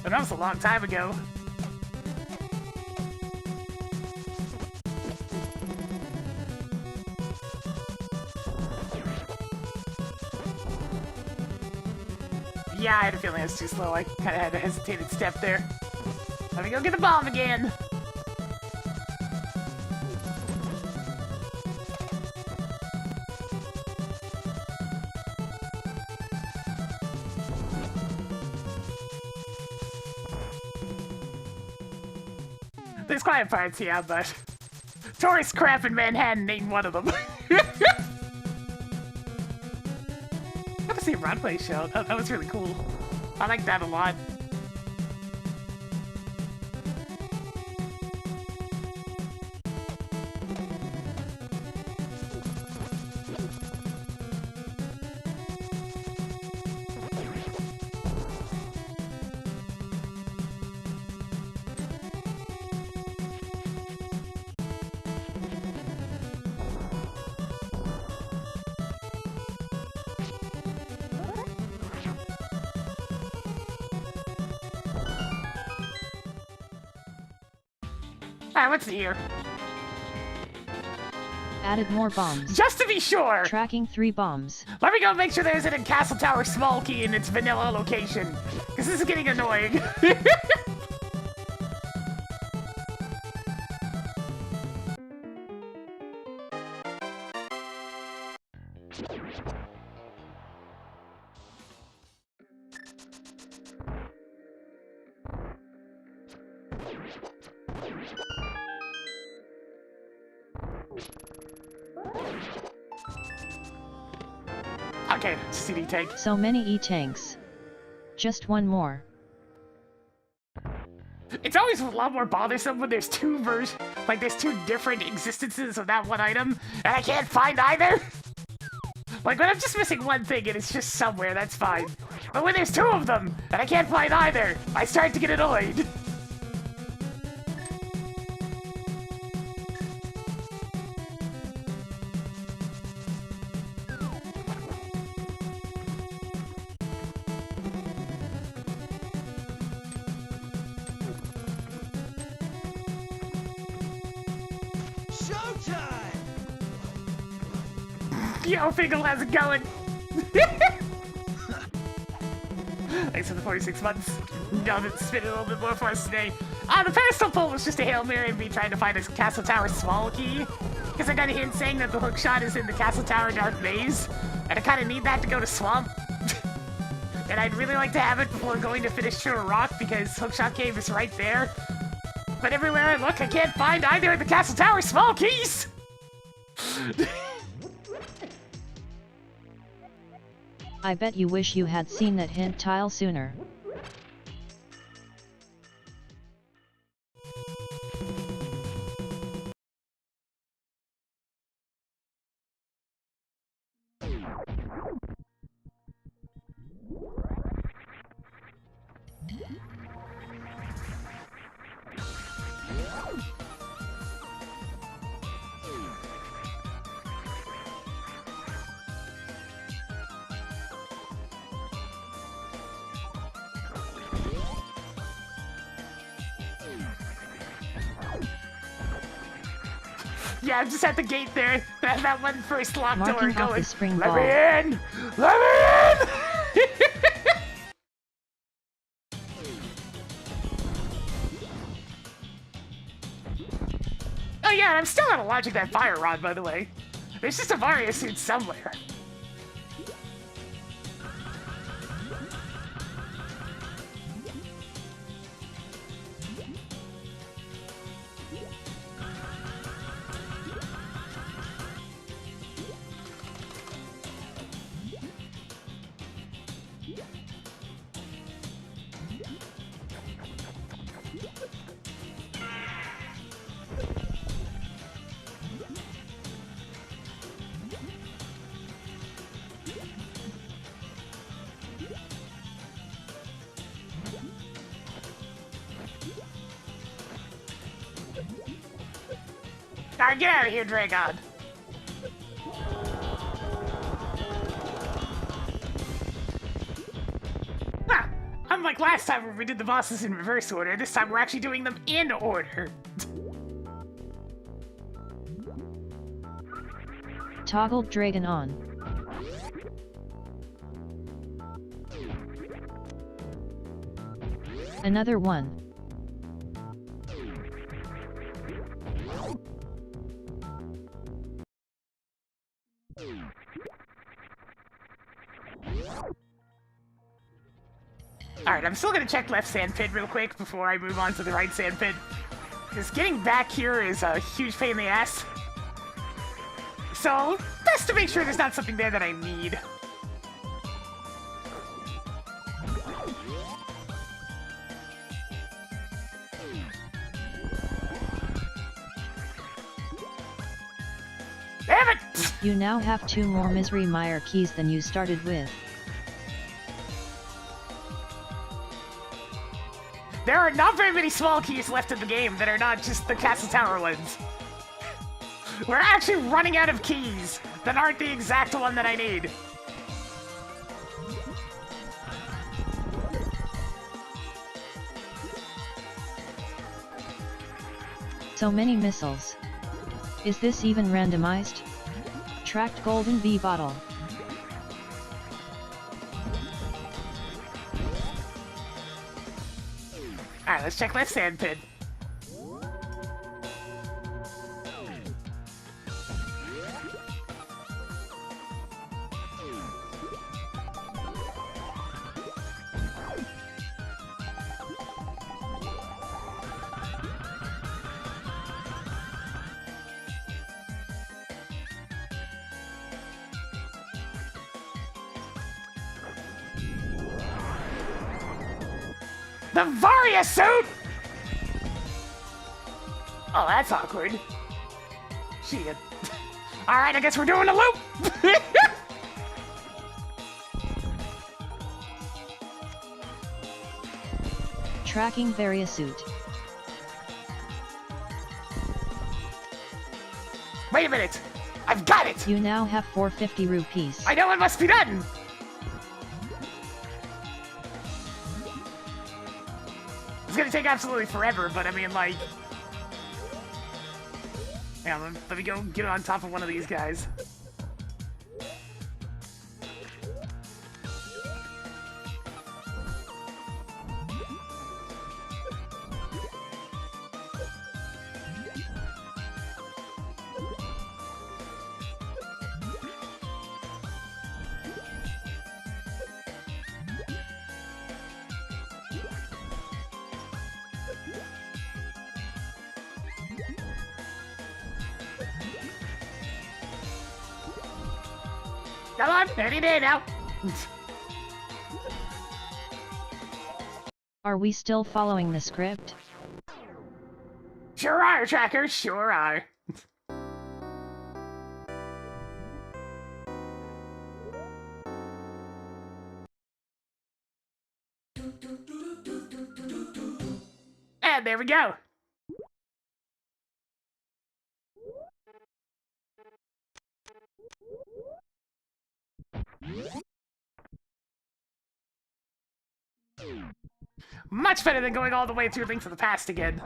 And that was a long time ago. Yeah, I had a feeling it was too slow. I kind of had a hesitated step there. Let me go get the bomb again. There's quiet parts, yeah, but tourist crap in Manhattan ain't one of them. Got to see a Broadway show. That was really cool. I like that a lot. Alright, what's here? Added more bombs. Just to be sure! Tracking 3 bombs. Let me go make sure there isn't a Castle Tower small key in its vanilla location. Because this is getting annoying. Okay, CD tank. So many E-tanks. Just one more. It's always a lot more bothersome when there's two versions, like there's two different existences of that one item, and I can't find either! Like when I'm just missing one thing and it's just somewhere, that's fine. But when there's two of them, and I can't find either, I start to get annoyed. Yo, Fingal, how's it going? Thanks for the 46 months. Now it's spinning a little bit more for us today. The pedestal pull was just a Hail Mary of me trying to find a Castle Tower small key. Because I got a hint saying that the hook shot is in the Castle Tower Dark Maze. And I kind of need that to go to Swamp. And I'd really like to have it before going to finish True Rock because Hookshot Cave is right there. But everywhere I look, I can't find either of the Castle Tower small keys! I bet you wish you had seen that hint tile sooner. Yeah, I'm just at the gate there. That one first locked door Marking off going. the spring Let ball. me in! Let me in! Oh yeah, and I'm still not launching that fire rod, by the way. There's just a Varia suit somewhere. Alright, get out of here, Dragon. Ah, unlike last time when we did the bosses in reverse order, this time we're actually doing them in order. Toggled Dragon on. Another one. Alright, I'm still gonna check left sand pit real quick before I move on to the right sand pit. Because getting back here is a huge pain in the ass. So, best to make sure there's not something there that I need. Damn it! You now have 2 more Misery Mire keys than you started with. There are not very many small keys left in the game that are not just the Castle Tower ones. We're actually running out of keys that aren't the exact one that I need. So many missiles. Is this even randomized? Tracked Golden V bottle. Alright, let's check left sand pit. The Varia suit! Oh, that's awkward. Shit. Alright, I guess we're doing a loop! Tracking Varia suit. Wait a minute! I've got it! You now have 450 rupees. I know it must be done! It's gonna take absolutely forever, but I mean, like... Yeah, let me go get on top of one of these guys. Come on, any day now. Are we still following the script? Sure are, Tracker, sure are. And there we go. Much better than going all the way through Link to the Past again.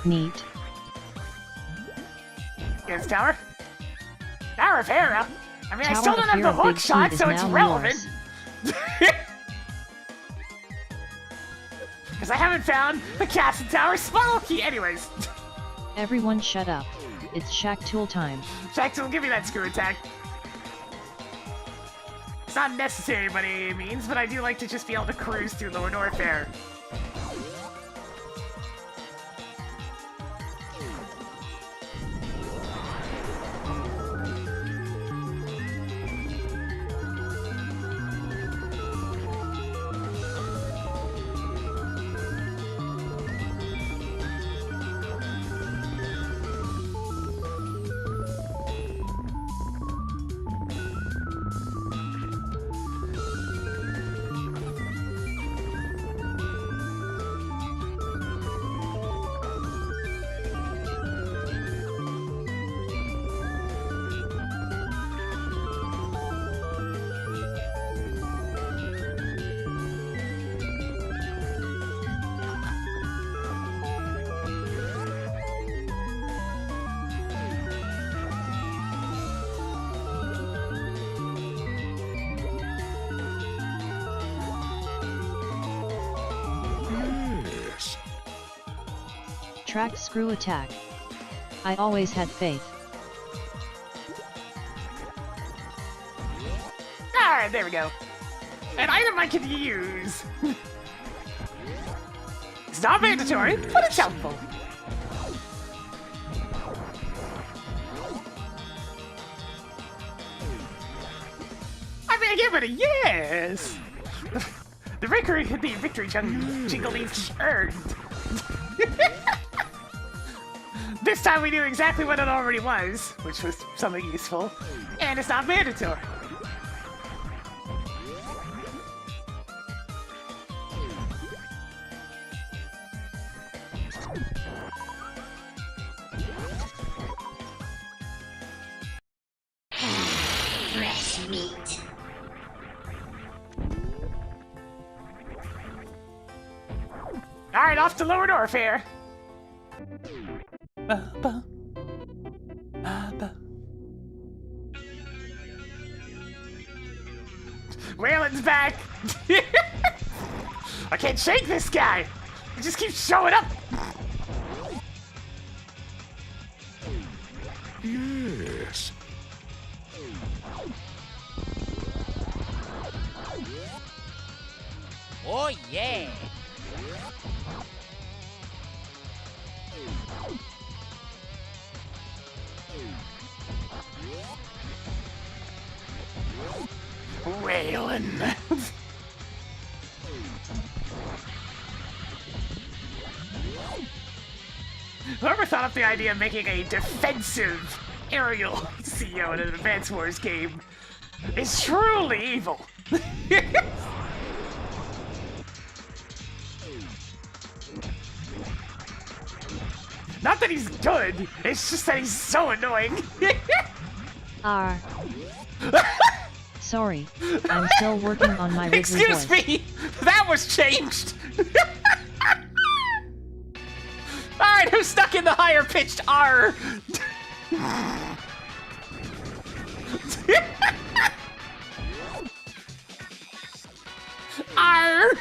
Neat. Yes, tower. Tower of Hera. I mean, I Tower still of don't have the Hera hook Big shot, Key so is it's now relevant. yours. Because I haven't found the Castle Tower small key. Anyways. Everyone shut up. It's Shack Tool time. Jackson, give me that screw attack. It's not necessary by any means, but I do like to just be able to cruise through Lower North Air. Track screw attack. I always had faith. Alright, there we go. An item I can use. It's not mandatory, but it's helpful. I mean, I give it a yes. The victory jingle needs to be earned. This time we knew exactly what it already was, which was something useful, and it's not mandatory. Fresh meat. Alright, off to Lower North here. Waylon's back! I can't shake this guy! He just keeps showing up! Yes. Oh yeah! Waylon! Whoever thought up the idea of making a defensive aerial CEO in an Advance Wars game is truly evil. Not that he's good, it's just that he's so annoying. Sorry, I'm still working on my Ridley Excuse voice. me, that was changed. Alright, who's stuck in the higher pitched R? R.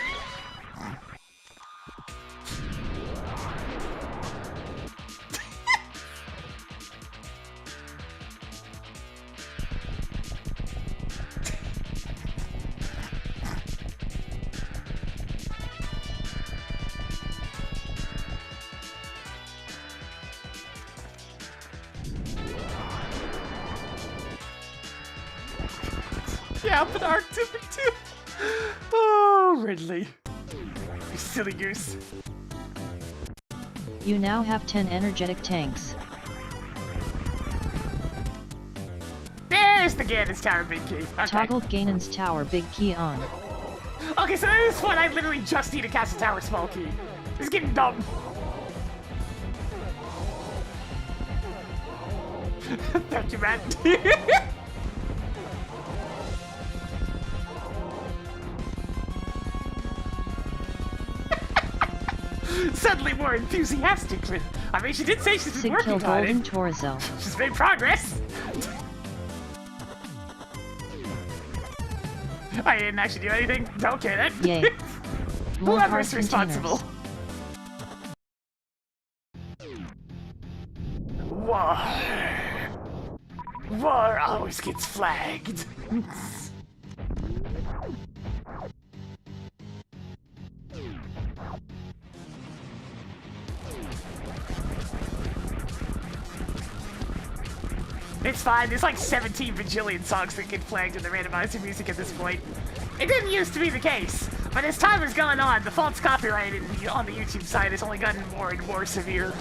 Yeah, but Arctic too. Oh, Ridley. You silly goose. You now have 10 energetic tanks. There's the Ganon's Tower Big Key. Okay. Toggled Ganon's Tower Big Key on. Okay, so at this point, I literally just need a Castle Tower Small Key. It's getting dumb. Thank you, man. Suddenly more more enthusiastic with. I mean, she did say she's been Sig working kill on golden it. torso. She's made progress. I didn't actually do anything. Okay then. Yay. More hard Whoever's responsible. War. War always gets flagged. It's fine, there's like 17 bajillion songs that get flagged in the randomizer music at this point. It didn't used to be the case, but as time has gone on, the false copyright on the YouTube side has only gotten more and more severe.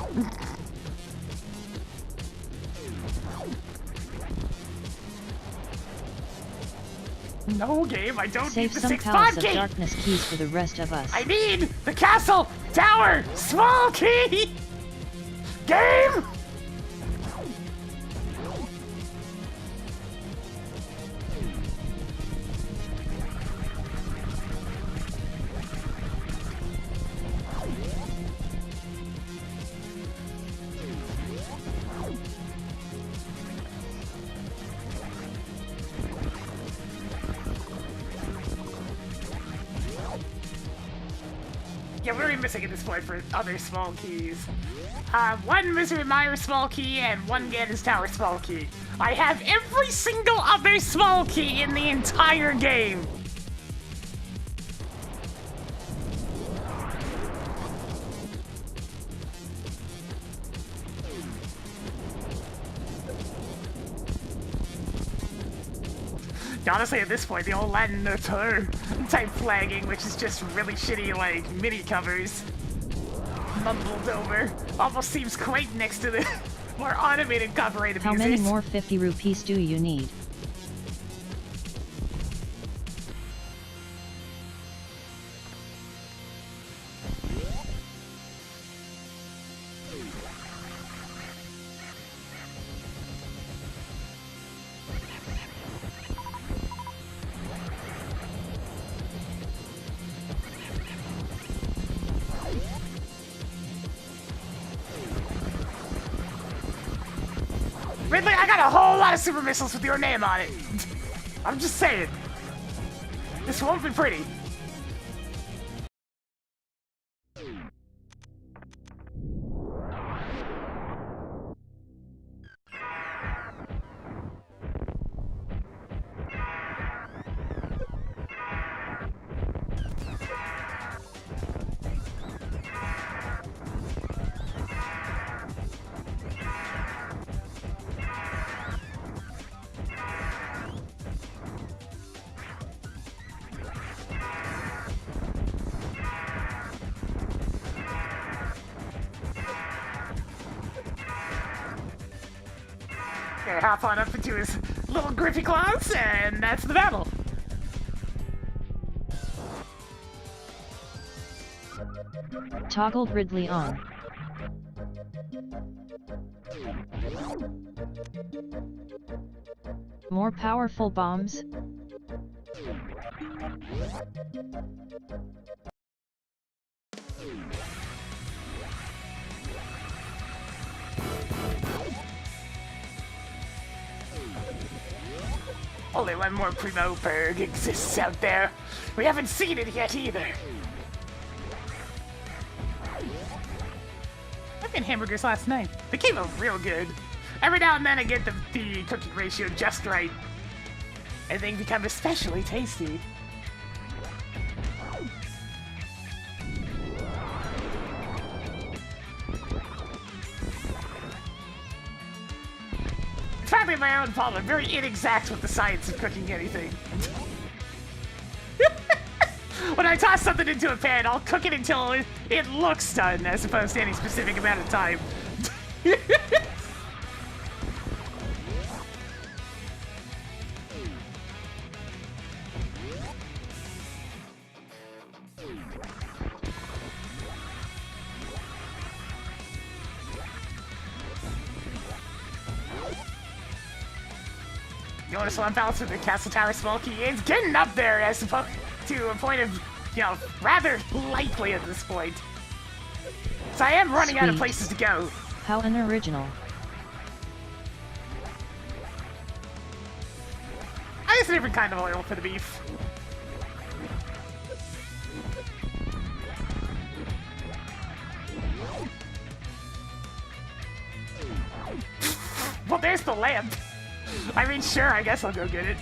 No game, I don't need Save the some 6 palace pod of key! darkness keys for the rest of us. I need the castle, tower, small key! Game! Yeah, what are we missing at this point for other small keys? One Misery Mire small key and one Gaddis Tower small key. I have every single other small key in the entire game. Honestly, at this point, the old Latin Noteur type flagging, which is just really shitty, like, MIDI covers, mumbled over, almost seems quaint next to the more automated copyrighted How music. many more 50 rupees do you need? Ridley, I got a whole lot of super missiles with your name on it. I'm just saying. This won't be pretty. Okay, hop on up into his little grippy claws, and that's the battle. Toggled Ridley on. More powerful bombs. Only one more Primo Berg exists out there. We haven't seen it yet either. I had hamburgers last night. They came out real good. Every now and then I get the cooking ratio just right. And they become especially tasty. It's probably my own fault. I'm very inexact with the science of cooking anything. When I toss something into a pan, I'll cook it until it looks done, as opposed to any specific amount of time. You notice what I'm balancing with the Castle Tower small key? It's getting up there as opposed to a point of, rather likely at this point. So I am running out of Sweet. places to go. How unoriginal. I use a different kind of oil for the beef. Well, there's the lamp. I mean, sure, I guess I'll go get it.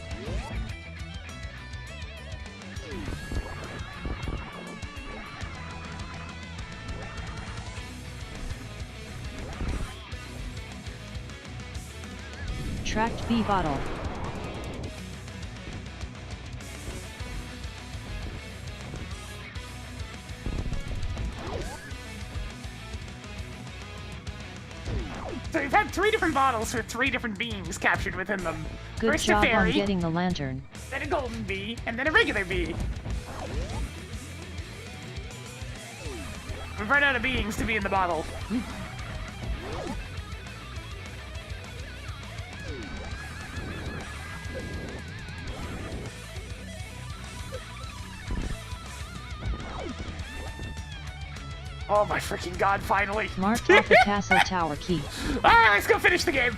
Tracked B bottle. So we've had 3 different bottles with 3 different beams captured within them. Good First job a fairy, on getting the lantern. then a golden bee, and then a regular bee. We've run out of beings to be in the bottle. Oh my freaking god, finally. Marked off a castle tower key. Alright, let's go finish the game.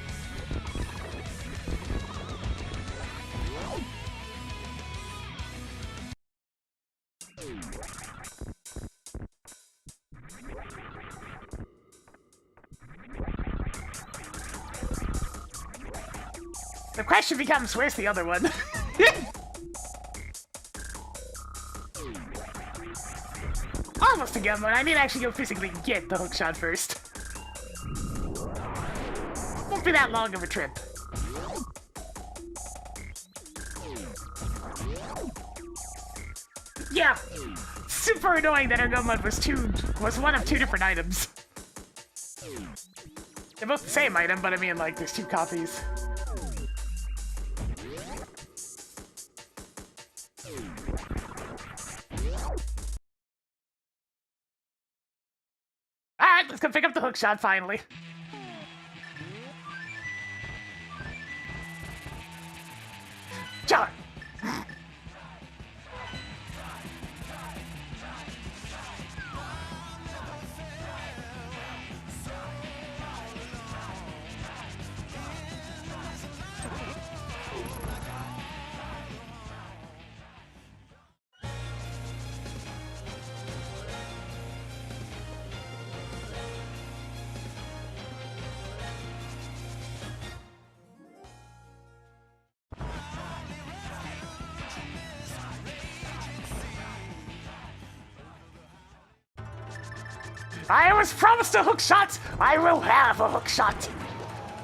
The question becomes, where's the other one? Almost a gun one. I need to actually go physically get the hookshot first. Won't be that long of a trip. Yeah, super annoying that our gun mode was one of 2 different items. They're both the same item, but I mean, like, there's 2 copies. Alright, let's go pick up the hookshot finally. John! I was promised a hookshot! I will have a hookshot!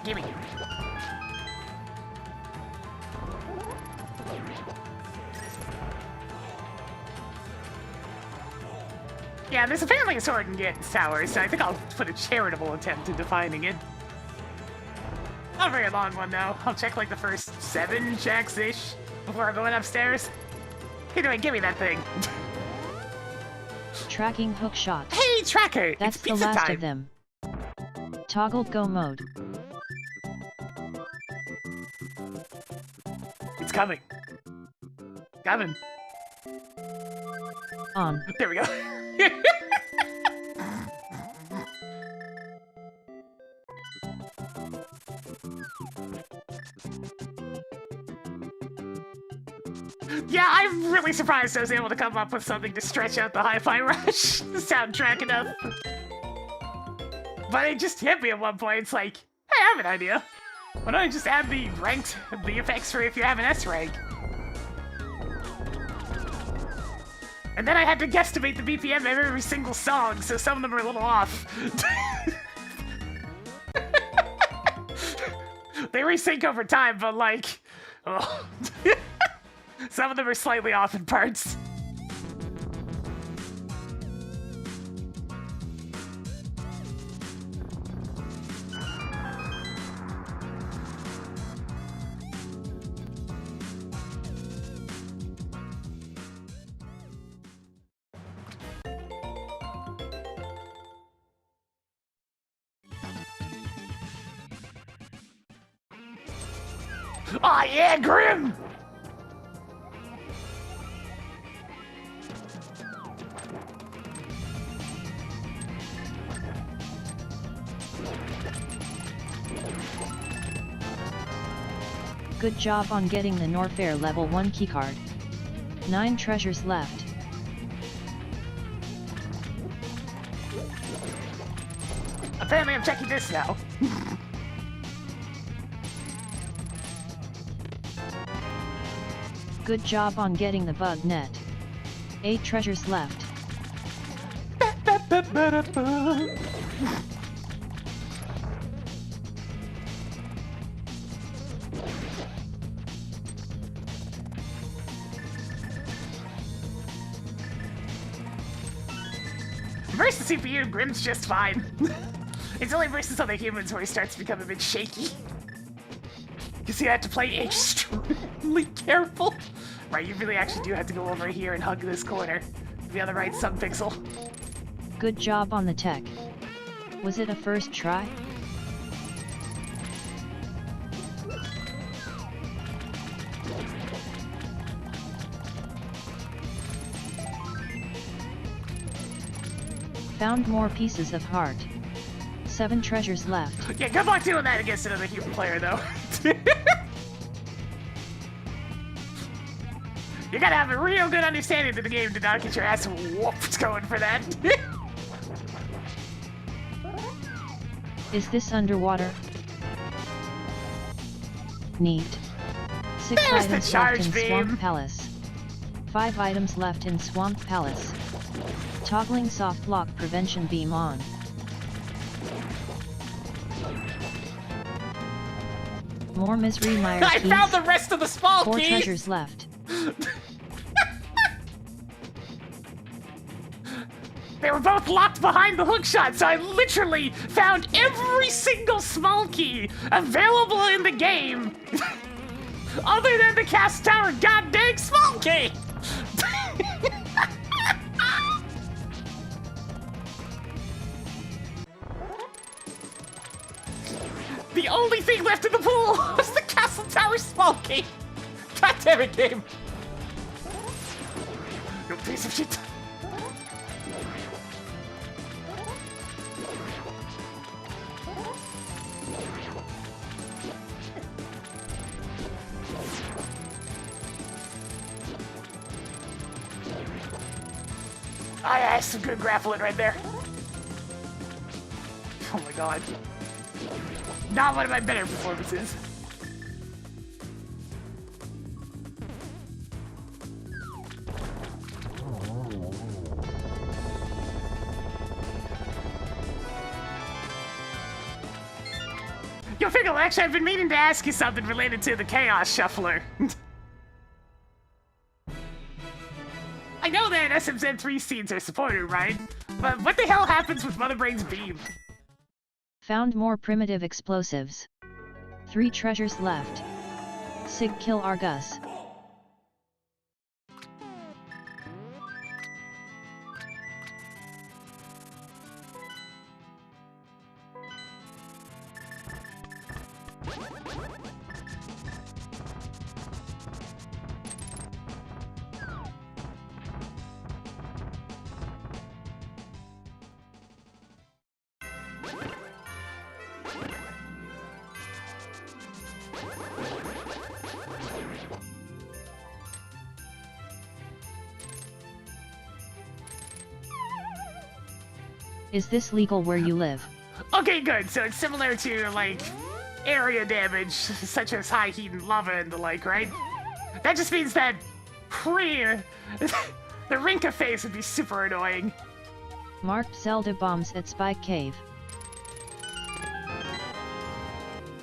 Gimme. Yeah, there's apparently a sword in Ganton's Tower, so I think I'll put a charitable attempt into finding it. Not a very long one, though. I'll check like the first 7 checks-ish before going upstairs. Anyway, give me that thing. Tracking hookshot. Hey, Tracker! That's it's the pizza last time. of them. Toggled go mode. It's coming. Coming. On. There we go. Yeah, I'm really surprised I was able to come up with something to stretch out the Hi-Fi Rush soundtrack enough. But it just hit me at one point. It's like, hey, I have an idea. Why don't I just add the effects for if you have an S rank? And then I had to guesstimate the BPM of every single song, so some of them are a little off. They resync over time, but like, oh. Some of them are slightly off in parts. Aw, yeah, Grim! Good job on getting the Norfair level 1 keycard. 9 treasures left. Apparently I'm checking this now. Good job on getting the bug net. 8 treasures left. Versus CPU, Grim's just fine. It's only versus other humans where he starts to become a bit shaky. Because you have to play extremely careful. Right, you really actually do have to go over here and hug this corner. The other right subpixel. Good job on the tech. Was it a first try? Found more pieces of heart. 7 treasures left. Yeah, good luck doing that against another human player, though. You gotta have a real good understanding of the game to not get your ass whooped going for that. Is this underwater? Neat. 6 There's the items charge left in beam. Swamp Palace. 5 items left in Swamp Palace. Toggling soft lock prevention beam on. More misery Meyer I keys. found the rest of the small 4 keys! treasures left. They were both locked behind the hookshot, so I literally found every single small key available in the game, other than the cast tower goddamn small key. The only thing left in the pool was the castle tower small key. God damn it, game. You piece of shit. I had some good grappling right there. Oh my god. Not one of my better performances. Yo, Fickle, actually, I've been meaning to ask you something related to the Chaos Shuffler. I know that SMZ3 scenes are supported, right? But what the hell happens with Mother Brain's beam? Found more primitive explosives. 3 treasures left. Sig kill Argus. Is this legal where you live? Okay, good. So it's similar to, like, area damage, such as high heat and lava and the like, right? That just means that the Rinka phase would be super annoying. Marked Zelda bombs at Spike Cave.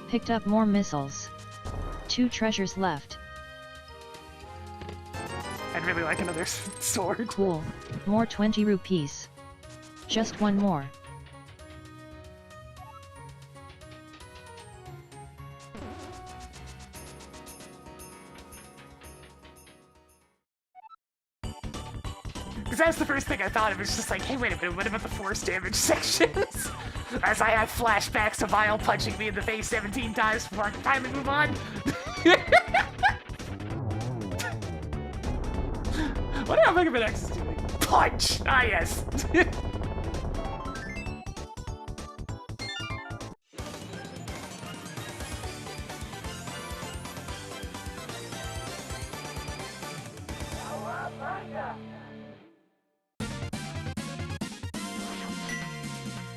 Picked up more missiles. 2 treasures left. I'd really like another sword. Cool. More 20 rupees. Just one more. Because that's the first thing I thought of. It's just like, hey, wait a minute, what about the force damage sections? As I have flashbacks of Vile punching me in the face 17 times before I can finally move on. What how Mega Man X is doing? Punch! Ah, yes.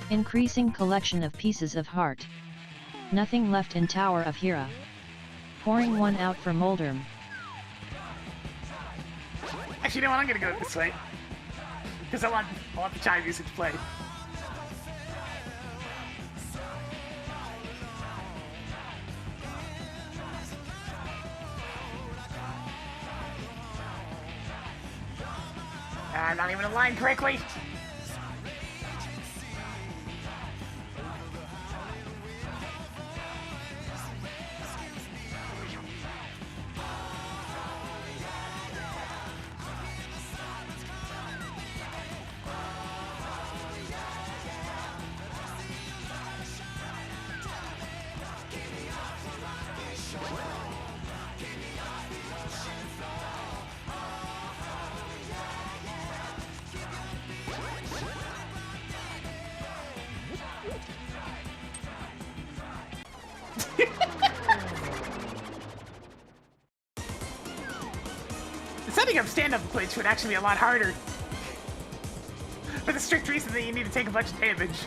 Increasing collection of pieces of heart. Nothing left in Tower of Hera. Pouring one out for Moldrum. Actually, you know what? I'm gonna go this way. Because I want the chime music to play. I'm not even aligned correctly. Setting up stand-up glitch would actually be a lot harder. For the strict reason that you need to take a bunch of damage.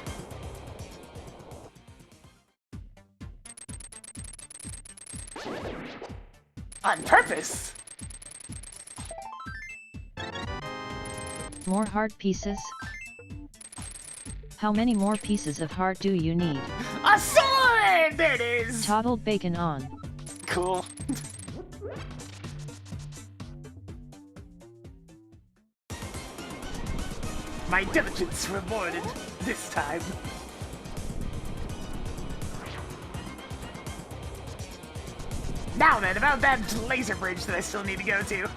On purpose! More heart pieces? How many more pieces of heart do you need? A sword! There it is! Toddled bacon on. Cool. My diligence rewarded this time. Now then, about that laser bridge that I still need to go to.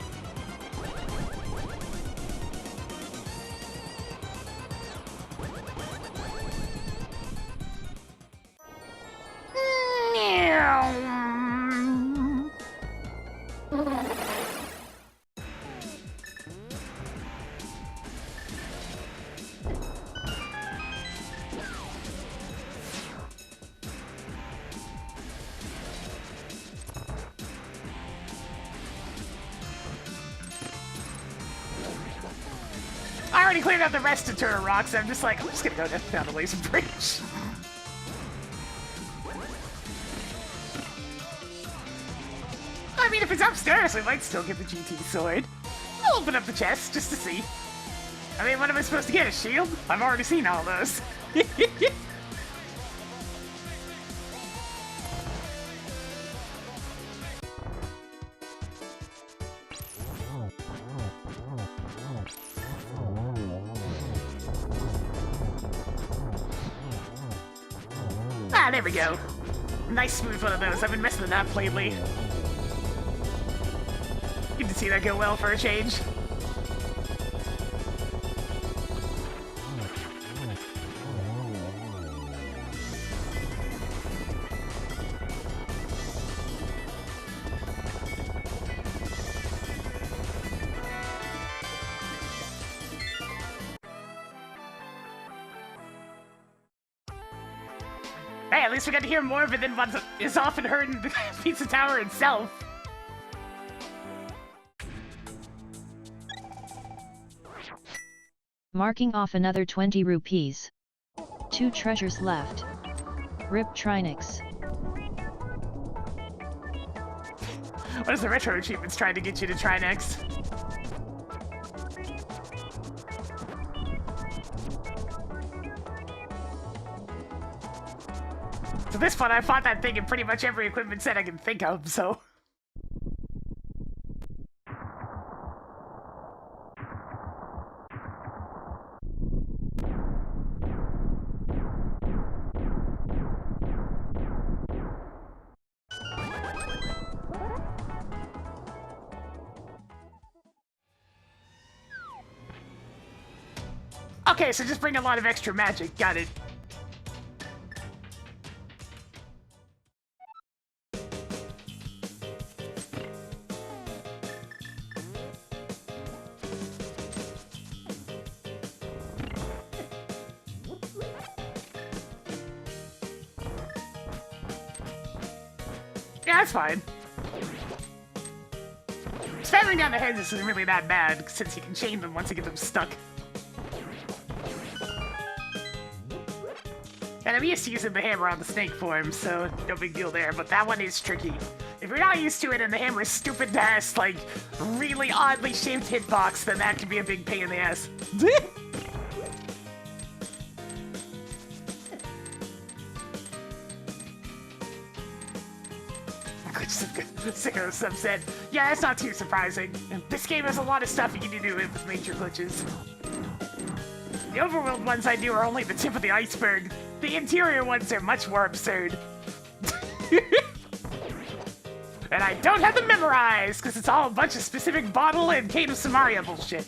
I already cleared out the rest of Turtle Rock, so I'm just like, I'm just gonna go down the laser bridge. I mean, if it's upstairs, I might still get the GT sword. I'll open up the chest just to see. I mean, what am I supposed to get? A shield? I've already seen all those. Ah, there we go. Nice smooth one of those. I've been messing with that lately. Good to see that go well for a change. Hey, at least we got to hear more of it than what is often heard in the Pizza Tower itself. Marking off another 20 rupees. 2 treasures left. Rip Trinix. What is the retro achievements trying to get you to try next? So this one, I fought that thing in pretty much every equipment set I can think of, so... Okay, so just bring a lot of extra magic, got it. Yeah, that's fine. Spamming down the heads isn't really that bad, since you can chain them once you get them stuck. And I'm used to using the hammer on the snake form, so no big deal there, but that one is tricky. If you're not used to it and the hammer's stupid ass, like, really oddly shaped hitbox, then that can be a big pain in the ass. Sicko Sub said, yeah, that's not too surprising. This game has a lot of stuff you can do with major glitches. The overworld ones I do are only the tip of the iceberg. The interior ones are much more absurd. And I don't have them memorized, because it's all a bunch of specific bottle and Kate of Samaria bullshit.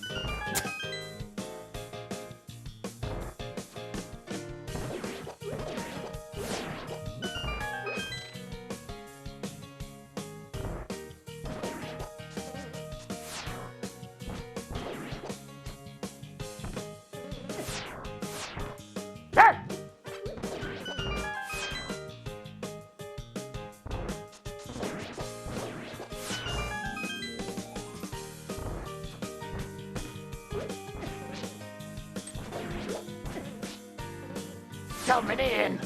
Coming in.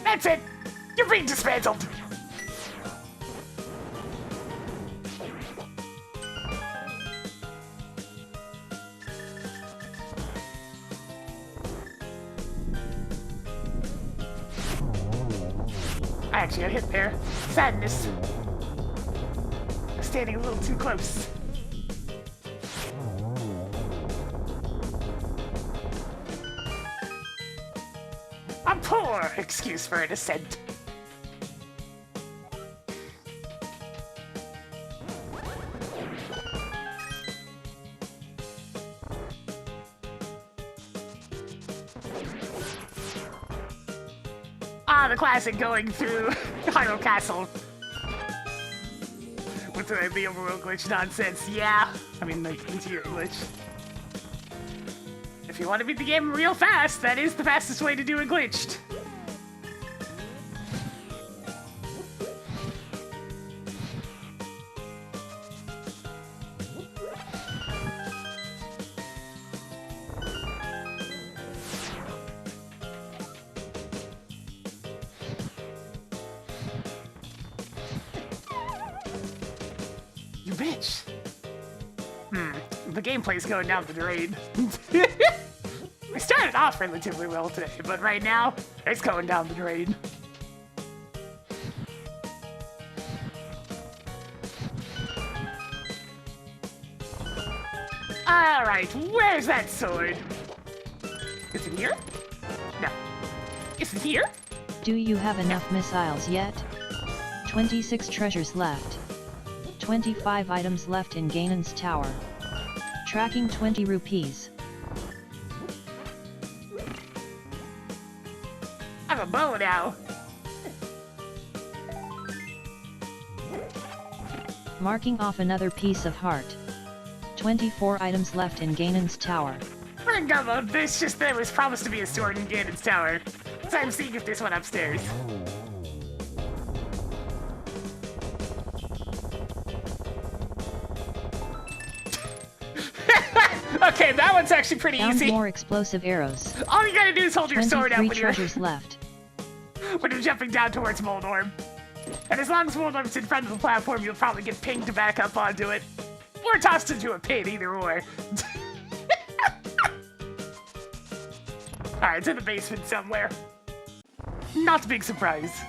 That's it. You're being dismantled. I actually got hit there. Sadness. Standing a little too close. A poor excuse for an ascent. Ah, the classic going through Hyrule Castle. With the overworld glitch nonsense. Yeah, I mean the interior glitch. If you want to beat the game real fast, that is the fastest way to do it glitched. You bitch. The gameplay's going down the drain. We started off relatively well today, but right now, it's going down the drain. Alright, where's that sword? Is it here? No. Is it here? Do you have enough missiles yet? 26 treasures left. 25 items left in Ganon's tower. Tracking 20 rupees. I have a bow now. Marking off another piece of heart. 24 items left in Ganon's tower. Ringo, there's just there was promised to be a sword in Ganon's tower. So I'm seeing if there's one upstairs. Okay, that one's actually pretty Found easy. more explosive arrows. All you gotta do is hold your sword out 23 when you're, treasures left. when you're jumping down towards Moldorm. And as long as Moldorm's in front of the platform, you'll probably get pinged to back up onto it. Or tossed into a pit, either or. Alright, it's in the basement somewhere. Not a big surprise.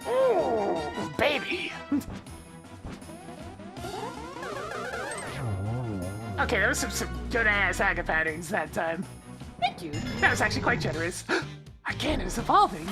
Ooh, baby. Okay, there was some good-ass Aga patterns that time. Thank you. That was actually quite generous. Our cannon is evolving.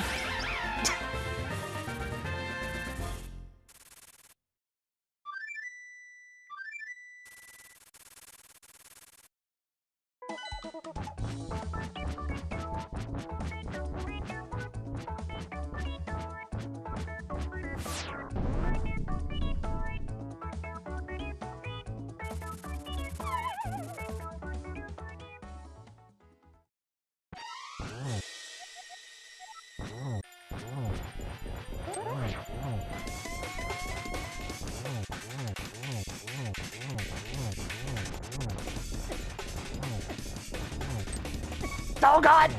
Oh god!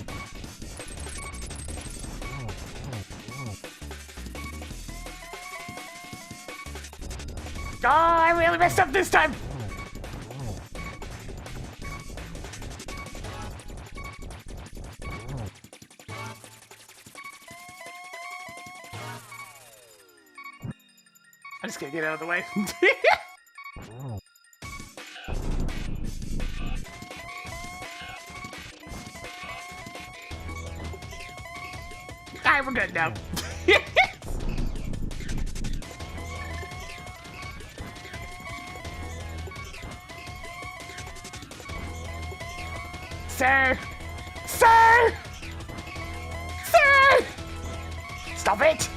Oh, I really messed up this time! I'm just gonna get out of the way. Alright, we're good now. Sir! Sir! Sir! Stop it!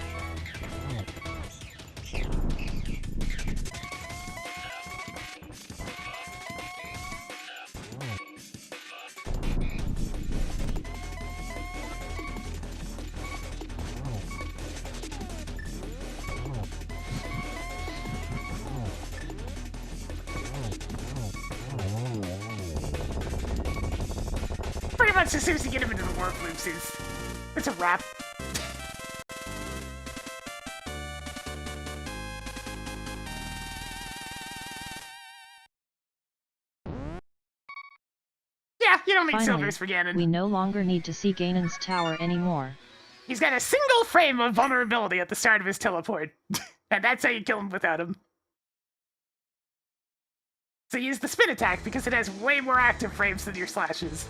Pretty much as soon as you get him into the work loops, it's a wrap. Yeah, you don't need Finally, silvers for Ganon. we no longer need to see Ganon's tower anymore. He's got a single frame of vulnerability at the start of his teleport. And that's how you kill him without him. So use the spin attack because it has way more active frames than your slashes.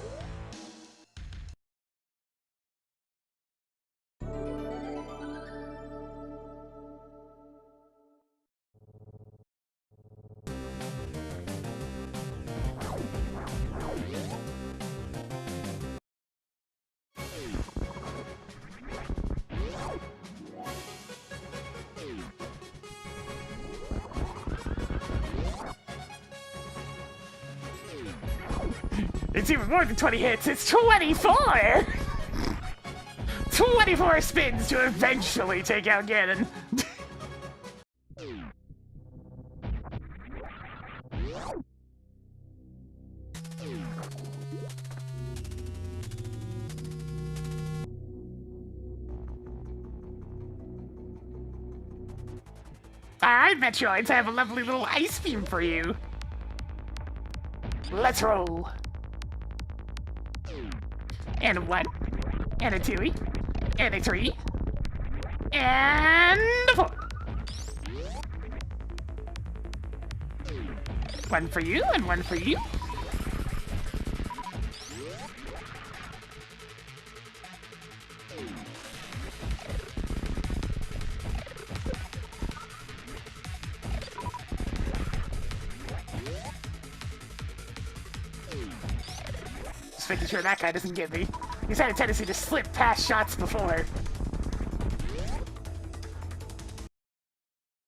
It's even more than 20 hits, it's 24! 24 spins to eventually take out Ganon. Alright, Metroids, I have a lovely little ice beam for you. Let's roll. And a 1, and a 2, and a 3, and a 4. 1 for you, and 1 for you. Just making sure that guy doesn't get me. He's had a tendency to slip past shots before.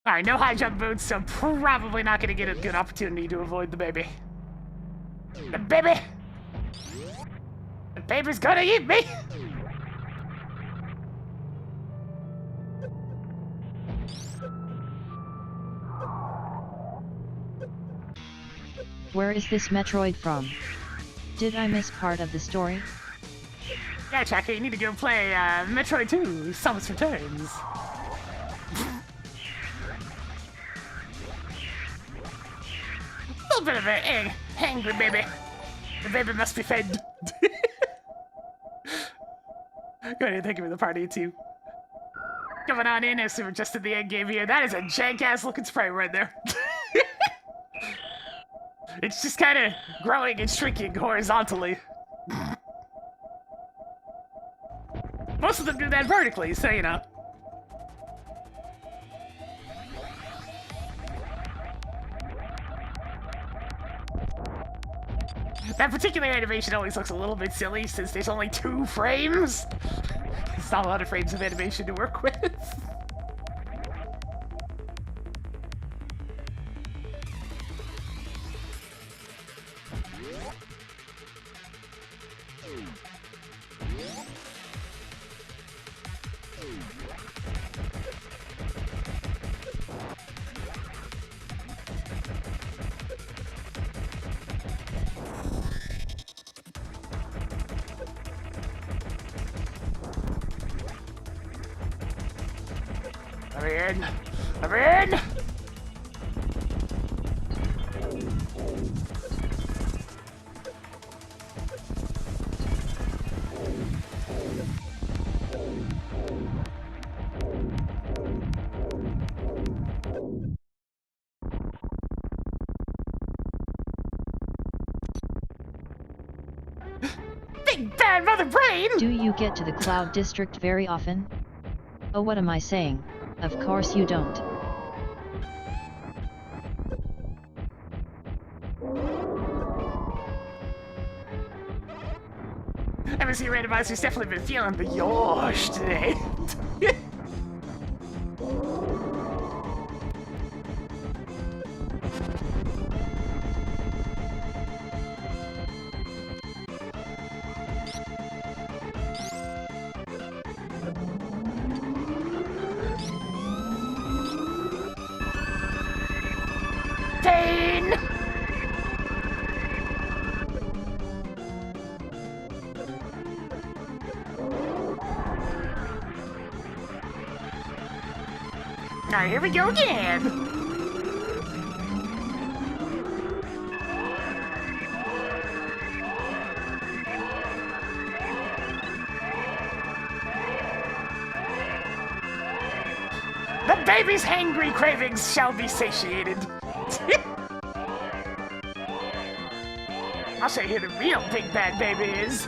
Alright, no high jump boots, so I'm probably not gonna get a good opportunity to avoid the baby. The baby! The baby's gonna eat me! Where is this Metroid from? Did I miss part of the story? Yeah, Chaka, you need to go play Metroid 2, Samus Returns. A little bit of a hangry baby. The baby must be fed. Go ahead, thank you for the party too. Coming on in as we're just in the end game here. That is a jank-ass looking sprite right there. It's just kind of growing and shrinking horizontally. Most of them do that vertically, so you know. That particular animation always looks a little bit silly since there's only 2 frames. It's not a lot of frames of animation to work with. in. I'm in. Big bad mother brain! Do you get to the Cloud District very often? Oh, what am I saying? Of course you don't. MSC Randomizer's definitely been feeling the yosh today. Pain! Alright, here we go again! The baby's hangry cravings shall be satiated. I'll show you who the real big bad baby is.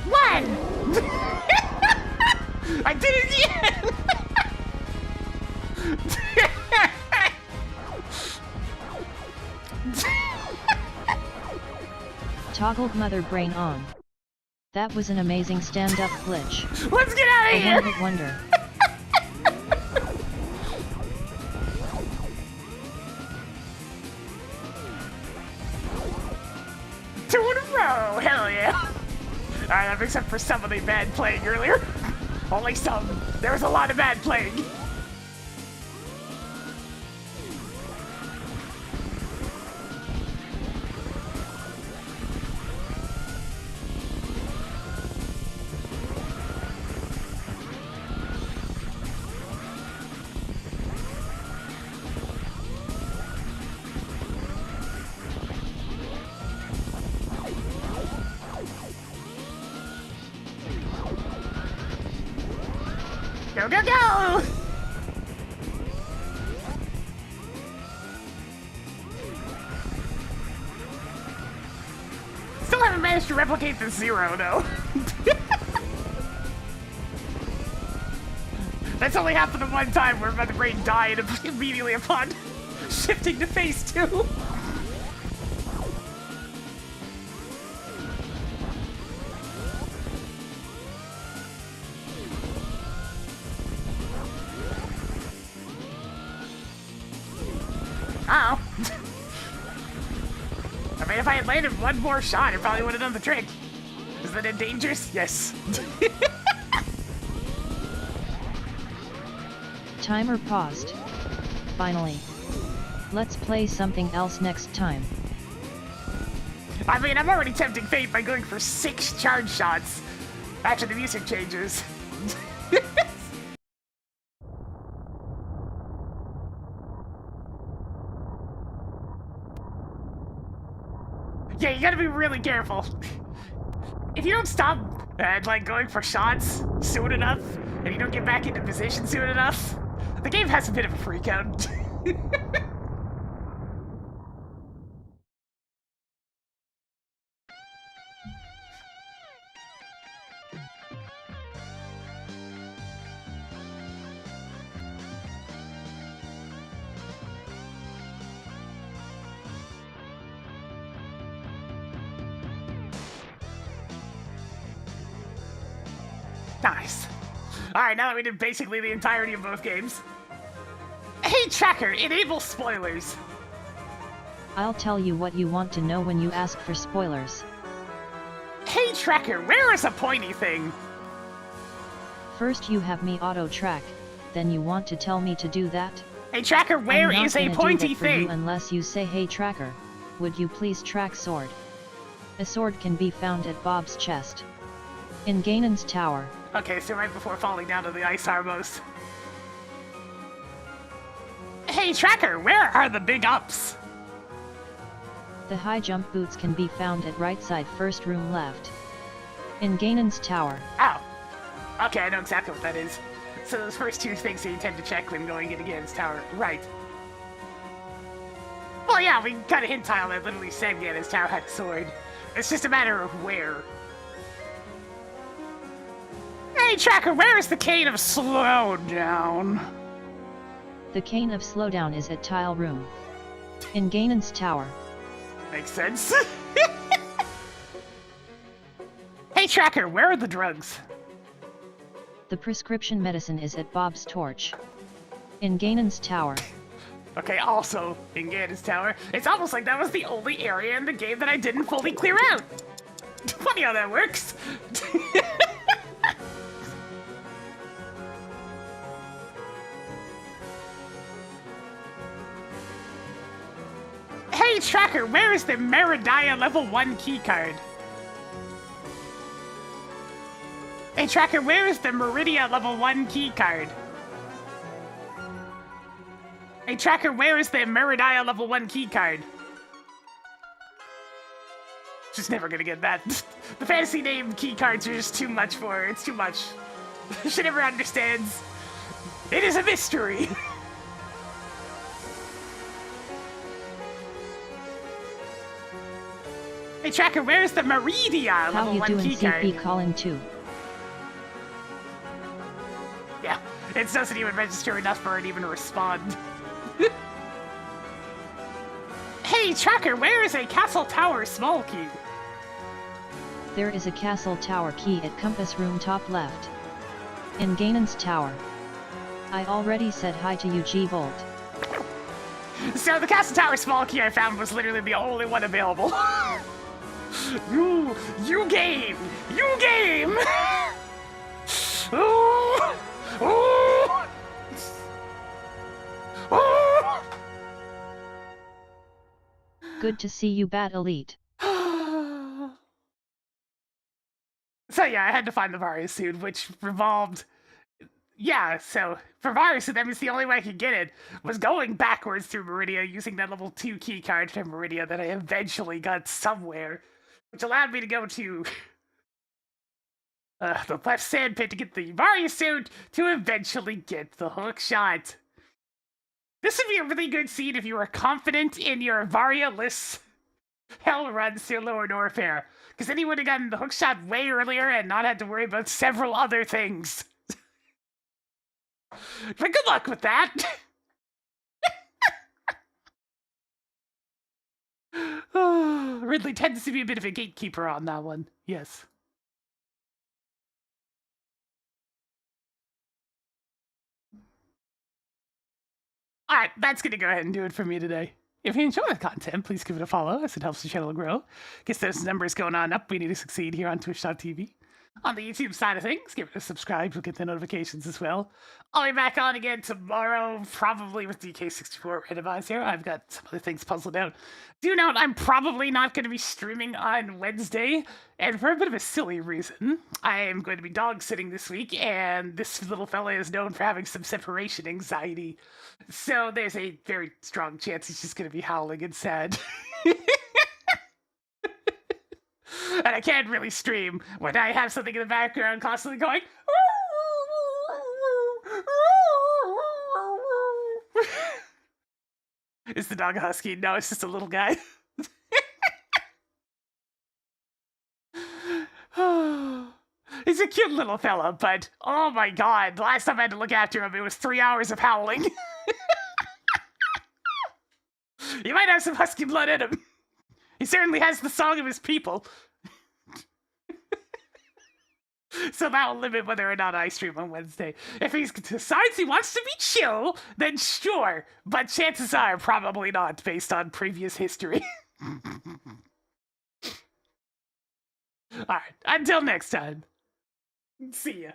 One! I did it again! Toggled mother brain on. That was an amazing stand-up glitch. Let's get out of A here! one-hit wonder. Two in a row! Hell yeah! Alright, except for some of the bad playing earlier. Only some. There was a lot of bad playing. Go, go, go! Still haven't managed to replicate the zero, though. That's only happened the one time where my brain died immediately upon shifting to phase 2. Uh-oh. I mean, if I had landed one more shot, it probably would have done the trick. Is that it dangerous? Yes. Timer paused. Finally. Let's play something else next time. I mean, I'm already tempting fate by going for 6 charge shots after the music changes. Yeah, you gotta be really careful. If you don't stop, like, going for shots soon enough, and you don't get back into position soon enough, the game has a bit of a freak out. Nice. Alright, now that we did basically the entirety of both games. Hey Tracker, enable spoilers. I'll tell you what you want to know when you ask for spoilers. Hey Tracker, where is a pointy thing? First you have me auto-track, then you want to tell me to do that? Hey Tracker, where I'm not is a gonna pointy do that for you thing? unless you say, hey Tracker, would you please track sword? A sword can be found at Bob's chest. In Ganon's tower. Okay, so right before falling down to the ice arbos. Hey Tracker, where are the big ups? The high jump boots can be found at right side first room left. In Ganon's tower. Oh. Okay, I know exactly what that is. So those first two things that you tend to check when going into Ganon's tower. Right. Well, yeah, we got a hint tile that literally said Ganon's tower had a sword. It's just a matter of where. Hey Tracker, where is the cane of slowdown? The cane of slowdown is at tile room. In Ganon's tower. Makes sense. Hey Tracker, where are the drugs? The prescription medicine is at Bob's torch. In Ganon's tower. Okay, also in Ganon's tower. It's almost like that was the only area in the game that I didn't fully clear out. Funny how that works. Hey Tracker, where is the Meridia level 1 keycard? Hey Tracker, where is the Meridia level 1 keycard? Hey Tracker, where is the Meridia level 1 keycard? Just never gonna get that. The fantasy name keycards are just too much for her. It's too much. She never understands. It is a mystery. Hey Tracker, where's the Meridia How level you 1 doing keycard? CP calling 2? Yeah, it doesn't even register enough for it to even respond. Hey Tracker, where is a Castle Tower small key? There is a castle tower key at compass room top left. In Ganon's tower. I already said hi to you, G-Volt. So the Castle Tower small key I found was literally the only one available. You game! You game! Ooh! Ooh! Ooh! Good to see you, Bat Elite. So yeah, I had to find the Varia suit, which revolved... Yeah, so for Varia suit, that means the only way I could get it was going backwards through Meridia using that level 2 key card from Meridia that I eventually got somewhere, which allowed me to go to the left sand pit to get the Varia suit to eventually get the hook shot. This would be a really good scene if you were confident in your Varia-less hell runs through Lower Norfair, because then you would have gotten the hook shot way earlier and not had to worry about several other things. But good luck with that. Ridley tends to be a bit of a gatekeeper on that one. Yes. Alright, that's going to go ahead and do it for me today. If you enjoy the content, please give it a follow as it helps the channel grow. Gets those numbers going on up. We need to succeed here on Twitch.tv. On the YouTube side of things, give it a subscribe. You'll get the notifications as well. I'll be back on again tomorrow, probably with DK64 Randomizer. I've got some other things puzzled out. Do note, I'm probably not going to be streaming on Wednesday, and for a bit of a silly reason. I am going to be dog sitting this week, and this little fella is known for having some separation anxiety. So there's a very strong chance he's just going to be howling and sad. And I can't really stream when I have something in the background constantly going, Is the dog a husky? No, it's just a little guy. He's a cute little fella, but oh my god, last time I had to look after him, it was 3 hours of howling. He might have some husky blood in him. He certainly has the song of his people. So that'll limit whether or not I stream on Wednesday. If he decides he wants to be chill, then sure. But chances are probably not, based on previous history. Alright, until next time. See ya.